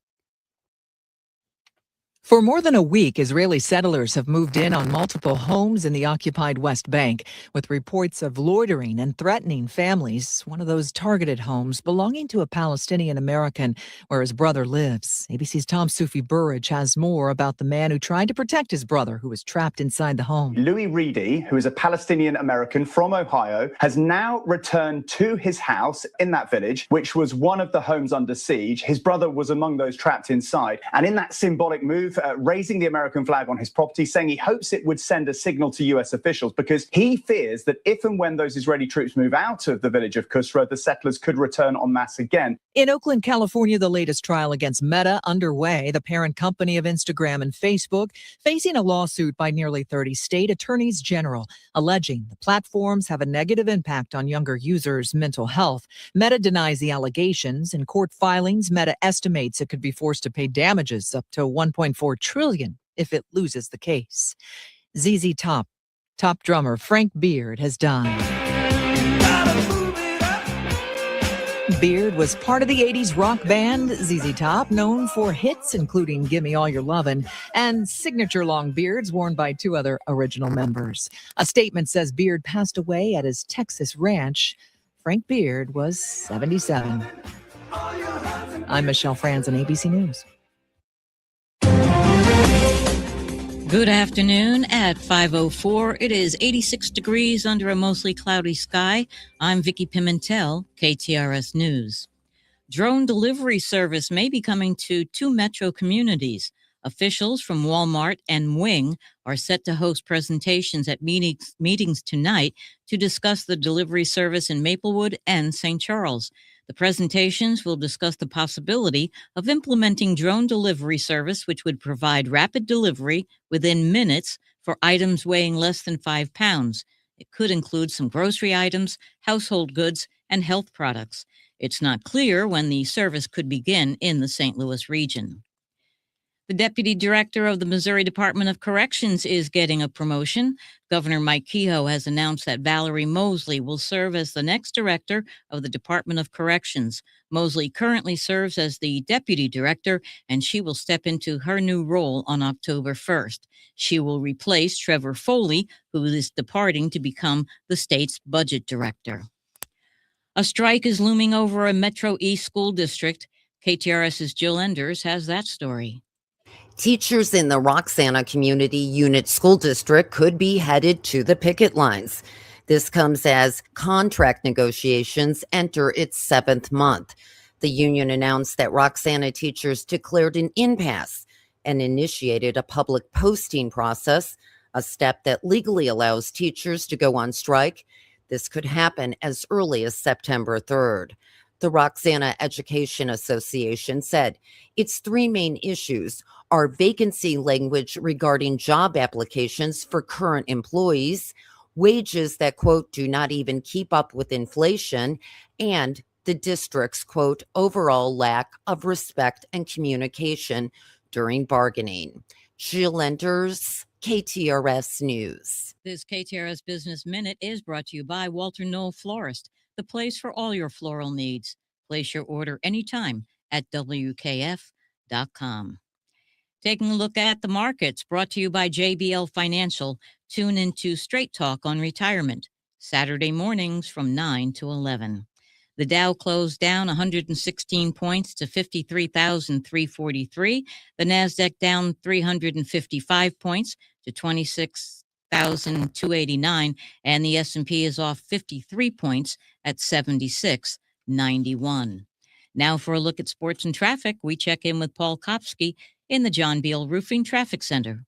For more than a week, Israeli settlers have moved in on multiple homes in the occupied West Bank, with reports of loitering and threatening families. One of those targeted homes belonging to a Palestinian American where his brother lives. ABC's Tom Sufi Burridge has more about the man who tried to protect his brother who was trapped inside the home. Louis Reedy, who is a Palestinian American from Ohio, has now returned to his house in that village, which was one of the homes under siege. His brother was among those trapped inside. And in that symbolic move, raising the American flag on his property, saying he hopes it would send a signal to U.S. officials because he fears that if and when those Israeli troops move out of the village of Kusra, the settlers could return en masse again. In Oakland, California, the latest trial against Meta underway, the parent company of Instagram and Facebook, facing a lawsuit by nearly 30 state attorneys general, alleging the platforms have a negative impact on younger users' mental health. Meta denies the allegations. In court filings, Meta estimates it could be forced to pay damages up to $1.4 trillion if it loses the case. ZZ Top drummer Frank Beard has died. Beard was part of the 80s rock band ZZ Top, known for hits including Gimme All Your Lovin' and signature long beards worn by two other original members. A statement says Beard passed away at his Texas ranch. Frank Beard was 77. I'm Michelle Franzen, ABC News. Good afternoon at 5:04. It is 86 degrees under a mostly cloudy sky. I'm Vicki Pimentel, KTRS News. Drone delivery service may be coming to 2 metro communities. Officials from Walmart and Wing are set to host presentations at meetings tonight to discuss the delivery service in Maplewood and St. Charles. The presentations will discuss the possibility of implementing drone delivery service, which would provide rapid delivery within minutes for items weighing less than 5 pounds. It could include some grocery items, household goods, and health products. It's not clear when the service could begin in the St. Louis region. The deputy director of the Missouri Department of Corrections is getting a promotion. Governor Mike Kehoe has announced that Valerie Mosley will serve as the next director of the Department of Corrections. Mosley currently serves as the deputy director, and she will step into her new role on October 1st. She will replace Trevor Foley, who is departing to become the state's budget director. A strike is looming over a Metro East school district. KTRS's Jill Enders has that story. Teachers in the Roxana Community Unit School District could be headed to the picket lines. This comes as contract negotiations enter its 7th month. The union announced that Roxana teachers declared an impasse and initiated a public posting process, a step that legally allows teachers to go on strike. This could happen as early as September 3rd. The Roxana Education Association said its 3 main issues are vacancy language regarding job applications for current employees, wages that, quote, do not even keep up with inflation, and the district's, quote, overall lack of respect and communication during bargaining. Jill Enders, KTRS News. This KTRS Business Minute is brought to you by Walter Knoll Florist, the place for all your floral needs. Place your order anytime at WKF.com. Taking a look at the markets, brought to you by JBL Financial. Tune into Straight Talk on Retirement, Saturday mornings from 9 to 11. The Dow closed down 116 points to 53,343. The NASDAQ down 355 points to 26,289. And the S&P is off 53 points at 7691. Now for a look at sports and traffic, we check in with Paul Kopsky in the John Beal Roofing Traffic Center.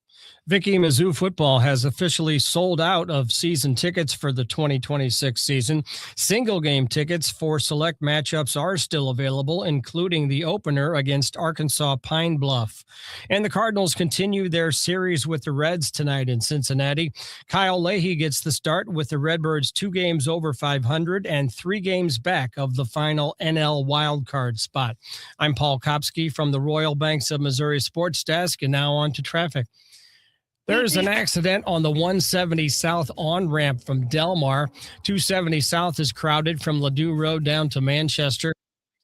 Vicki, Mizzou football has officially sold out of season tickets for the 2026 season. Single game tickets for select matchups are still available, including the opener against Arkansas Pine Bluff. And the Cardinals continue their series with the Reds tonight in Cincinnati. Kyle Leahy gets the start with the Redbirds 2 games over 500 and 3 games back of the final NL wildcard spot. I'm Paul Kopsky from the Royal Banks of Missouri Sports Desk, and now on to traffic. There's an accident on the 170 South on-ramp from Delmar. 270 South is crowded from Ladue Road down to Manchester.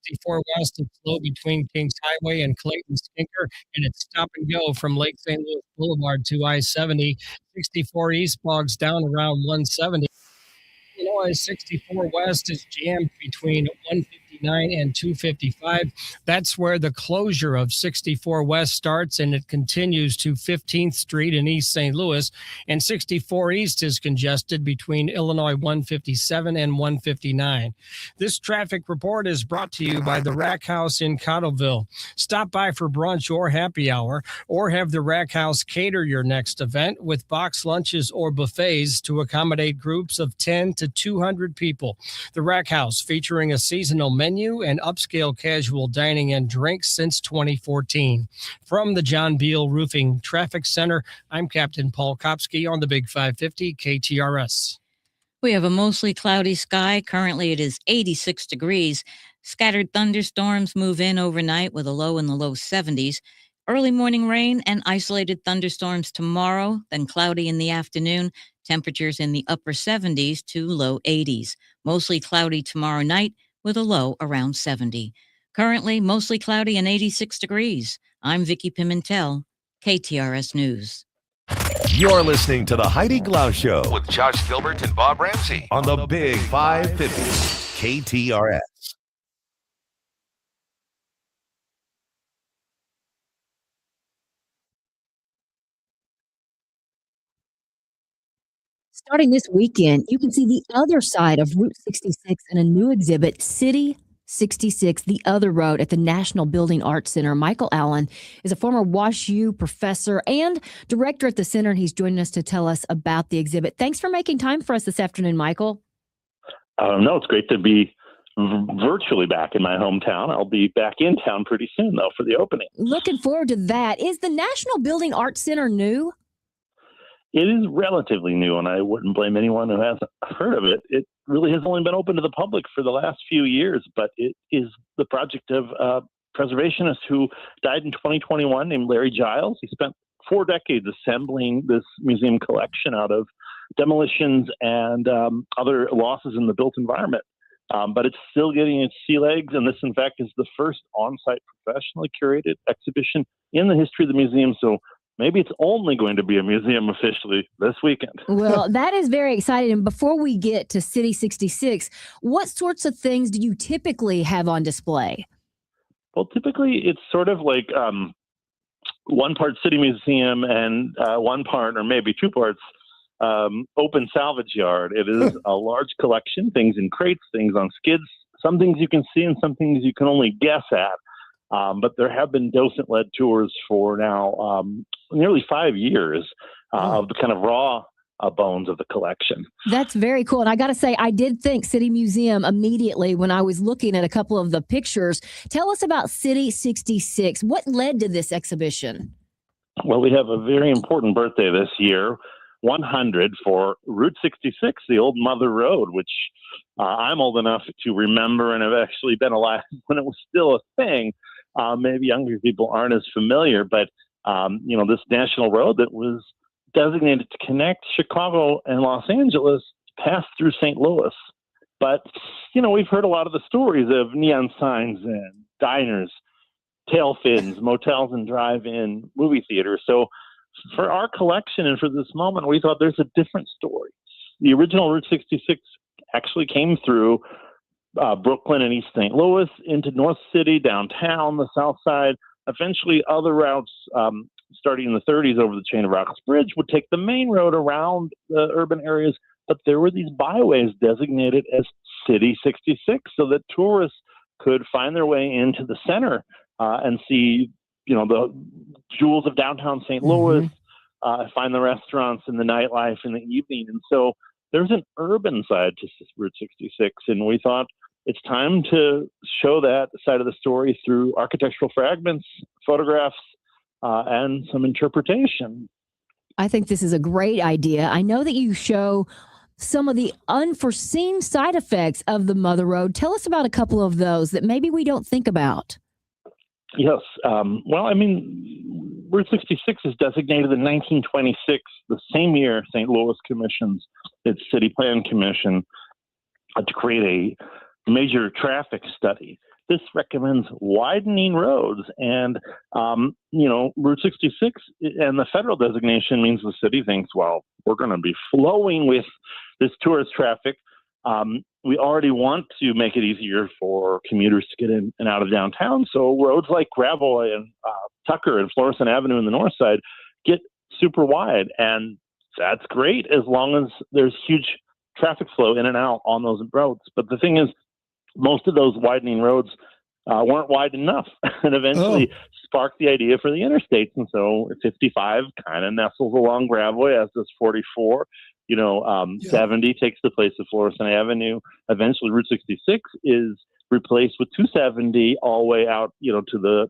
64 West is slow between Kings Highway and Clayton Skinker, and it's stop and go from Lake St. Louis Boulevard to I-70. 64 East bogs down around 170. Illinois 64 West is jammed between 150 159 and 255. That's where the closure of 64 West starts, and it continues to 15th Street in East St. Louis. And 64 East is congested between Illinois 157 and 159. This traffic report is brought to you by the Rack House in Cottleville. Stop by for brunch or happy hour, or have the Rack House cater your next event with box lunches or buffets to accommodate groups of 10 to 200 people. The Rack House, featuring a seasonal menu and upscale casual dining and drinks since 2014. From the John Beal Roofing Traffic Center, I'm Captain Paul Kopsky on the Big 550 KTRS. We have a mostly cloudy sky. Currently, it is 86 degrees. Scattered thunderstorms move in overnight with a low in the low 70s. Early morning rain and isolated thunderstorms tomorrow, then cloudy in the afternoon. Temperatures in the upper 70s to low 80s. Mostly cloudy tomorrow night with a low around 70. Currently, mostly cloudy and 86 degrees. I'm Vicki Pimentel, KTRS News. You're listening to the Heidi Glaus Show with Josh Gilbert and Bob Ramsey on the Big 550 KTRS. Starting this weekend, you can see the other side of Route 66 in a new exhibit, City 66, The Other Road, at the National Building Arts Center. Michael Allen is a former WashU professor and director at the center, and he's joining us to tell us about the exhibit. Thanks for making time for us this afternoon, Michael. No, it's great to be virtually back in my hometown. I'll be back in town pretty soon, though, for the opening. Looking forward to that. Is the National Building Arts Center new? It is relatively new, and I wouldn't blame anyone who hasn't heard of it. It really has only been open to the public for the last few years, but it is the project of a preservationist who died in 2021 named Larry Giles. He spent 4 decades assembling this museum collection out of demolitions and other losses in the built environment. But it's still getting its sea legs, and this, in fact, is the first on-site professionally curated exhibition in the history of the museum. So maybe it's only going to be a museum officially this weekend. Well, that is very exciting. And before we get to City 66, what sorts of things do you typically have on display? Well, typically it's sort of like one part city museum and one part, or maybe 2 parts, open salvage yard. It is a large collection, things in crates, things on skids, some things you can see and some things you can only guess at. But there have been docent-led tours for now nearly 5 years of the kind of raw bones of the collection. That's very cool. And I got to say, I did think City Museum immediately when I was looking at a couple of the pictures. Tell us about City 66. What led to this exhibition? Well, we have a very important birthday this year, 100 for Route 66, the old Mother Road, which I'm old enough to remember and have actually been alive when it was still a thing. Maybe younger people aren't as familiar, but this national road that was designated to connect Chicago and Los Angeles passed through St. Louis. But, we've heard a lot of the stories of neon signs and diners, tail fins, motels and drive-in movie theaters. So for our collection and for this moment, we thought there's a different story. The original Route 66 actually came through Brooklyn and East St. Louis into North City, downtown, the South Side. Eventually, other routes starting in the 30s over the Chain of Rocks Bridge would take the main road around the urban areas, but there were these byways designated as City 66 so that tourists could find their way into the center and see, the jewels of downtown St. Louis, find the restaurants and the nightlife in the evening. And so there's an urban side to Route 66, and we thought it's time to show that side of the story through architectural fragments, photographs, and some interpretation. I think this is a great idea. I know that you show some of the unforeseen side effects of the Mother Road. Tell us about a couple of those that maybe we don't think about. Yes. Route 66 is designated in 1926, the same year St. Louis commissions its city plan commission to create a major traffic study. This recommends widening roads, and Route 66 and the federal designation means the city thinks, well, we're going to be flowing with this tourist traffic. we already want to make it easier for commuters to get in and out of downtown. So roads like Gravois and Tucker and Florissant Avenue in the north side get super wide. And that's great as long as there's huge traffic flow in and out on those roads. But the thing is, most of those widening roads weren't wide enough and eventually sparked the idea for the interstates. And so 55 kind of nestles along Gravois, as does 44. 70 takes the place of Florissant Avenue. Eventually, Route 66 is replaced with 270 all the way out, to the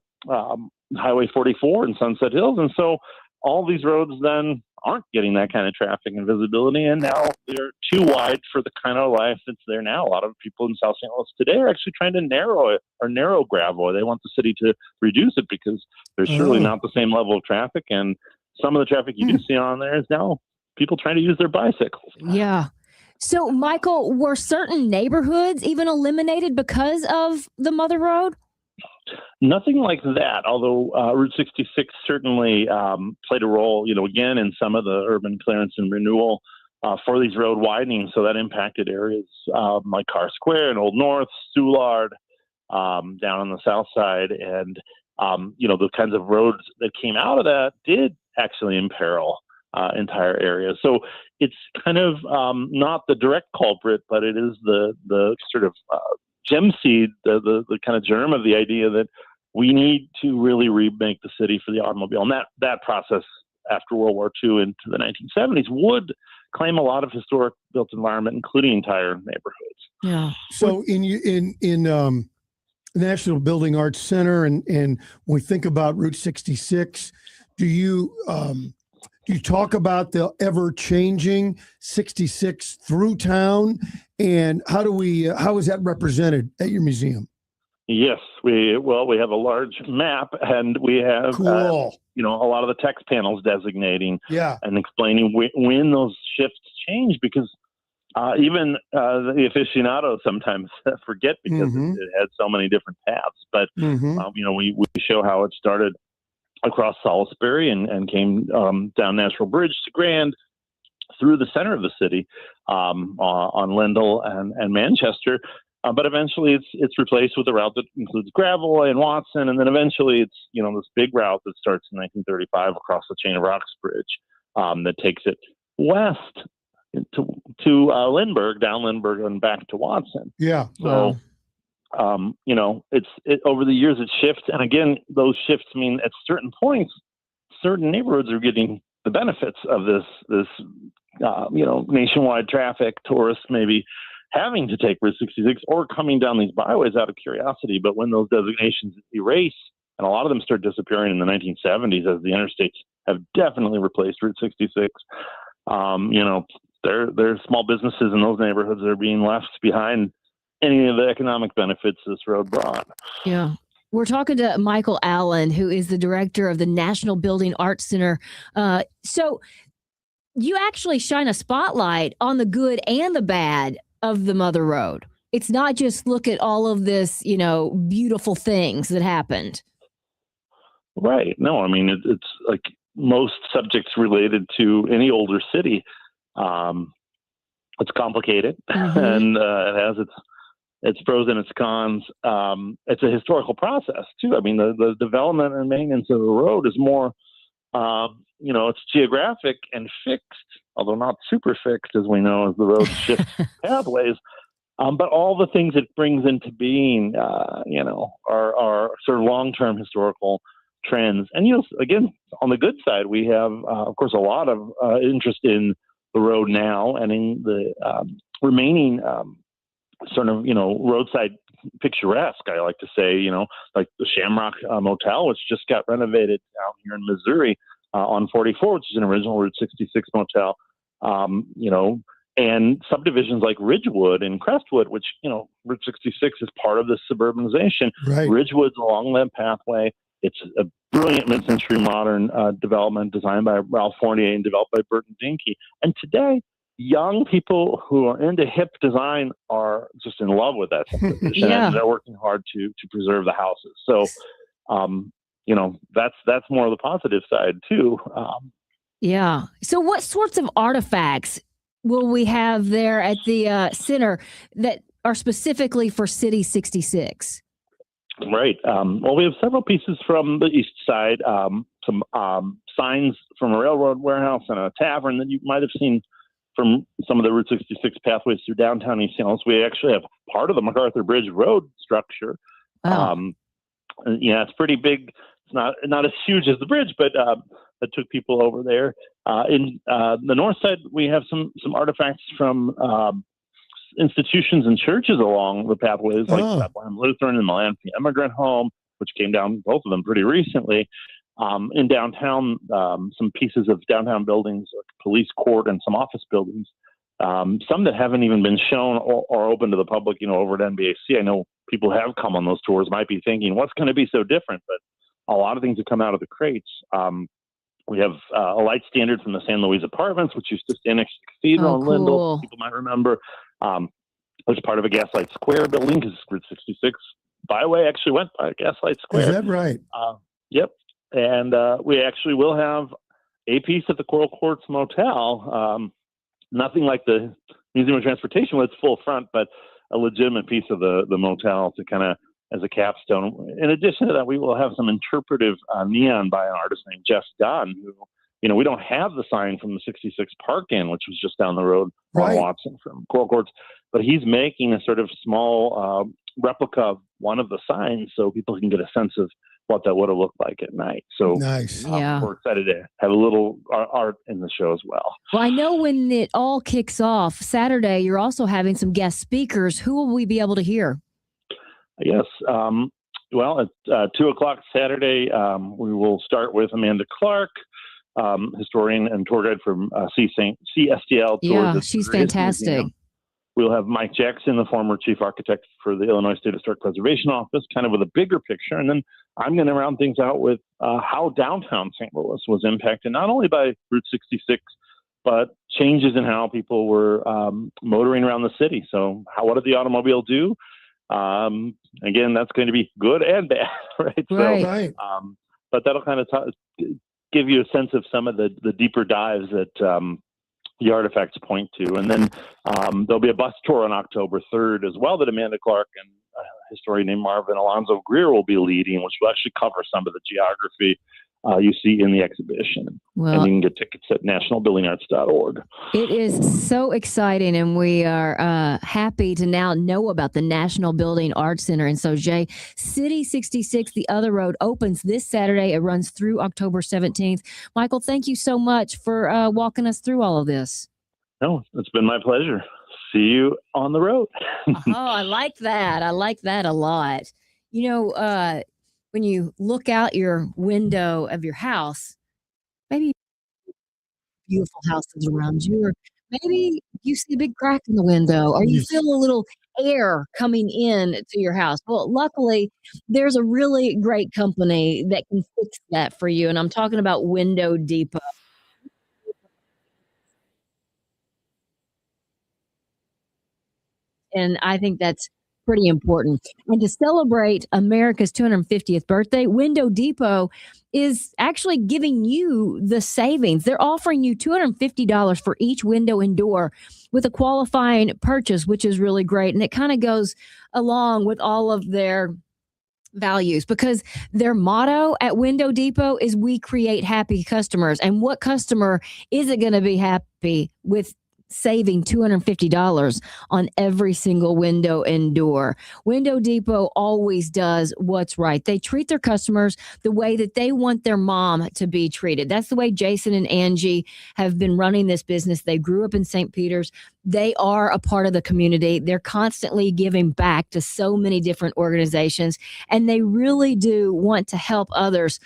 Highway 44 and Sunset Hills. And so all these roads then aren't getting that kind of traffic and visibility, and now they're too wide for the kind of life that's there now. A lot of people in South St. Louis today are actually trying to narrow Gravois. They want the city to reduce it because there's surely not the same level of traffic, and some of the traffic you do see on there is now people trying to use their bicycles. Yeah. So, Michael, were certain neighborhoods even eliminated because of the Mother Road? Nothing like that, although Route 66 certainly played a role, again, in some of the urban clearance and renewal for these road widenings. So that impacted areas like Carr Square and Old North, Soulard, down on the south side. And, the kinds of roads that came out of that did actually imperil entire areas. So it's kind of not the direct culprit, but it is the sort of gem seed, the kind of germ of the idea that we need to really remake the city for the automobile. And that process after World War II into the 1970s would claim a lot of historic built environment, including entire neighborhoods. Yeah. So in National Building Arts Center, and when we think about Route 66, do you talk about the ever-changing 66 through town, and how is that represented at your museum? Yes, we have a large map, and we have cool. A lot of the text panels designating and explaining when those shifts change, because even the aficionados sometimes forget because it had so many different paths. But we show how it started across Salisbury and came down Natural Bridge to Grand, through the center of the city on Lindell and Manchester. But eventually it's replaced with a route that includes Gravois and Watson. And then eventually it's, this big route that starts in 1935 across the Chain of Rocks Bridge that takes it west to Lindbergh, down Lindbergh and back to Watson. Yeah. So, over the years it shifts. And again, those shifts mean at certain points, certain neighborhoods are getting the benefits of this nationwide traffic, tourists maybe having to take Route 66 or coming down these byways out of curiosity. But when those designations erase, and a lot of them start disappearing in the 1970s as the interstates have definitely replaced Route 66, there are small businesses in those neighborhoods that are being left behind any of the economic benefits this road brought. Yeah. We're talking to Michael Allen, who is the director of the National Building Arts Center. So you actually shine a spotlight on the good and the bad of the Mother Road. It's not just look at all of this, beautiful things that happened. Right. No, I mean, it's like most subjects related to any older city. It's complicated and it has its pros and its cons. It's a historical process too. I mean, the development and maintenance of the road is more, it's geographic and fixed, although not super fixed, as we know, as the road shifts pathways. But all the things it brings into being, are sort of long-term historical trends. And, again, on the good side, we have, of course, a lot of interest in the road now and in the remaining roadside picturesque, I like to say, like the Shamrock Motel, which just got renovated down here in Missouri on 44, which is an original Route 66 motel, and subdivisions like Ridgewood and Crestwood, which, Route 66 is part of this suburbanization. Right. Ridgewood's along that pathway. It's a brilliant mid-century modern development designed by Ralph Fournier and developed by Burton Dinky. And today, young people who are into hip design are just in love with that subdivision, and they're working hard to preserve the houses. So, that's more of the positive side too. Yeah. So what sorts of artifacts will we have there at the center that are specifically for City 66? Right. Well, we have several pieces from the east side, some signs from a railroad warehouse and a tavern that you might have seen from some of the Route 66 pathways through downtown East St. Louis. We actually have part of the MacArthur Bridge Road structure. Wow. Yeah, it's pretty big. It's not as huge as the bridge, but that took people over there. In the north side, we have some artifacts from institutions and churches along the pathways, like Bethlehem Lutheran and Melanchthon Immigrant Home, which came down, both of them, pretty recently. In downtown, some pieces of downtown buildings, like police court and some office buildings, some that haven't even been shown or open to the public, over at NBAC. I know people have come on those tours, might be thinking, what's going to be so different? But a lot of things have come out of the crates. We have a light standard from the San Luis Apartments, which used to stand next to the cathedral in Lindell. People might remember. As part of a Gaslight Square building, because Route 66 byway actually went by Gaslight Square. Is that right? Yep. And we actually will have a piece at the Coral Courts Motel. Nothing like the Museum of Transportation with its full front, but a legitimate piece of the motel to kind of as a capstone. In addition to that, we will have some interpretive neon by an artist named Jeff Dunn, who, we don't have the sign from the 66 Park Inn, which was just down the road on Watson from Coral Courts, but he's making a sort of small replica of one of the signs so people can get a sense of what that would have looked like at night. So nice. We're excited to have a little art in the show as well. Well, I know when it all kicks off Saturday, you're also having some guest speakers. Who will we be able to hear? Yes. Well, at 2:00 Saturday, we will start with Amanda Clark, historian and tour guide from CSTL. Yeah, she's fantastic. Museum. We'll have Mike Jackson, the former chief architect for the Illinois State Historic Preservation Office, kind of with a bigger picture. And then I'm going to round things out with how downtown St. Louis was impacted, not only by Route 66, but changes in how people were motoring around the city. So what did the automobile do? Again, that's going to be good and bad, right? Right. So, but that'll kind of give you a sense of some of the deeper dives that the artifacts point to. And then there'll be a bus tour on October 3rd as well that Amanda Clark and a historian named Marvin Alonzo Greer will be leading, which will actually cover some of the geography you see in the exhibition. Well, and you can get tickets at nationalbuildingarts.org. It is so exciting, and we are happy to now know about the National Building Arts Center in Sauget. City 66, the other road, opens this Saturday. It runs through October 17th. Michael, thank you so much for walking us through all of this. No, it's been my pleasure. See you on the road. I like that. I like that a lot. When you look out your window of your house, maybe beautiful houses around you, or maybe you see a big crack in the window, or you feel a little air coming in to your house. Well, luckily, there's a really great company that can fix that for you, and I'm talking about Window Depot. And I think that's pretty important. And to celebrate America's 250th birthday, Window Depot is actually giving you the savings. They're offering you $250 for each window and door with a qualifying purchase, which is really great. And it kind of goes along with all of their values, because their motto at Window Depot is we create happy customers. And what customer isn't going to be happy with saving $250 on every single window and door? Window Depot always does what's right. They treat their customers the way that they want their mom to be treated. That's the way Jason and Angie have been running this business. They grew up in St. Peter's. They are a part of the community. They're constantly giving back to so many different organizations, and they really do want to help others,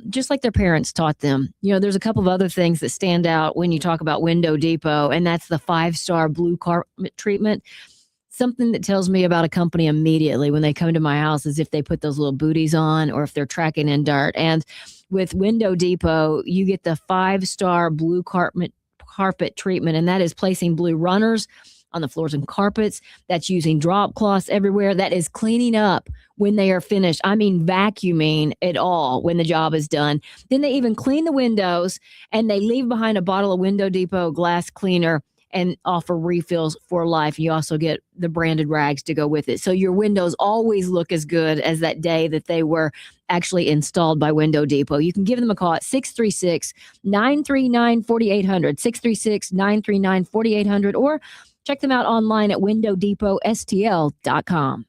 just like their parents taught them. There's a couple of other things that stand out when you talk about Window Depot, and that's the 5-star blue carpet treatment. Something that tells me about a company immediately when they come to my house is if they put those little booties on or if they're tracking in dirt. And with Window Depot, you get the 5-star blue carpet treatment, and that is placing blue runners on the floors and carpets. That's using drop cloths everywhere. That is cleaning up when they are finished. I mean, vacuuming it all when the job is done. Then they even clean the windows, and they leave behind a bottle of Window Depot glass cleaner and offer refills for life. You also get the branded rags to go with it. So your windows always look as good as that day that they were actually installed by Window Depot. You can give them a call at 636-939-4800, 636-939-4800, or check them out online at windowdepotstl.com.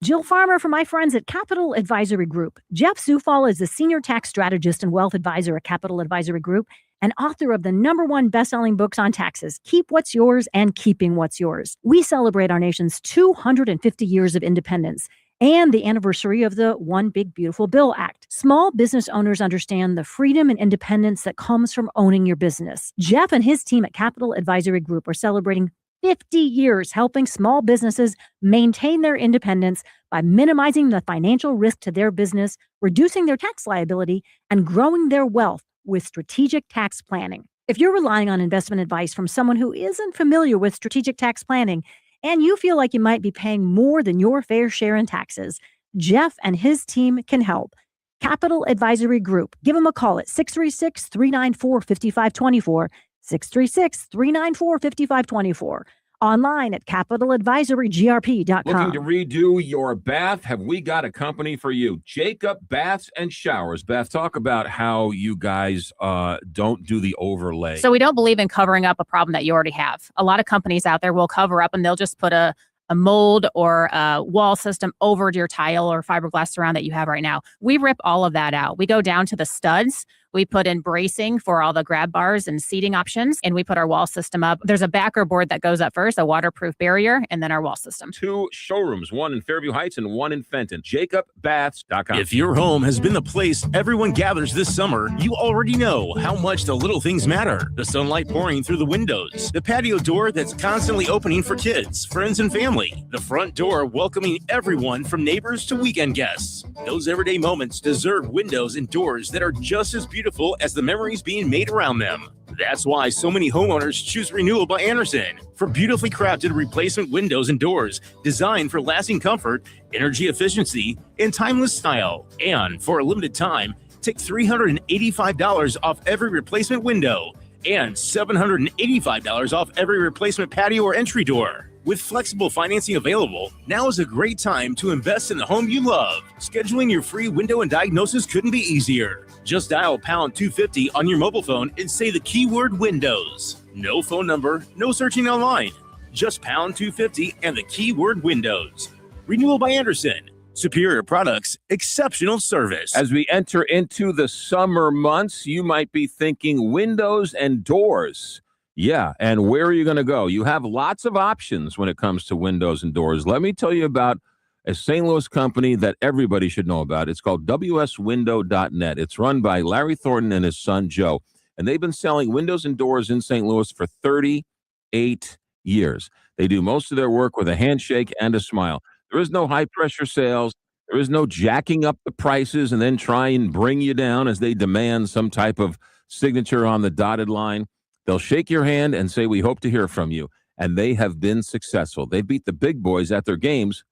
Jill Farmer from my friends at Capital Advisory Group. Jeff Zufall is the Senior Tax Strategist and Wealth Advisor at Capital Advisory Group and author of the #1 best-selling books on taxes, Keep What's Yours and Keeping What's Yours. We celebrate our nation's 250 years of independence and the anniversary of the One Big Beautiful Bill Act. Small business owners understand the freedom and independence that comes from owning your business. Jeff and his team at Capital Advisory Group are celebrating 50 years helping small businesses maintain their independence by minimizing the financial risk to their business, reducing their tax liability, and growing their wealth with strategic tax planning. If you're relying on investment advice from someone who isn't familiar with strategic tax planning and you feel like you might be paying more than your fair share in taxes, Jeff and his team can help. Capital Advisory Group. Give them a call at 636-394-5524, 636-394-5524. Online at capitaladvisorygrp.com. Looking to redo your bath? Have we got a company for you? Jacob Baths and Showers. Beth, talk about how you guys don't do the overlay. So we don't believe in covering up a problem that you already have. A lot of companies out there will cover up and they'll just put a mold or a wall system over your tile or fiberglass surround that you have right now. We rip all of that out. We go down to the studs. We put in bracing for all the grab bars and seating options, and we put our wall system up. There's a backer board that goes up first, a waterproof barrier, and then our wall system. 2 showrooms, one in Fairview Heights and one in Fenton. JacobBaths.com. If your home has been the place everyone gathers this summer, you already know how much the little things matter. The sunlight pouring through the windows, the patio door that's constantly opening for kids, friends, and family, the front door welcoming everyone from neighbors to weekend guests. Those everyday moments deserve windows and doors that are just as beautiful as the memories being made around them. That's why so many homeowners choose Renewal by Andersen for beautifully crafted replacement windows and doors designed for lasting comfort, energy efficiency, and timeless style. And for a limited time, take $385 off every replacement window and $785 off every replacement patio or entry door. With flexible financing available, now is a great time to invest in the home you love. Scheduling your free window and diagnosis couldn't be easier. Just dial pound 250 on your mobile phone and say the keyword windows. No phone number, no searching online. Just pound 250 and the keyword windows. Renewal by Andersen. Superior products, exceptional service. As we enter into the summer months, you might be thinking windows and doors. Yeah, and where are you going to go? You have lots of options when it comes to windows and doors. Let me tell you about a St. Louis company that everybody should know about. It's called WSWindow.net. It's run by Larry Thornton and his son, Joe. And they've been selling windows and doors in St. Louis for 38 years. They do most of their work with a handshake and a smile. There is no high-pressure sales. There is no jacking up the prices and then try and bring you down as they demand some type of signature on the dotted line. They'll shake your hand and say, we hope to hear from you. And they have been successful. They beat the big boys at their games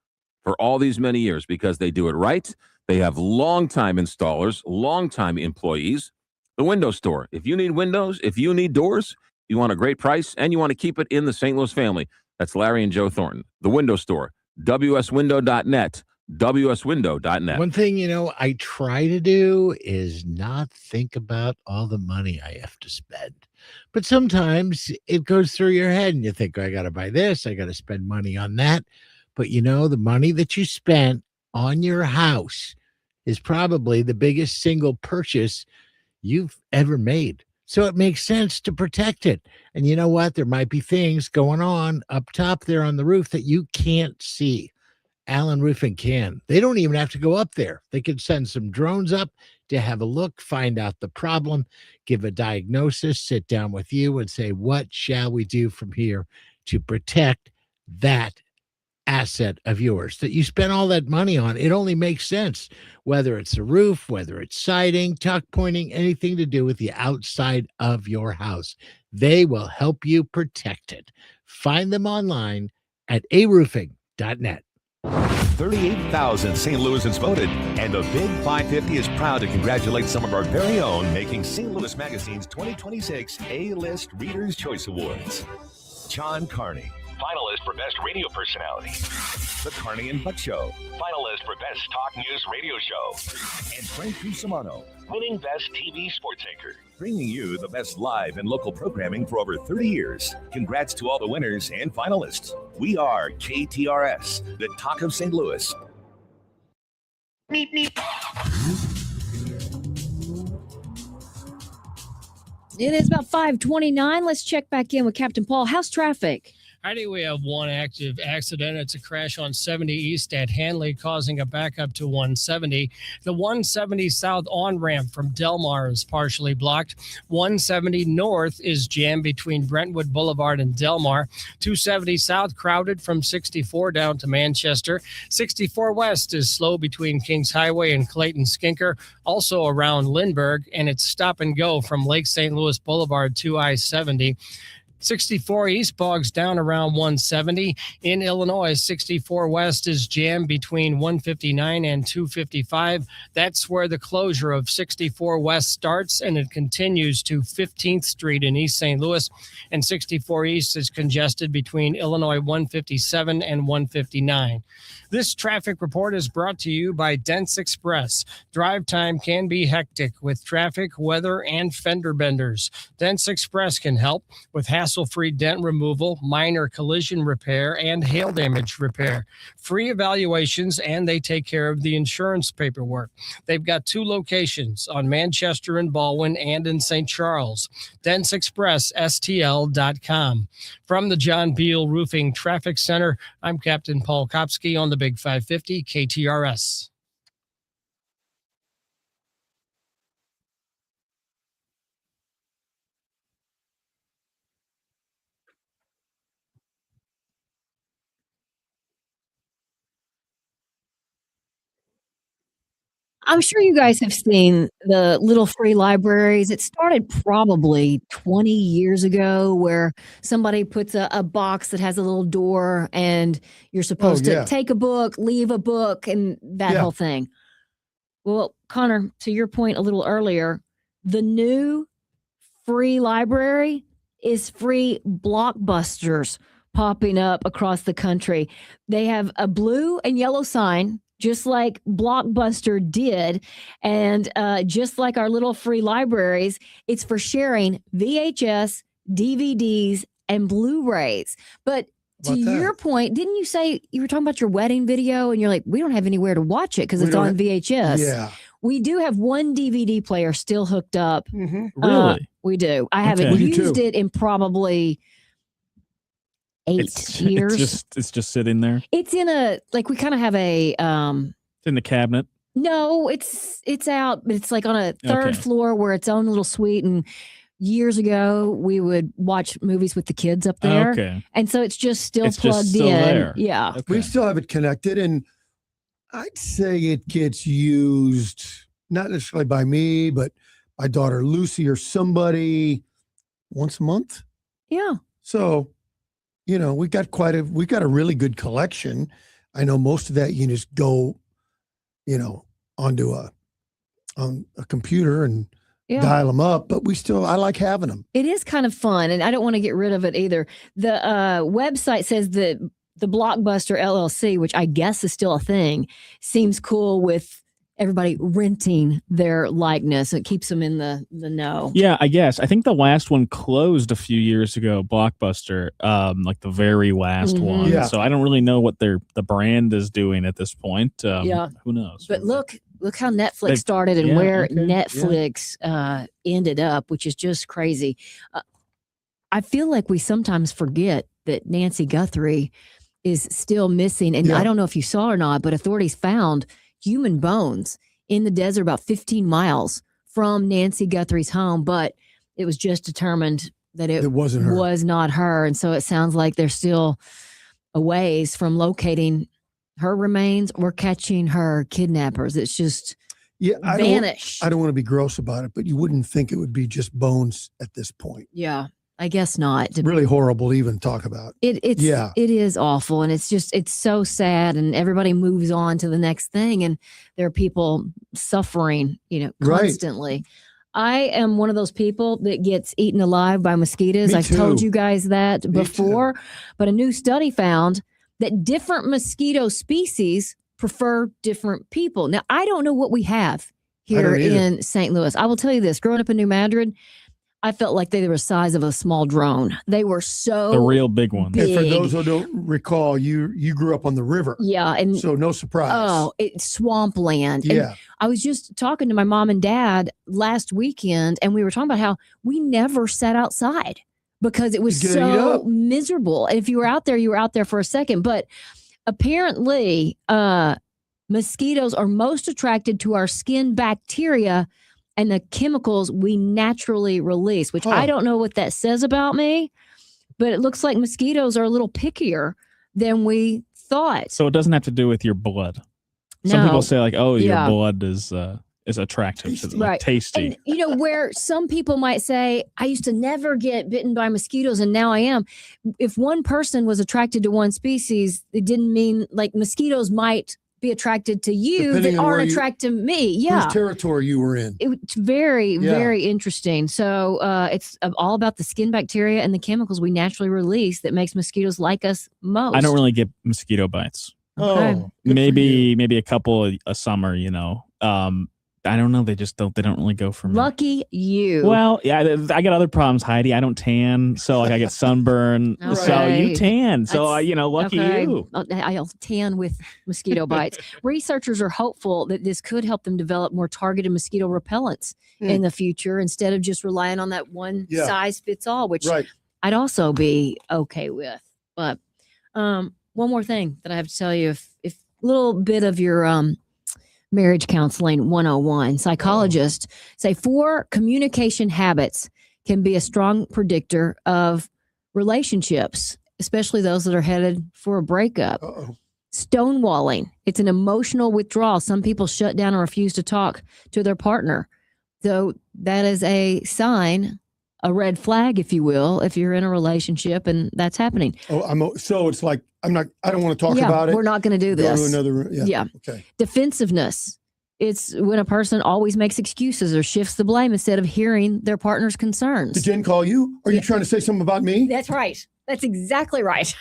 for all these many years because they do it right. They have long-time installers, long-time employees. The Window Store. If you need windows, if you need doors, you want a great price, and you want to keep it in the St. Louis family. That's Larry and Joe Thornton. The Window Store. WSWindow.net. WSWindow.net. One thing, I try to do is not think about all the money I have to spend. But sometimes it goes through your head and you think, I got to buy this, I got to spend money on that. But the money that you spent on your house is probably the biggest single purchase you've ever made. So it makes sense to protect it. And you know what? There might be things going on up top there on the roof that you can't see. Allen Roofing can. They don't even have to go up there. They can send some drones up to have a look, find out the problem, give a diagnosis, sit down with you and say, what shall we do from here to protect that asset of yours that you spent all that money on? It only makes sense, whether it's a roof, whether it's siding, tuck pointing, anything to do with the outside of your house. They will help you protect it. Find them online at aroofing.net. 38,000 St. Louisans voted, and the Big 550 is proud to congratulate some of our very own, making St. Louis Magazine's 2026 A-List Reader's Choice Awards. John Carney, finalist for Best Radio Personality. The Carney and Buck Show, finalist for Best Talk News Radio Show. And Frank Cusimano, winning Best TV Sports Anchor, bringing you the best live and local programming for over 30 years. Congrats to all the winners and finalists. We are KTRS, the Talk of St. Louis. Meep, meep. It is about 5:29. Let's check back in with Captain Paul. How's traffic? Heidi, we have one active accident. It's a crash on 70 East at Hanley, causing a backup to 170. The 170 South on-ramp from Delmar is partially blocked. 170 North is jammed between Brentwood Boulevard and Delmar. 270 South crowded from 64 down to Manchester. 64 West is slow between Kings Highway and Clayton Skinker, also around Lindbergh, and it's stop and go from Lake St. Louis Boulevard to I-70. 64 East bogs down around 170. In Illinois, 64 West is jammed between 159 and 255. That's where the closure of 64 West starts, and it continues to 15th Street in East St. Louis. And 64 East is congested between Illinois 157 and 159. This traffic report is brought to you by Dents Express. Drive time can be hectic with traffic, weather, and fender benders. Dents Express can help with hassle-free dent removal, minor collision repair, and hail damage repair. Free evaluations, and they take care of the insurance paperwork. They've got 2 locations on Manchester and Baldwin and in St. Charles. DentsExpressSTL.com. From the John Beal Roofing Traffic Center, I'm Captain Paul Kopsky on the Big 550 KTRS. I'm sure you guys have seen the little free libraries. It started probably 20 years ago where somebody puts a box that has a little door and you're supposed to take a book, leave a book, and that whole thing. Well, Connor, to your point a little earlier, the new free library is free Blockbusters popping up across the country. They have a blue and yellow sign, just like Blockbuster did. And just like our little free libraries, it's for sharing VHS, DVDs, and Blu-rays. But to your point, didn't you say you were talking about your wedding video and you're like, we don't have anywhere to watch it because it's on VHS. Yeah. We do have one DVD player still hooked up. Really? We do. I haven't used it in probably 8 years. It's just sitting there. It's in a, like, we kind of have a It's in the cabinet. no, it's out, but it's like on a third floor where its own little suite. And years ago we would watch movies with the kids up there. Okay. And so it's just still It's plugged just still in. there. Yeah. Okay. We still have it connected, and I'd say it gets used not necessarily by me, but my daughter Lucy or somebody once a month. Yeah. So, you know, we've got a really good collection. I know most of that you just go, you know, onto on a computer and dial them up, but I like having them. It is kind of fun, and I don't want to get rid of it either. The website says that the Blockbuster LLC, which I guess is still a thing, seems cool with everybody renting their likeness. It keeps them in the know. Yeah, I guess. I think the last one closed a few years ago, Blockbuster, like the very last one. Yeah. So I don't really know what the brand is doing at this point. Who knows? But look how Netflix started and where Netflix ended up, which is just crazy. I feel like we sometimes forget that Nancy Guthrie is still missing. And I don't know if you saw or not, but authorities found human bones in the desert about 15 miles from Nancy Guthrie's home, but it was just determined that it wasn't her. Was not her. And so it sounds like they're still a ways from locating her remains or catching her kidnappers. It's just vanished. I don't want to be gross about it, but you wouldn't think it would be just bones at this point. Yeah, I guess not. Really horrible to even talk about. It is awful, and it's so sad, and everybody moves on to the next thing, and there are people suffering, constantly. I am one of those people that gets eaten alive by mosquitoes. Me I've told too. you guys that before, but a new study found that different mosquito species prefer different people. Now, I don't know what we have here don't either. in St. Louis. I will tell you this, growing up in New Madrid, I felt like they were the size of a small drone. They were so The real big ones. And for big. those who don't recall, you grew up on the river. Yeah, and So no surprise. oh, it's swampland. Yeah. And I was just talking to my mom and dad last weekend, and we were talking about how we never sat outside because it was You get eat so up. miserable. And if you were out there, you were out there for a second. But apparently, mosquitoes are most attracted to our skin bacteria and the chemicals we naturally release, which I don't know what that says about me, but it looks like mosquitoes are a little pickier than we thought. So it doesn't have to do with your blood. Some No. people say like, oh, Yeah. your blood is attractive to them, like, Right. tasty. And you know, where some people might say, I used to never get bitten by mosquitoes and now I am. If one person was attracted to one species, it didn't mean like mosquitoes might be attracted to you Depending that on where aren't you- attracted to me. Yeah. Whose territory you were in. It's very, Yeah. very interesting. So it's all about the skin bacteria and the chemicals we naturally release that makes mosquitoes like us most. I don't really get mosquito bites. Okay. Oh, good for Maybe a couple a summer, you know. I don't know. They don't really go for me. Lucky you. Well, yeah, I got other problems, Heidi. I don't tan, so like I get sunburn. So Okay. you tan, so That's- lucky okay. you. I'll tan with mosquito bites. Researchers are hopeful that this could help them develop more targeted mosquito repellents in the future instead of just relying on that one size fits all, which Right. I'd also be okay with. But one more thing that I have to tell you, if a little bit of your marriage counseling 101, psychologists say 4 communication habits can be a strong predictor of relationships, especially those that are headed for a breakup. Stonewalling. It's an emotional withdrawal. Some people shut down and refuse to talk to their partner. So that is a sign, a red flag, if you will, if you're in a relationship and that's happening. So it's like I don't want to talk Yeah, about it. we're not going to do Go this. to another room. Yeah. Okay. Defensiveness. It's when a person always makes excuses or shifts the blame instead of hearing their partner's concerns. Did Jen call you? Are you trying to say something about me? That's right. That's exactly right.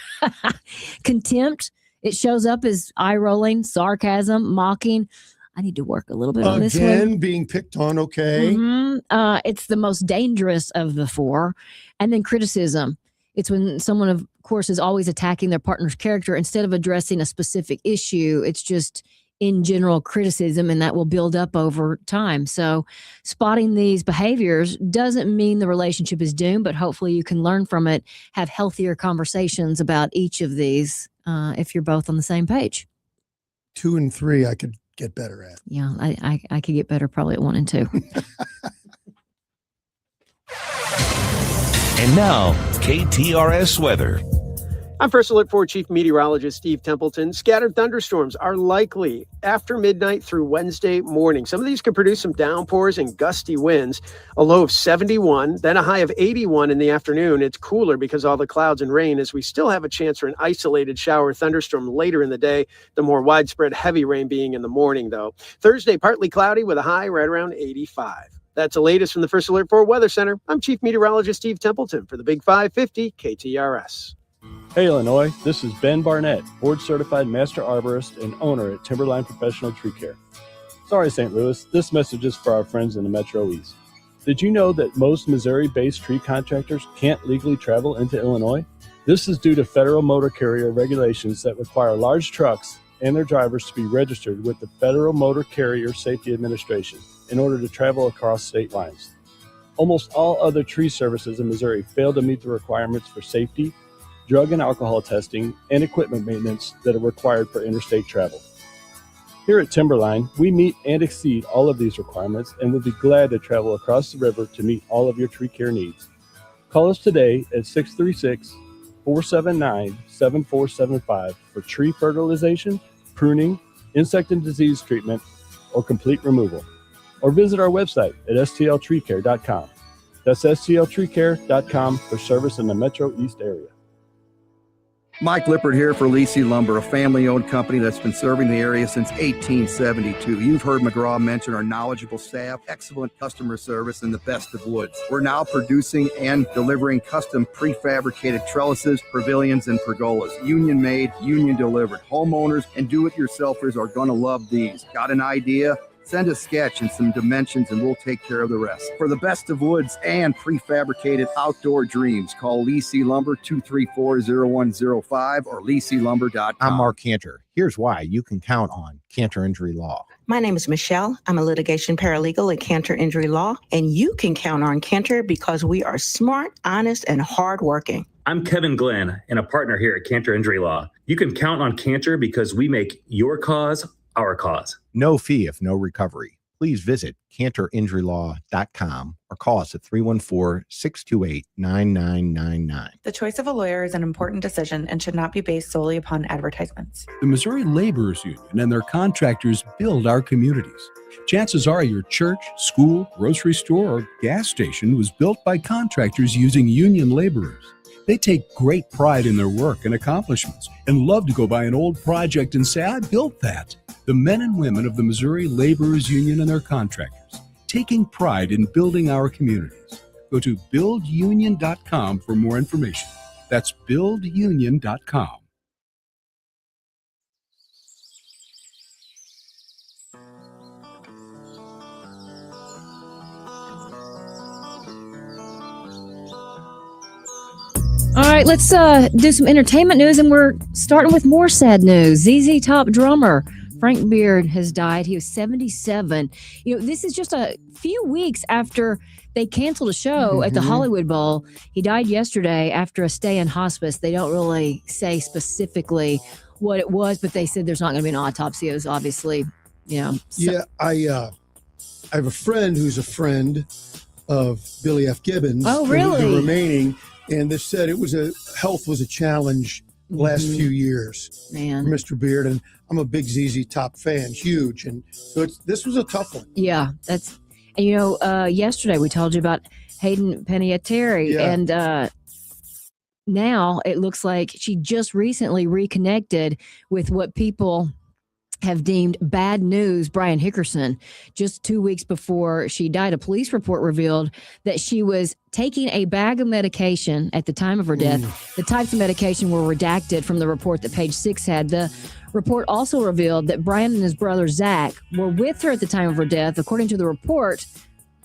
Contempt. It shows up as eye rolling, sarcasm, mocking. I need to work a little bit on this one. Again, being picked on. Okay. Mhm. It's the most dangerous of the 4. And then criticism. It's when someone, of course, is always attacking their partner's character instead of addressing a specific issue. It's just in general criticism, and that will build up over time. So spotting these behaviors doesn't mean the relationship is doomed, but hopefully you can learn from it, have healthier conversations about each of these if you're both on the same page. 2 and 3, I could get better at. Yeah, I could get better probably at 1 and 2. And now, KTRS weather. I'm First Alert 4 Chief Meteorologist Steve Templeton. Scattered thunderstorms are likely after midnight through Wednesday morning. Some of these could produce some downpours and gusty winds. A low of 71, then a high of 81 in the afternoon. It's cooler because all the clouds and rain, as we still have a chance for an isolated shower or thunderstorm later in the day. The more widespread heavy rain being in the morning, though. Thursday, partly cloudy with a high right around 85. That's the latest from the First Alert 4 Weather Center. I'm Chief Meteorologist Steve Templeton for the Big 550 KTRS. Hey Illinois, this is Ben Barnett, board certified master arborist and owner at Timberline Professional Tree Care. Sorry St. Louis, this message is for our friends in the Metro East. Did you know that most Missouri-based tree contractors can't legally travel into Illinois? This is due to federal motor carrier regulations that require large trucks and their drivers to be registered with the Federal Motor Carrier Safety Administration in order to travel across state lines. Almost all other tree services in Missouri fail to meet the requirements for safety, drug and alcohol testing, and equipment maintenance that are required for interstate travel. Here at Timberline, we meet and exceed all of these requirements and would be glad to travel across the river to meet all of your tree care needs. Call us today at 636-479-7475 for tree fertilization, pruning, insect and disease treatment, or complete removal. Or visit our website at stltreecare.com. That's stltreecare.com for service in the Metro East area. Mike Lippert here for Lisi Lumber, a family-owned company that's been serving the area since 1872. You've heard McGraw mention our knowledgeable staff, excellent customer service, and the best of woods. We're now producing and delivering custom prefabricated trellises, pavilions, and pergolas. Union-made, union-delivered. Homeowners and do-it-yourselfers are going to love these. Got an idea? Send a sketch and some dimensions and we'll take care of the rest. For the best of woods and prefabricated outdoor dreams, call Lisi Lumber 234-0105 or LisiLumber.com. I'm Mark Cantor. Here's why you can count on Cantor Injury Law. My name is Michelle. I'm a litigation paralegal at Cantor Injury Law, and you can count on Cantor because we are smart, honest, and hardworking. I'm Kevin Glenn and a partner here at Cantor Injury Law. You can count on Cantor because we make your cause our cause. No fee if no recovery. Please visit CantorInjuryLaw.com or call us at 314-628-9999. The choice of a lawyer is an important decision and should not be based solely upon advertisements. The Missouri Laborers Union and their contractors build our communities. Chances are your church, school, grocery store, or gas station was built by contractors using union laborers. They take great pride in their work and accomplishments and love to go by an old project and say, I built that. The men and women of the Missouri Laborers Union and their contractors, taking pride in building our communities. Go to buildunion.com for more information. That's buildunion.com. All right, let's do some entertainment news, and we're starting with more sad news. ZZ Top drummer Frank Beard has died. He was 77. You know, this is just a few weeks after they canceled a show at the Hollywood Bowl. He died yesterday after a stay in hospice. They don't really say specifically what it was, but they said there's not going to be an autopsy. It was obviously, you know. Yeah, I have a friend who's a friend of Billy F. Gibbons. Oh, really? The remaining, and they said health was a challenge the last few years, man, for Mr. Beard, and I'm a big ZZ Top fan, huge, and so this was a tough one. Yeah, and you know, yesterday we told you about Hayden Panettiere, and now it looks like she just recently reconnected with what people have deemed bad news, Brian Hickerson. Just 2 weeks before she died, a police report revealed that she was taking a bag of medication at the time of her death. The types of medication were redacted from the report that Page 6 had. The report also revealed that Brian and his brother Zach were with her at the time of her death. According to the report,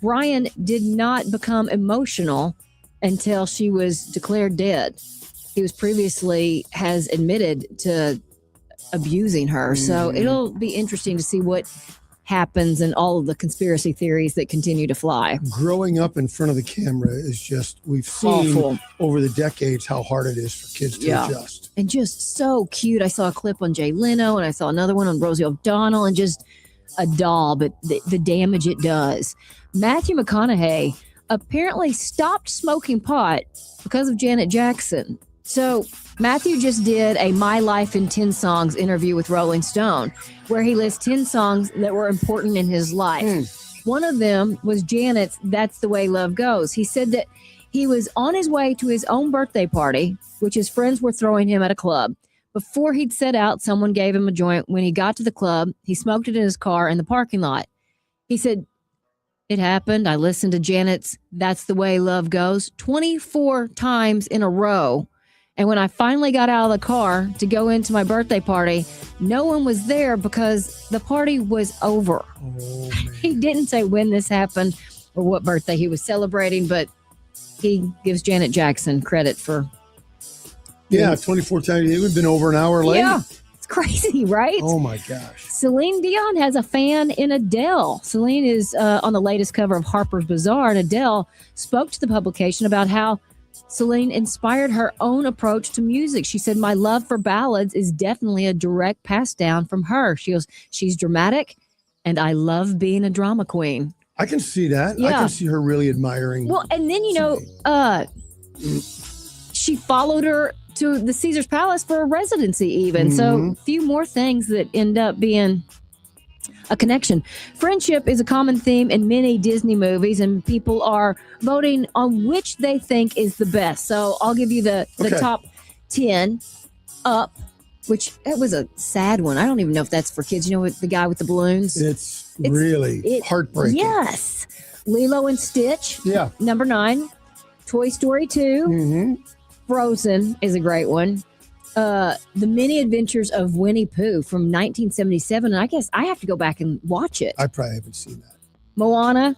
Brian did not become emotional until she was declared dead. He was previously has admitted to abusing her. So it'll be interesting to see what happens and all of the conspiracy theories that continue to fly. Growing up in front of the camera is just, we've seen over the decades how hard it is for kids to adjust. And just so cute. I saw a clip on Jay Leno and I saw another one on Rosie O'Donnell, and just a doll, but the damage it does. Matthew McConaughey apparently stopped smoking pot because of Janet Jackson. So Matthew just did a My Life in 10 Songs interview with Rolling Stone, where he lists 10 songs that were important in his life. One of them was Janet's That's the Way Love Goes. He said that he was on his way to his own birthday party, which his friends were throwing him at a club. Before he'd set out, someone gave him a joint. When he got to the club, he smoked it in his car in the parking lot. He said, it happened. I listened to Janet's That's the Way Love Goes 24 times in a row. And when I finally got out of the car to go into my birthday party, no one was there because the party was over. He didn't say when this happened or what birthday he was celebrating, but he gives Janet Jackson credit for. 24 times. It would have been over an hour late. Yeah, it's crazy, right? Oh my gosh. Celine Dion has a fan in Adele. Celine is on the latest cover of Harper's Bazaar, and Adele spoke to the publication about how Celine inspired her own approach to music. She said, my love for ballads is definitely a direct pass down from her. She goes, she's dramatic, and I love being a drama queen. I can see that. Yeah. I can see her really admiring. Well, and then, you know, she followed her to the Caesar's Palace for a residency even. So a few more things that end up being a connection. Friendship is a common theme in many Disney movies, and people are voting on which they think is the best. So I'll give you the top 10. Up, which that was a sad one. I don't even know if that's for kids. You know what, the guy with the balloons? It's really heartbreaking. Yes. Lilo and Stitch. Yeah. Number 9. Toy Story 2. Mm-hmm. Frozen is a great one. The Many Adventures of Winnie Pooh from 1977. And I guess I have to go back and watch it. I probably haven't seen that. Moana.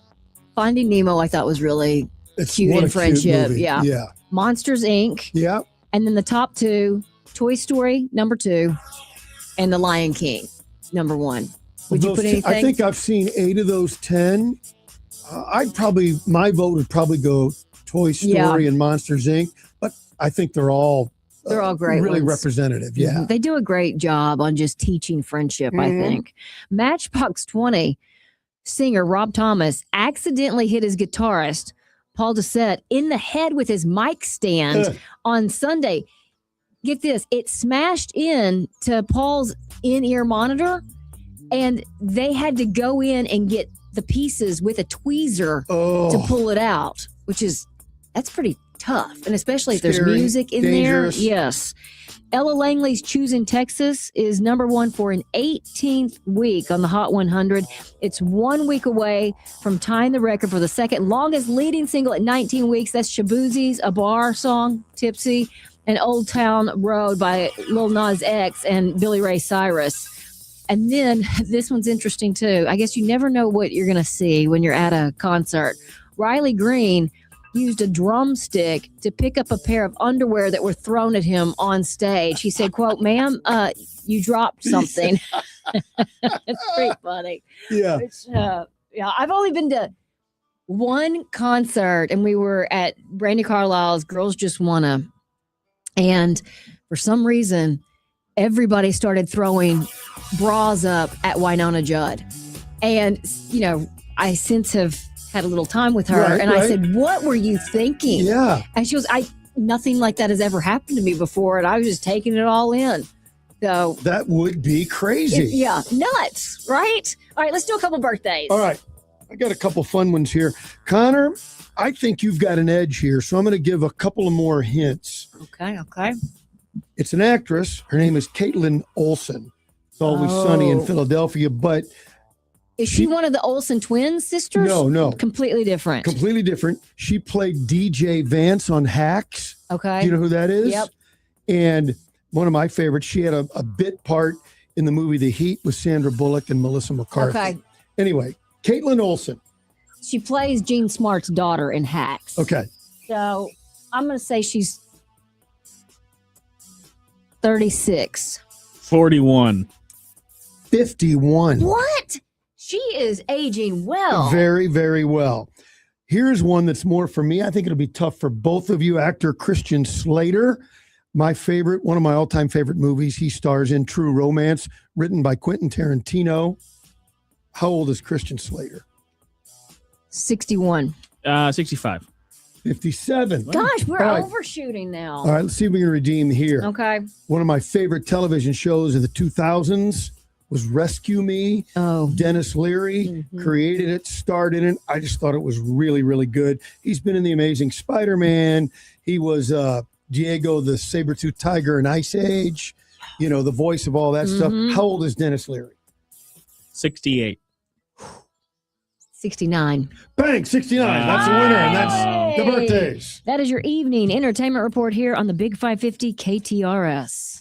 Finding Nemo I thought was really cute what in a cute friendship. movie. Yeah. Yeah. Monsters, Inc. Yeah. And then the top 2, Toy Story, number 2, and The Lion King, number 1. Would you put anything? I think I've seen 8 of those 10. My vote would probably go Toy Story and Monsters, Inc. But I think they're all great really ones. representative. Yeah. They do a great job on just teaching friendship, I think. Matchbox 20 singer Rob Thomas accidentally hit his guitarist, Paul Doucette, in the head with his mic stand on Sunday. Get this, it smashed in to Paul's in-ear monitor, and they had to go in and get the pieces with a tweezer to pull it out, that's pretty tough. And especially if there's music in dangerous. there. Yes. Ella Langley's Choosing Texas is number 1 for an 18th week on the Hot 100. It's 1 week away from tying the record for the second longest leading single at 19 weeks. That's Shabuzi's A Bar song, Tipsy, and Old Town Road by Lil Nas X and Billy Ray Cyrus. And then this one's interesting too. I guess you never know what you're going to see when you're at a concert. Riley Green used a drumstick to pick up a pair of underwear that were thrown at him on stage. He said, quote, "Ma'am, you dropped something." It's pretty funny. Yeah. I've only been to one concert, and we were at Brandi Carlile's Girls Just Wanna. And for some reason, everybody started throwing bras up at Winona Judd. And, I since have had a little time with her. I said, "What were you thinking?" Yeah. And she goes, nothing like that has ever happened to me before. And I was just taking it all in. So that would be crazy. Nuts, right? All right, let's do a couple birthdays. All right. I got a couple fun ones here. Connor, I think you've got an edge here, so I'm going to give a couple of more hints. Okay. It's an actress. Her name is Caitlin Olsen. It's Always Sunny in Philadelphia, but is she one of the Olsen twins sisters? No. Completely different. Completely different. She played DJ Vance on Hacks. Okay. Do you know who that is? Yep. And one of my favorites, she had a bit part in the movie The Heat with Sandra Bullock and Melissa McCarthy. Okay. Anyway, Caitlin Olsen. She plays Gene Smart's daughter in Hacks. Okay. So I'm going to say she's 36. 41. 51. What? She is aging well. Very, very well. Here's one that's more for me. I think it'll be tough for both of you. Actor Christian Slater, one of my all-time favorite movies. He stars in True Romance, written by Quentin Tarantino. How old is Christian Slater? 61. 65. 57. Gosh, we're All right. overshooting now. All right, let's see if we can redeem here. Okay. One of my favorite television shows of the 2000s was Rescue Me. Oh. Dennis Leary created it, starred in it. I just thought it was really, really good. He's been in The Amazing Spider-Man. He was Diego the Saber-Tooth Tiger in Ice Age. The voice of all that stuff. How old is Dennis Leary? 68. 69. Bang, 69. That's the winner, and that's the birthdays. That is your evening entertainment report here on the Big 550 KTRS.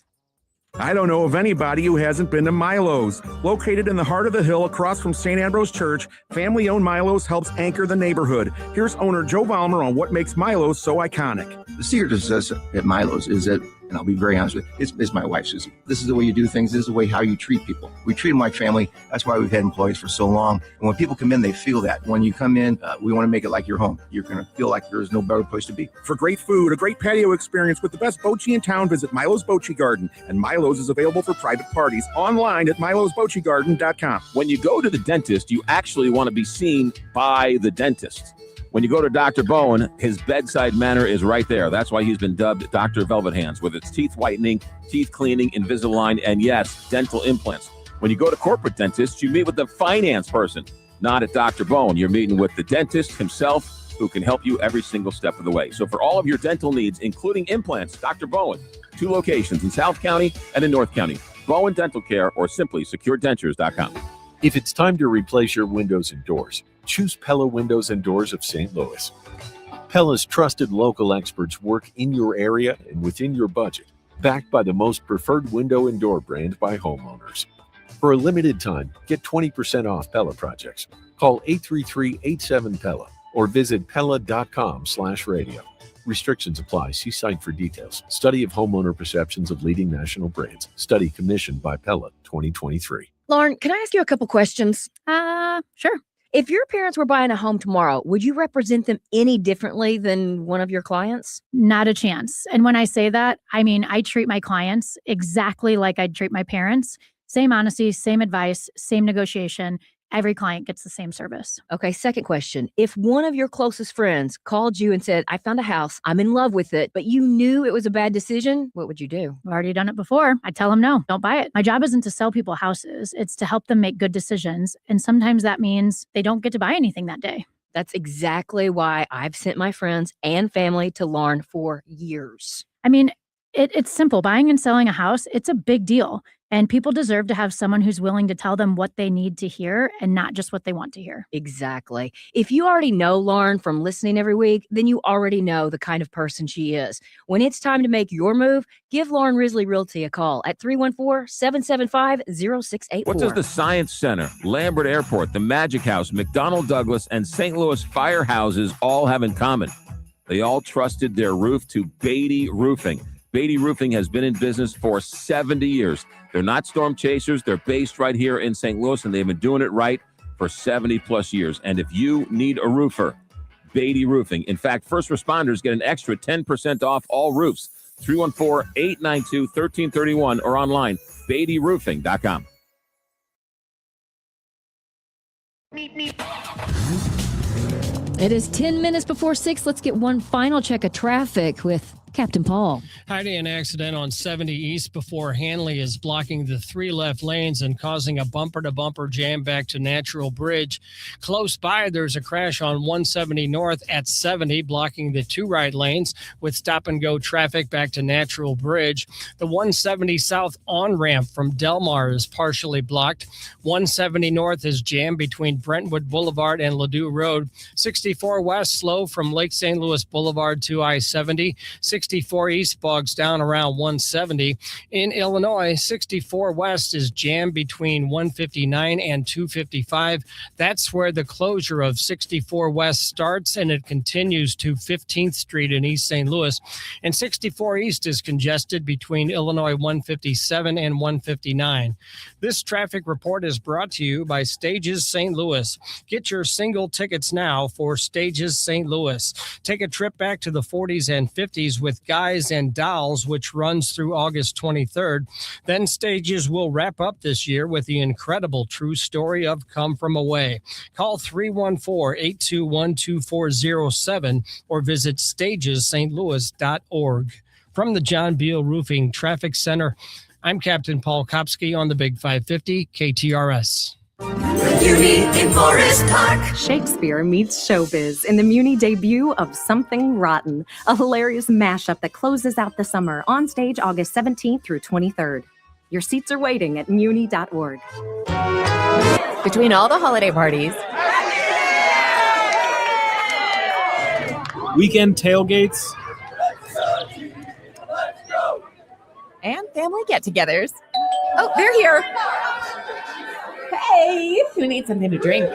I don't know of anybody who hasn't been to Milo's. Located in the heart of the hill across from St. Ambrose Church, family-owned Milo's helps anchor the neighborhood. Here's owner Joe Valmer on what makes Milo's so iconic. The secret to success at Milo's is that, and I'll be very honest with you, it's my wife, Susan. This is the way you do things. This is the way how you treat people. We treat them like family. That's why we've had employees for so long. And when people come in, they feel that. When you come in, we want to make it like your home. You're going to feel like there's no better place to be. For great food, a great patio experience with the best bocce in town, visit Milo's Bocce Garden. And Milo's is available for private parties online at milosboccegarden.com. When you go to the dentist, you actually want to be seen by the dentist. When you go to Dr. Bowen, his bedside manner is right there. That's why he's been dubbed Dr. Velvet Hands, with its teeth whitening, teeth cleaning, Invisalign, and yes, dental implants. When you go to corporate dentists, you meet with the finance person. Not at Dr. Bowen. You're meeting with the dentist himself, who can help you every single step of the way. So for all of your dental needs, including implants, Dr. Bowen, 2 locations in South County and in North County. Bowen Dental Care, or simply securedentures.com. If it's time to replace your windows and doors, choose Pella Windows and Doors of St. Louis. Pella's trusted local experts work in your area and within your budget, backed by the most preferred window and door brand by homeowners. For a limited time, get 20% off Pella projects. Call 833-87-PELLA or visit pella.com/radio. Restrictions apply. See site for details. Study of homeowner perceptions of leading national brands. Study commissioned by Pella 2023. Lauren, can I ask you a couple questions? Sure. If your parents were buying a home tomorrow, would you represent them any differently than one of your clients? Not a chance. And when I say that, I mean, I treat my clients exactly like I'd treat my parents. Same honesty, same advice, same negotiation. Every client gets the same service. Okay, second question. If one of your closest friends called you and said, I found a house, I'm in love with it, but you knew it was a bad decision, what would you do? I've already done it before. I tell them no, don't buy it. My job isn't to sell people houses. It's to help them make good decisions. And sometimes that means they don't get to buy anything that day. That's exactly why I've sent my friends and family to Lauren for years. I mean, it's simple. Buying and selling a house, it's a big deal. And people deserve to have someone who's willing to tell them what they need to hear and not just what they want to hear. Exactly. If you already know Lauren from listening every week, then you already know the kind of person she is. When it's time to make your move, give Lauren Risley Realty a call at 314-775-0684. What does the Science Center, Lambert Airport, the Magic House, McDonnell Douglas, and St. Louis firehouses all have in common? They all trusted their roof to Beatty Roofing. Beatty Roofing has been in business for 70 years. They're not storm chasers. They're based right here in St. Louis, and they've been doing it right for 70 plus years. And if you need a roofer, Beatty Roofing. In fact, first responders get an extra 10% off all roofs. 314-892-1331 or online, BeattyRoofing.com. It is 10 minutes before 6. Let's get one final check of traffic with Captain Paul. Heidi, an accident on 70 East before Hanley is blocking the 3 left lanes and causing a bumper-to-bumper jam back to Natural Bridge. Close by, there's a crash on 170 North at 70, blocking the 2 right lanes with stop-and-go traffic back to Natural Bridge. The 170 South on-ramp from Delmar is partially blocked. 170 North is jammed between Brentwood Boulevard and Ladue Road. 64 West slow from Lake St. Louis Boulevard to I-70. 64 East bogs down around 170. In Illinois, 64 West is jammed between 159 and 255. That's where the closure of 64 West starts, and it continues to 15th Street in East St. Louis. And 64 East is congested between Illinois 157 and 159. This traffic report is brought to you by Stages St. Louis. Get your single tickets now for Stages St. Louis. Take a trip back to the 40s and 50s with Guys and Dolls, which runs through August 23rd. Then Stages will wrap up this year with the incredible true story of Come From Away. Call 314-821-2407 or visit stagesstlouis.org. From the John Beal Roofing Traffic Center, I'm Captain Paul Kopsky on the Big 550 KTRS. Muni in Forest Park. Shakespeare meets showbiz in the Muni debut of Something Rotten, a hilarious mashup that closes out the summer on stage August 17th through 23rd. Your seats are waiting at muni.org. Between all the holiday parties, weekend tailgates, and family get-togethers. Oh, they're here. Hey, who needs something to drink?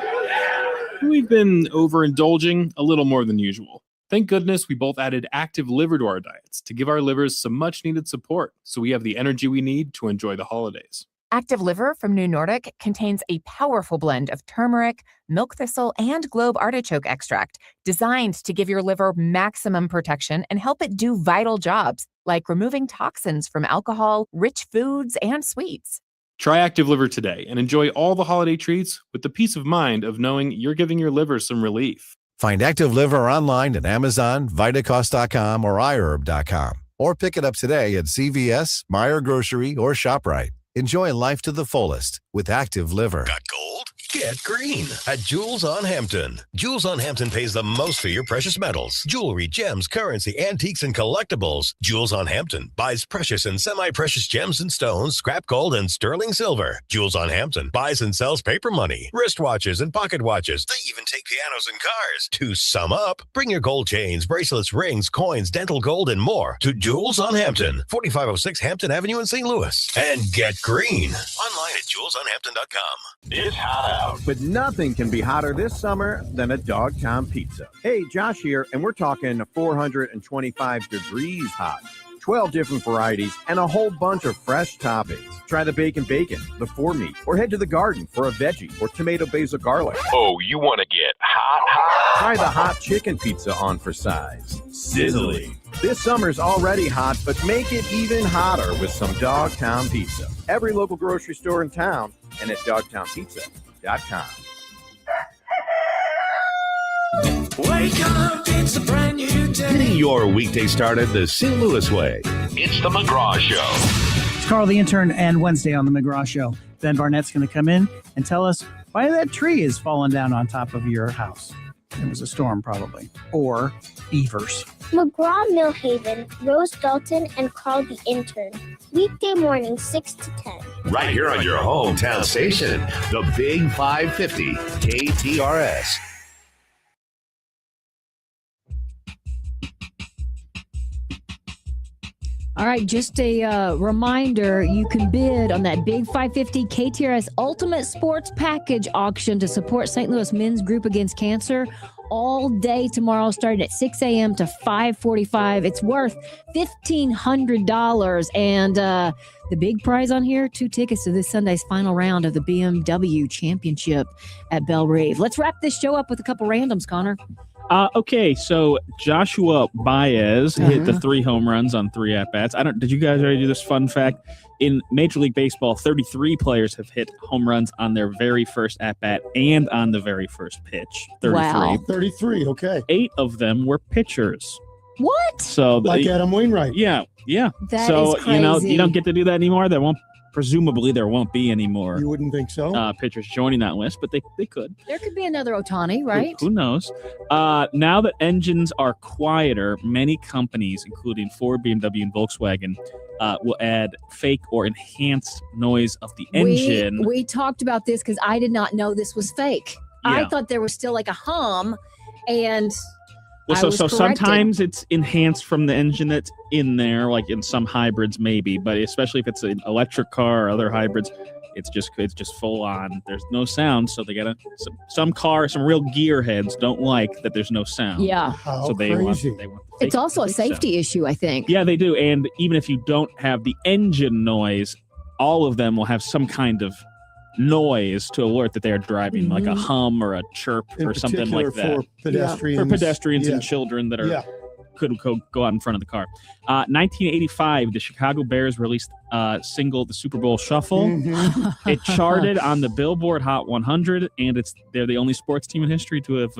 we've been overindulging a little more than usual. Thank goodness we both added active liver to our diets to give our livers some much needed support so we have the energy we need to enjoy the holidays. Active Liver from New Nordic contains a powerful blend of turmeric, milk thistle, and globe artichoke extract designed to give your liver maximum protection and help it do vital jobs like removing toxins from alcohol, rich foods, and sweets. Try Active Liver today and enjoy all the holiday treats with the peace of mind of knowing you're giving your liver some relief. Find Active Liver online at Amazon, Vitacost.com, or iHerb.com. Or pick it up today at CVS, Meijer Grocery, or ShopRite. Enjoy life to the fullest with Active Liver. Got gold? Get green at Jewels on Hampton. Jewels on Hampton pays the most for your precious metals, jewelry, gems, currency, antiques, and collectibles. Jewels on Hampton buys precious and semi-precious gems and stones, scrap gold, and sterling silver. Jewels on Hampton buys and sells paper money, wristwatches, and pocket watches. They even take pianos and cars. To sum up, bring your gold chains, bracelets, rings, coins, dental gold, and more to Jewels on Hampton, 4506 Hampton Avenue in St. Louis. And get green online at jewelsonhampton.com. It's hot out. But nothing can be hotter this summer than a Dogtown pizza. Hey, Josh here, and we're talking 425 degrees hot. 12 different varieties and a whole bunch of fresh toppings. Try the bacon, the 4-meat, or head to the garden for a veggie or tomato basil garlic. Oh, you want to get hot? Try the hot chicken pizza on for size. Sizzling. This summer's already hot, but make it even hotter with some Dogtown Pizza. Every local grocery store in town and at dogtownpizza.com. Wake up, it's a brand new day. Getting your weekday started the St. Louis way. It's the McGraw Show. It's Carl the Intern, and Wednesday on the McGraw Show, Ben Barnett's going to come in and tell us why that tree is falling down on top of your house. It was a storm, probably. Or beavers. McGraw Millhaven, Rose Dalton, and Carl the Intern. Weekday morning, 6 to 10. Right here on your hometown station, the Big 550 KTRS. All right, just a reminder, you can bid on that Big 550 KTRS Ultimate Sports Package auction to support St. Louis Men's Group Against Cancer all day tomorrow, starting at 6 a.m. to 5:45. It's worth $1,500. And the big prize on here, 2 tickets to this Sunday's final round of the BMW Championship at Belle Reve. Let's wrap this show up with a couple randoms, Connor. Okay, so Joshua Baez hit the 3 home runs on 3 at-bats. Did you guys already do this fun fact? In Major League Baseball, 33 players have hit home runs on their very first at-bat and on the very first pitch. 33. Wow. 33, okay. 8 of them were pitchers. What? So like Adam Wainwright. Yeah. That so, is crazy. you don't get to do that anymore. Presumably there won't be any more. You wouldn't think so? Pitchers joining that list, but they could. There could be another Ohtani, right? Who knows? Now that engines are quieter, many companies, including Ford, BMW, and Volkswagen, will add fake or enhanced noise of the engine. We talked about this because I did not know this was fake. Yeah. I thought there was still like a hum, and Well, so corrected. sometimes it's enhanced from the engine that's in there, like in some hybrids maybe, but especially if it's an electric car or other hybrids, it's just full on. There's no sound, so they gotta. Some real gearheads don't like that there's no sound. Yeah, so they want. It's also a safety issue, I think. Yeah, they do, and even if you don't have the engine noise, all of them will have some kind of noise to alert that they're driving, like a hum or a chirp or something like that. For pedestrians and children that are could go out in front of the car. 1985, the Chicago Bears released a single, "The Super Bowl Shuffle." It charted on the Billboard Hot 100, and they're the only sports team in history to have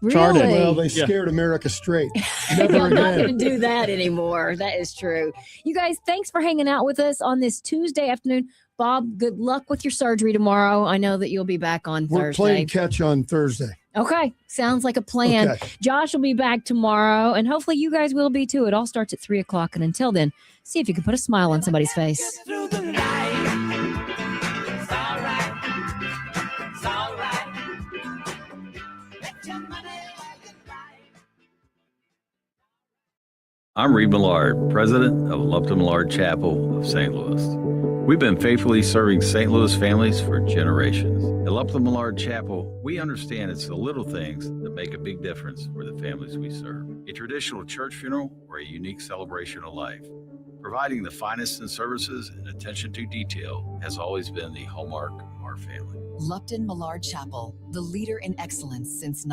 charted. Well, they scared America straight. Never You're not again. going to do that anymore. That is true. You guys, thanks for hanging out with us on this Tuesday afternoon. Bob, good luck with your surgery tomorrow. I know that you'll be back on We're Thursday. playing catch on Thursday. Okay, sounds like a plan. Okay. Josh will be back tomorrow, and hopefully you guys will be too. It all starts at 3 o'clock, and until then, see if you can put a smile on somebody's face. I'm Reed Millard, president of Lupton Millard Chapel of St. Louis. We've been faithfully serving St. Louis families for generations. At Lupton Millard Chapel, we understand it's the little things that make a big difference for the families we serve. A traditional church funeral or a unique celebration of life. Providing the finest in services and attention to detail has always been the hallmark of our family. Lupton Millard Chapel, the leader in excellence since